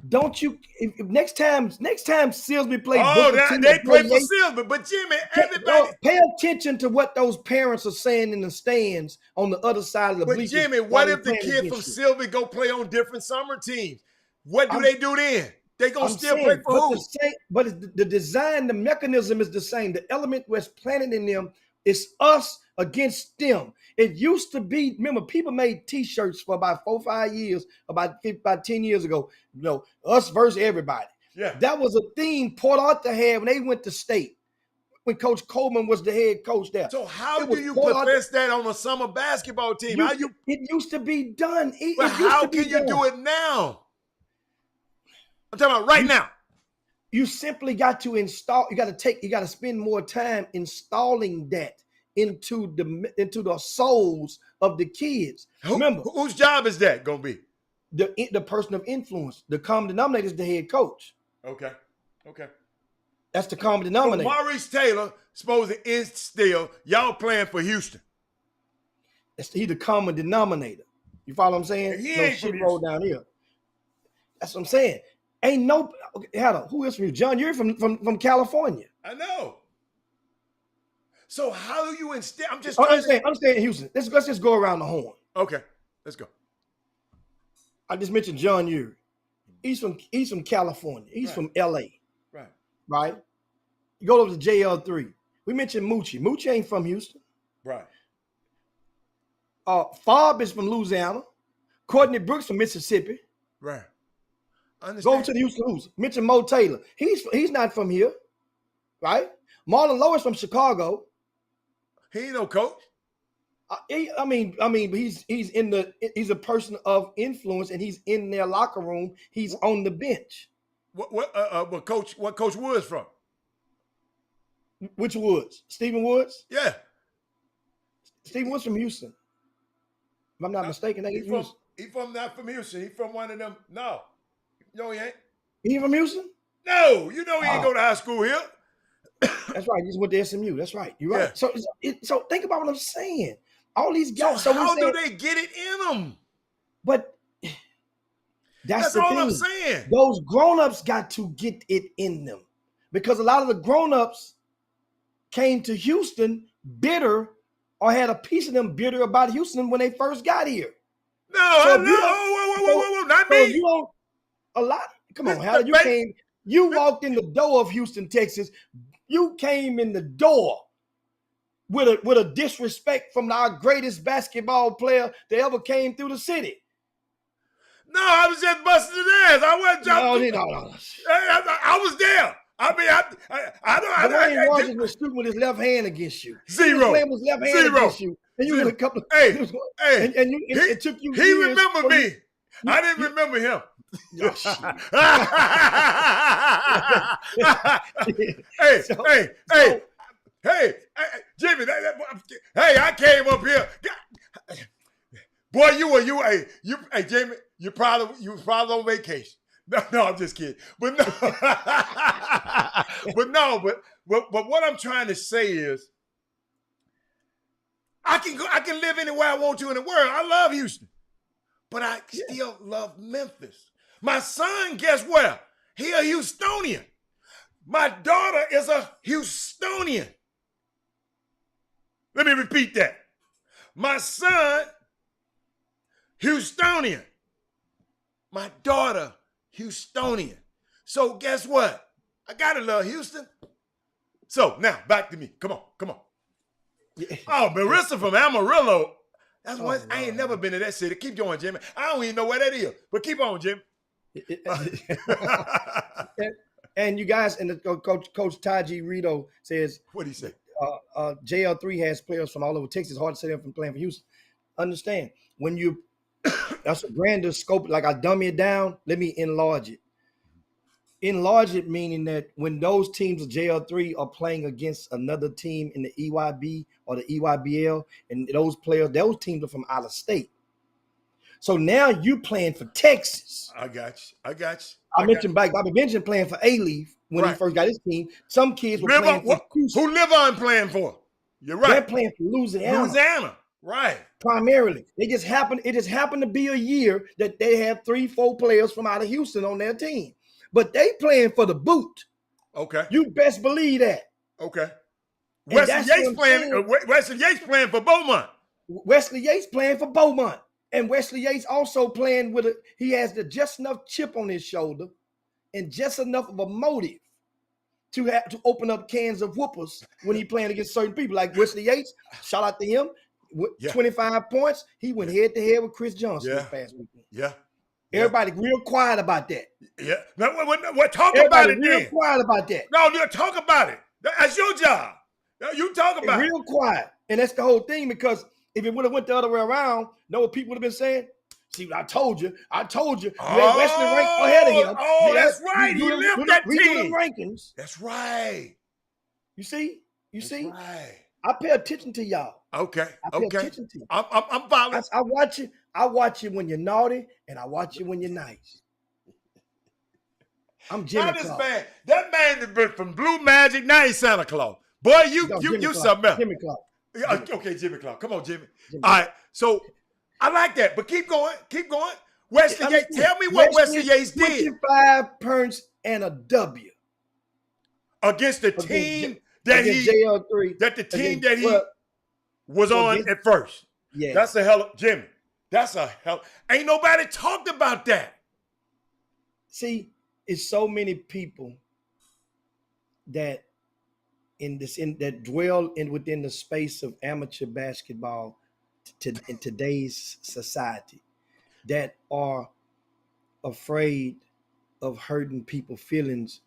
Don't you? If next time Silsby play Oh, Booker T they or play for Yates, Silver, but Jimmy, everybody. pay attention to what those parents are saying in the stands on the other side of the But bleachers. Jimmy, while what they if the playing kid from against you. Silver go play on different summer teams? What do I'm- they do then? They gonna I'm still play saying, for who? but the design, the mechanism is the same. The element was planted in them is us against them. It used to be, remember, people made T-shirts for about 4 or 5 years, about 10 years ago. You know, us versus everybody. Yeah. That was a theme Port Arthur had when they went to state, when Coach Coleman was the head coach there. So how It do was you Port Arthur- profess that on a summer basketball team? It used to be done. But how can you do it now? I'm talking about right now. You simply got to install. You got to spend more time installing that into the souls of the kids. Remember, Whose job is that gonna be? the person of influence. The common denominator is the head coach. Okay. That's the common So denominator. Maurice Taylor supposed to instill y'all playing for Houston. He's the common denominator. You follow what I'm saying? He No ain't shit from roll down here. That's what I'm saying. Ain't no who is from you? John, you're from California. I know. So how do you instill? I'm just trying Understand Houston. Let's just go around the horn. Okay, let's go. I just mentioned John Urie. He's from California. He's Right. from LA, Right. right? You go over to JL3. We mentioned Moochie. Moochie ain't from Houston. Right. Fob is from Louisiana. Courtney Brooks from Mississippi. Right. Go Understand. over to the Houston Who's. Mention Mo Taylor. He's not from here, right? Marlon Lowe is from Chicago. He ain't no coach. He's a person of influence, and he's in their locker room. He's on the bench. What Coach Woods from? Which Woods? Stephen Woods? Yeah. Stephen Woods from Houston. If I'm not mistaken, He not from Houston. He from one of them. No, he ain't. He from Houston? No, he ain't go to high school here. That's right. He just went to SMU. That's right. You're right. Yeah. So think about what I'm saying. All these So guys. how do they get it in them? But that's the all thing. I'm saying. Those grown-ups got to get it in them, because a lot of the grown-ups came to Houston bitter, or had a piece of them bitter about Houston when they first got here. No, Whoa, not So me. you don't a lot. Come on, Mr. how you came? You walked in the door of Houston, Texas. You came in the door with a disrespect from our greatest basketball player that ever came through the city. No, I was just busting his ass. I wasn't jumping. No. I was there. I mean, Dwayne Rogers was shooting with his left hand against you. Zero. He was playing with his left hand Zero. against you, and you Zero. were a couple. Hey, It took you. He years remembered for me. I didn't remember him. Oh, shit. Hey, Jimmy. Hey, I came up here. Boy, hey, Jimmy, you was probably on vacation. No, I'm just kidding. But what I'm trying to say is, I can live anywhere I want to in the world. I love Houston, but I still love Memphis. My son, guess where? He a Houstonian. My daughter is a Houstonian. Let me repeat that. My son, Houstonian. My daughter, Houstonian. So guess what? I gotta love Houston. So now back to me. Come on. Yeah. Oh, Marissa from Amarillo. That's Oh, one. I ain't never been to that city. Keep going, Jimmy. I don't even know where that is. But keep on, Jimmy. And you guys, and the coach Taji Rito says, What'd he say? JL3 has players from all over Texas. Hard to say them from playing for Houston. Understand, when you that's a grander scope. Like I dummy it down, let me enlarge it. Enlarge it meaning that when those teams of JL3 are playing against another team in the EYB or the EYBL, and those teams are from out of state. So now you playing for Texas. I got you. I mentioned Bobby Benjamin playing for A-Leaf when he first got his team. Some kids were playing for who Liv on playing for? You're right. They're playing for Louisiana. Right. primarily. It just happened to be a year that they have 3-4 players from out of Houston on their team. But they playing for the boot. Okay. You best believe that. Okay. And Wesley that's Yates what I'm playing. saying. Wesley Yates playing for Beaumont. Wesley Yates playing for Beaumont. And Wesley Yates also playing with he has just enough chip on his shoulder and just enough of a motive to have to open up cans of whoopers when he playing against certain people. Like Wesley Yates, shout out to him. With 25 points, he went head to head with Chris Johnson this past weekend. Yeah. Everybody real quiet about that. Yeah. No, talk Everybody about it real then. quiet about that. No, talk about it. That's your job. You talk about Real quiet. And that's the whole thing, because if it would have went the other way around, know what people would have been saying? See, I told you. You had Wesley ranked ahead of him. Oh, that's right. He left that team. Rankings. That's right. You see? Right. I pay attention to y'all. Okay. I pay attention to you. I'm following. I watch you. I watch you when you're naughty, and I watch you when you're nice. I'm Jimmy Claus. That man has been from Blue Magic, now he's Santa Claus. Boy, you something else. Jimmy Claus. Okay, Jimmy Claus. Come on, Jimmy. All right. So I like that, but keep going. Wesley Yates. Tell me what Wesley Yates did. 25 points and a W against the team that he was on at first. Yeah, that's a hell of Jimmy. That's a hell. Ain't nobody talked about that. See, it's so many people that that dwell within the space of amateur basketball in today's society that are afraid of hurting people's feelings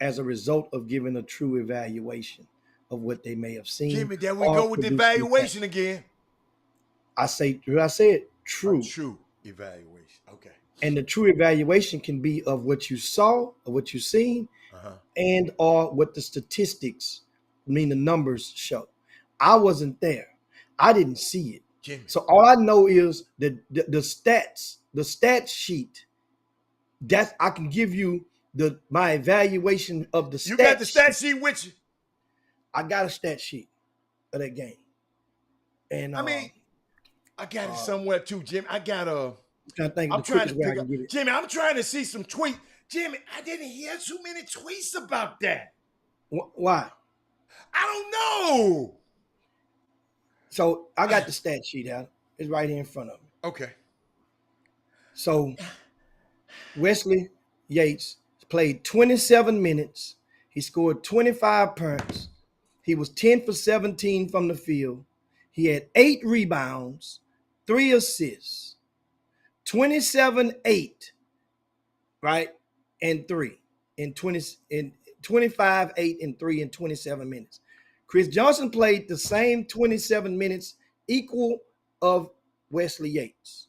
as a result of giving a true evaluation of what they may have seen. Jimmy, there we go with the evaluation again. I said true. A true evaluation. Okay. And the true evaluation can be of what you saw, of what you seen, and or what the statistics, the numbers show. I wasn't there. I didn't see it. Jimmy. So all I know is the stat sheet. That I can give you my evaluation of the stat. You got the stat sheet with you? I got a stat sheet of that game. And I got it somewhere too, Jimmy. I'm trying to pick up. Jimmy, I'm trying to see some tweets. Jimmy, I didn't hear too many tweets about that. Why? I don't know. So I got the stat sheet out. It's right here in front of me. Okay. So Wesley Yates played 27 minutes. He scored 25 points. He was 10 for 17 from the field. He had 8 rebounds, 3 assists, 27-8, right? And 3 in 25, 8, and 3 in 27 minutes. Chris Johnson played the same 27 minutes, equal of Wesley Yates,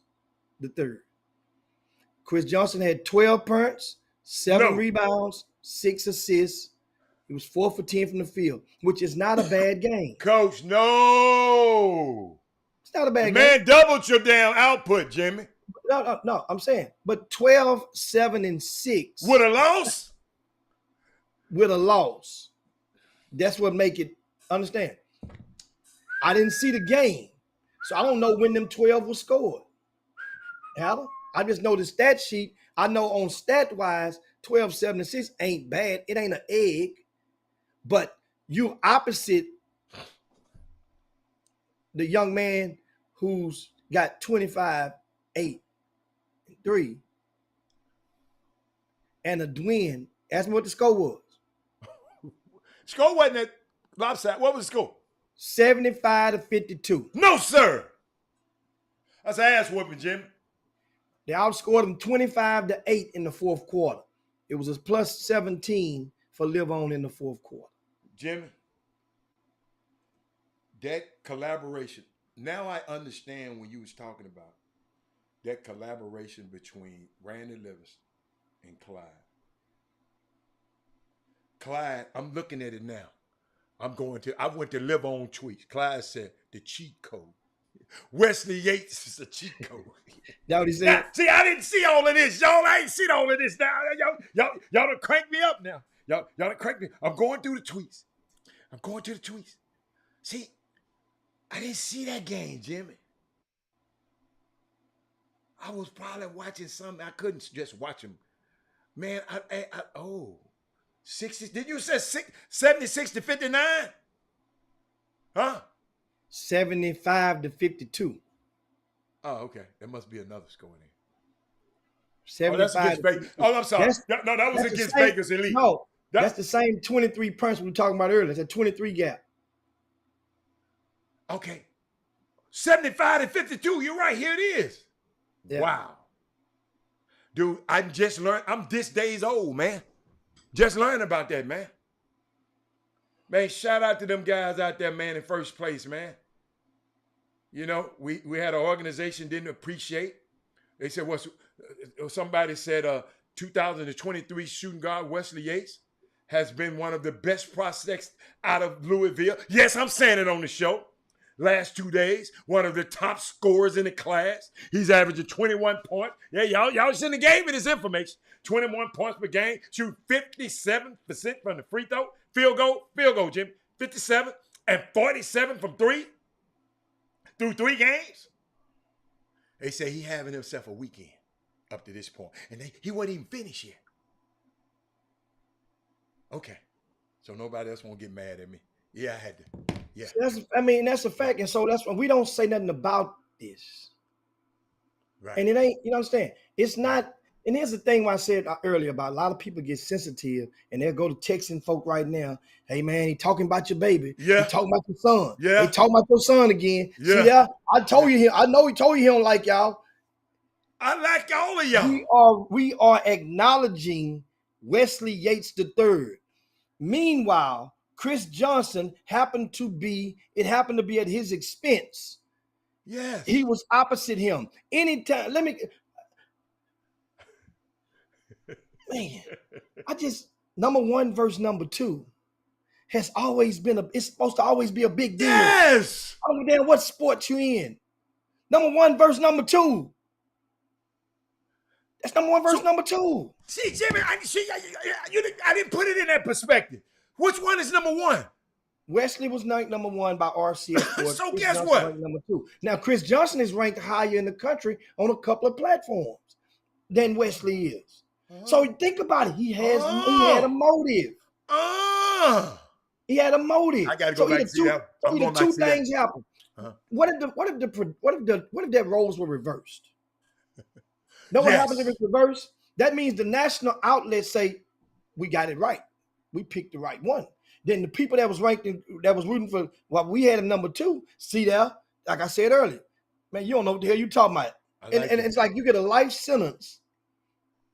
the third. Chris Johnson had 12 points, 7 rebounds, 6 assists. He was 4 for 10 from the field, which is not a bad game. Coach, no. It's not a bad game. Man doubled your damn output, Jimmy. No, I'm saying. But 12, 7, and 6. With a loss? With a loss. That's what make it, understand. I didn't see the game, so I don't know when them 12 were scored. Alan, I just know the stat sheet. I know on stat-wise, 12, 7, and 6 ain't bad. It ain't an egg. But you opposite the young man who's got 25, 8, 3, and a Dwayne. Ask me what the score was. Score wasn't that lopsided. What was the score? 75-52. No, sir. That's an ass whooping, Jimmy. They outscored them 25-8 in the fourth quarter. It was a plus 17 for Live On in the fourth quarter. Jimmy, that collaboration. Now I understand when you was talking about that collaboration between Randy Livingston and Clyde. Clyde, I'm looking at it now. I went to Live On tweets. Clyde said the cheat code. Wesley Yates is a cheat code. That what he said? Now, see, I didn't see all of this. Y'all, I ain't seen all of this now. Y'all done crank me up now. Y'all done crank me. I'm going through the tweets. See, I didn't see that game, Jimmy. I was probably watching something. I couldn't just watch them. Man, oh, 60. Did you say 76 to 59? Huh? 75 to 52. Oh, okay. There must be another score in there. 75 Oh, that's against to Vegas. 52. Oh, I'm sorry. That's, No, that was that's the against same, Vegas Elite. no, That- that's the same 23 points we were talking about earlier. It's a 23 gap. Okay. 75 to 52. You're right. Here it is. Yeah. Wow. Dude, I just learned. I'm this days old, man. Just learning about that, man. Man, shout out to them guys out there, man, in first place, man. You know, we had an organization didn't appreciate. They said, somebody said 2023 shooting guard Wesley Yates has been one of the best prospects out of Louisville. Yes, I'm saying it on the show. Last 2 days, one of the top scorers in the class. He's averaging 21 points. Yeah, y'all shouldn't have gave me this information. 21 points per game, shoot 57% from the free throw. Field goal, Jim. 57 and 47 from three through 3 games. They say he having himself a weekend up to this point. And he wasn't even finished yet. Okay. So nobody else won't get mad at me. Yeah, I had to. Yeah. That's a fact. And so that's why we don't say nothing about this. Right. And it ain't, you know what I'm saying? It's not, and here's the thing why I said earlier about a lot of people get sensitive and they'll go to texting folk right now. Hey man, he talking about your baby. Yeah. He talking about your son. Yeah. He talking about your son again. Yeah. See that? I told you I know he told you he don't like y'all. I like all of y'all. We are acknowledging Wesley Yates III. Meanwhile, Chris Johnson happened to be at his expense. Yes. He was opposite him. Anytime, man, number 1 versus number 2 has always been it's supposed to always be a big deal. Yes. I don't know what sport you in. Number 1 versus number 2. That's number 1 versus number 2. See, Jimmy, I didn't put it in that perspective. Which one is number 1? Wesley was ranked number 1 by RCS Sports. So Chris guess Johnson what? ranked number 2. Now, Chris Johnson is ranked higher in the country on a couple of platforms than Wesley is. So think about it. He had a motive. He had a motive. I gotta go back and see that. So either two things happen. Uh-huh. What if the roles were reversed? Know what happens if it's reversed? That means the national outlets say, we got it right. We picked the right one. Then the people that was rooting for we had a number 2, see there, like I said earlier, man, you don't know what the hell you talking about. And it's like you get a life sentence,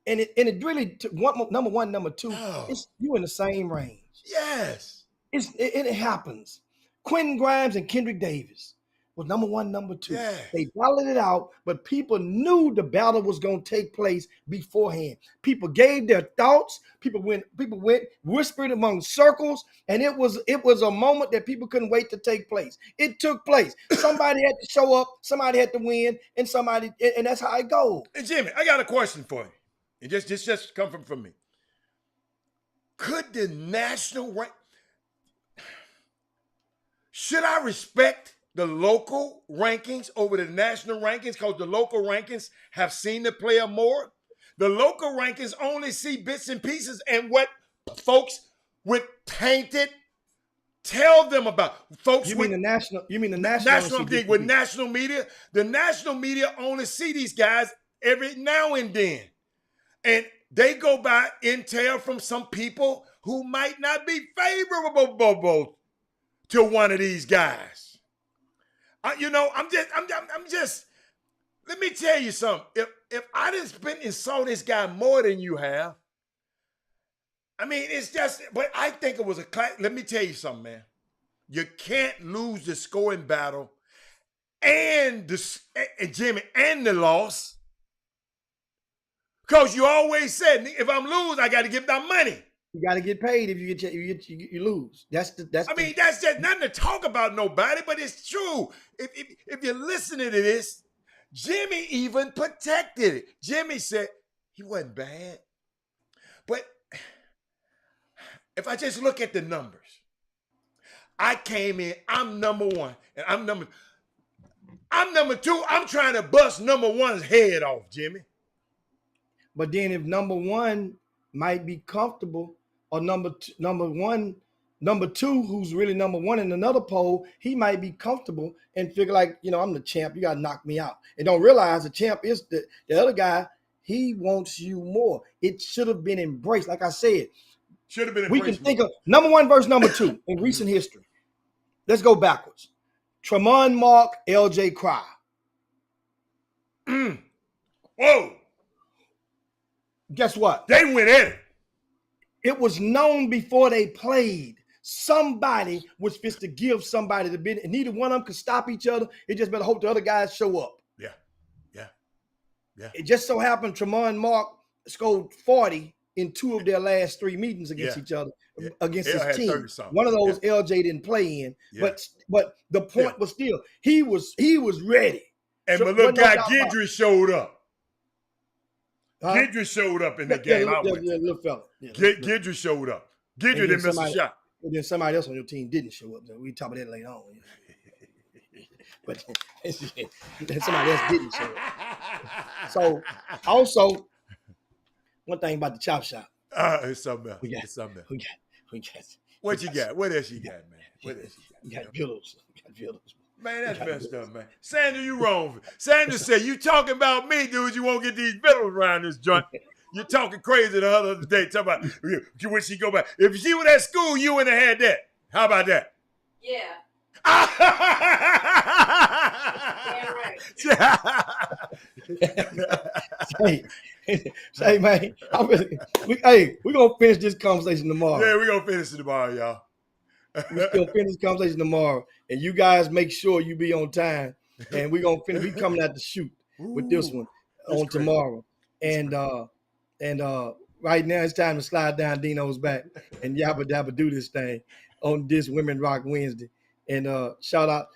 and it really number 1, number 2, it's you in the same range. Yes. It happens. Quentin Grimes and Kendrick Davis was number 1, number 2. Yeah. They battled it out, but people knew the battle was going to take place beforehand. People gave their thoughts. People went, whispered among circles, and it was a moment that people couldn't wait to take place. It took place. Somebody had to show up, somebody had to win, and that's how it goes. Hey, Jimmy, I got a question for you. It just come from me. Could the national rank? Should I respect the local rankings over the national rankings because the local rankings have seen the player more? The local rankings only see bits and pieces and what folks with tainted tell them about. Folks You mean the national thing with national media? The national media only see these guys every now and then. And they go by intel from some people who might not be favorable to one of these guys. I'm just. Let me tell you something. If I didn't spend and saw this guy more than you have, I mean, it's just. But I think it was a. Let me tell you something, man. You can't lose the scoring battle, and Jimmy, and the loss, because you always said if I'm lose, I got to give them money. You got to get paid if you lose. That's just nothing to talk about nobody, but it's true. If you're listening to this, Jimmy even protected it. Jimmy said he wasn't bad. But if I just look at the numbers, I came in, I'm number 1, and I'm number 2. I'm trying to bust number 1's head off, Jimmy. But then if number 1 might be comfortable, or number 2, who's really number 1 in another poll, he might be comfortable and figure like, I'm the champ. You got to knock me out. And don't realize the champ is the other guy. He wants you more. It should have been embraced. Like I said, should have been embraced. We can think of number 1 versus number 2 in recent history. Let's go backwards. Tremont Mark, LJ Cry. Whoa. Guess what? They went in it. It was known before they played. Somebody was supposed to give somebody the business. Neither one of them could stop each other. It just better hope the other guys show up. Yeah. It just so happened Tremont Mark scored 40 in 2 of their last 3 meetings against each other, against his team. One of those LJ didn't play in, but the point was still he was ready. And my little guy Gidry showed up. Gidry showed up in the game. Little fella. Gidry showed up. Gidry didn't miss a shot. And then somebody else on your team didn't show up. We talk about that later on. But somebody else didn't show up. So also, one thing about the chop shop. It's something else. It's something else. We got. What you got? What else you got, man? What else you got? We got pillows. Man, that's messed up, man. Sandra, you wrong. Sandra said, you talking about me, dude. You won't get these villains around this joint. You're talking crazy the other day. Talking about when she go back. If she was at school, you wouldn't have had that. How about that? Yeah. Say, man, we're going to finish this conversation tomorrow. Yeah, we're going to finish it tomorrow, y'all. We're going to finish this conversation tomorrow. And you guys make sure you be on time. And we're going to finish. We coming out to shoot with this one on tomorrow. And right now it's time to slide down Dino's back and yabba dabba do this thing on this Women Rock Wednesday. And shout out,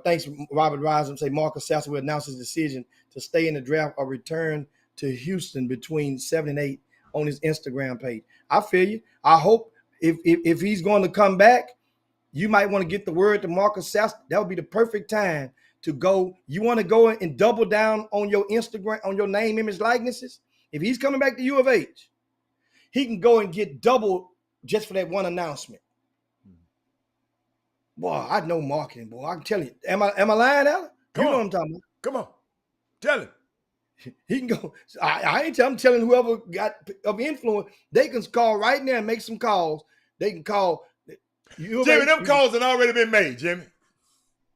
thanks Robert Rising. Say Marcus Sasser will announce his decision to stay in the draft or return to Houston between 7 and 8 on his Instagram page. I feel you. I hope if he's going to come back, you might want to get the word to Marcus Sasser. That would be the perfect time to go. You want to go and double down on your Instagram, on your name, image, likenesses. If he's coming back to U of H, he can go and get double just for that one announcement. Boy, I know marketing, boy. I can tell you. Am I lying, Alan? You know what I'm talking about. Come on. Tell him. He can go. I ain't I'm telling whoever got of influence, they can call right now and make some calls. They can call. Jimmy, them calls have already been made, Jimmy.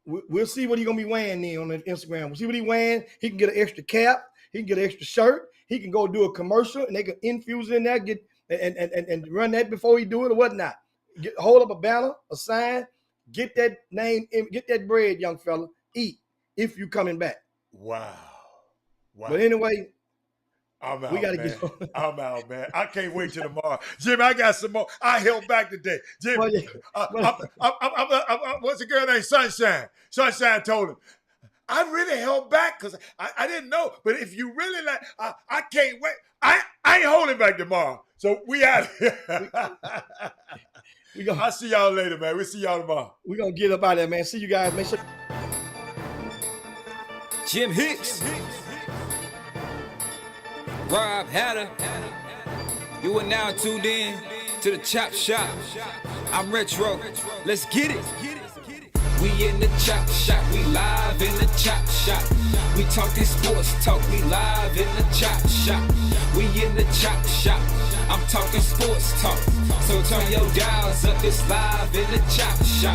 We'll see what he's going to be wearing then on the Instagram. We'll see what he's wearing. He can get an extra cap. He can get an extra shirt. He can go do a commercial and they can infuse in there, get and run that before he do it or whatnot. Hold up a banner, a sign, get that name, get that bread, young fella. Eat if you coming back. Wow. But anyway, I'm out, we gotta man. get. I'm out, man. I can't wait till tomorrow, Jimmy. I got some more. I held back today, Jimmy. What's the girl named Sunshine? Sunshine told him, I really held back because I didn't know. But if you really like, I can't wait. I ain't holding back tomorrow. So we out here. I'll see y'all later, man. We'll see y'all tomorrow. We're gonna get up out of there, man. See you guys. Make sure. Jim Hicks. Rob Hatter. You are now tuned in to the Chop Shop. I'm Retro. Let's get it. We in the Chop Shop. We live in the Chop Shop. We talking sports talk. We live in the Chop Shop. We in the Chop Shop. I'm talking sports talk. So turn your dials up. It's live in the Chop Shop.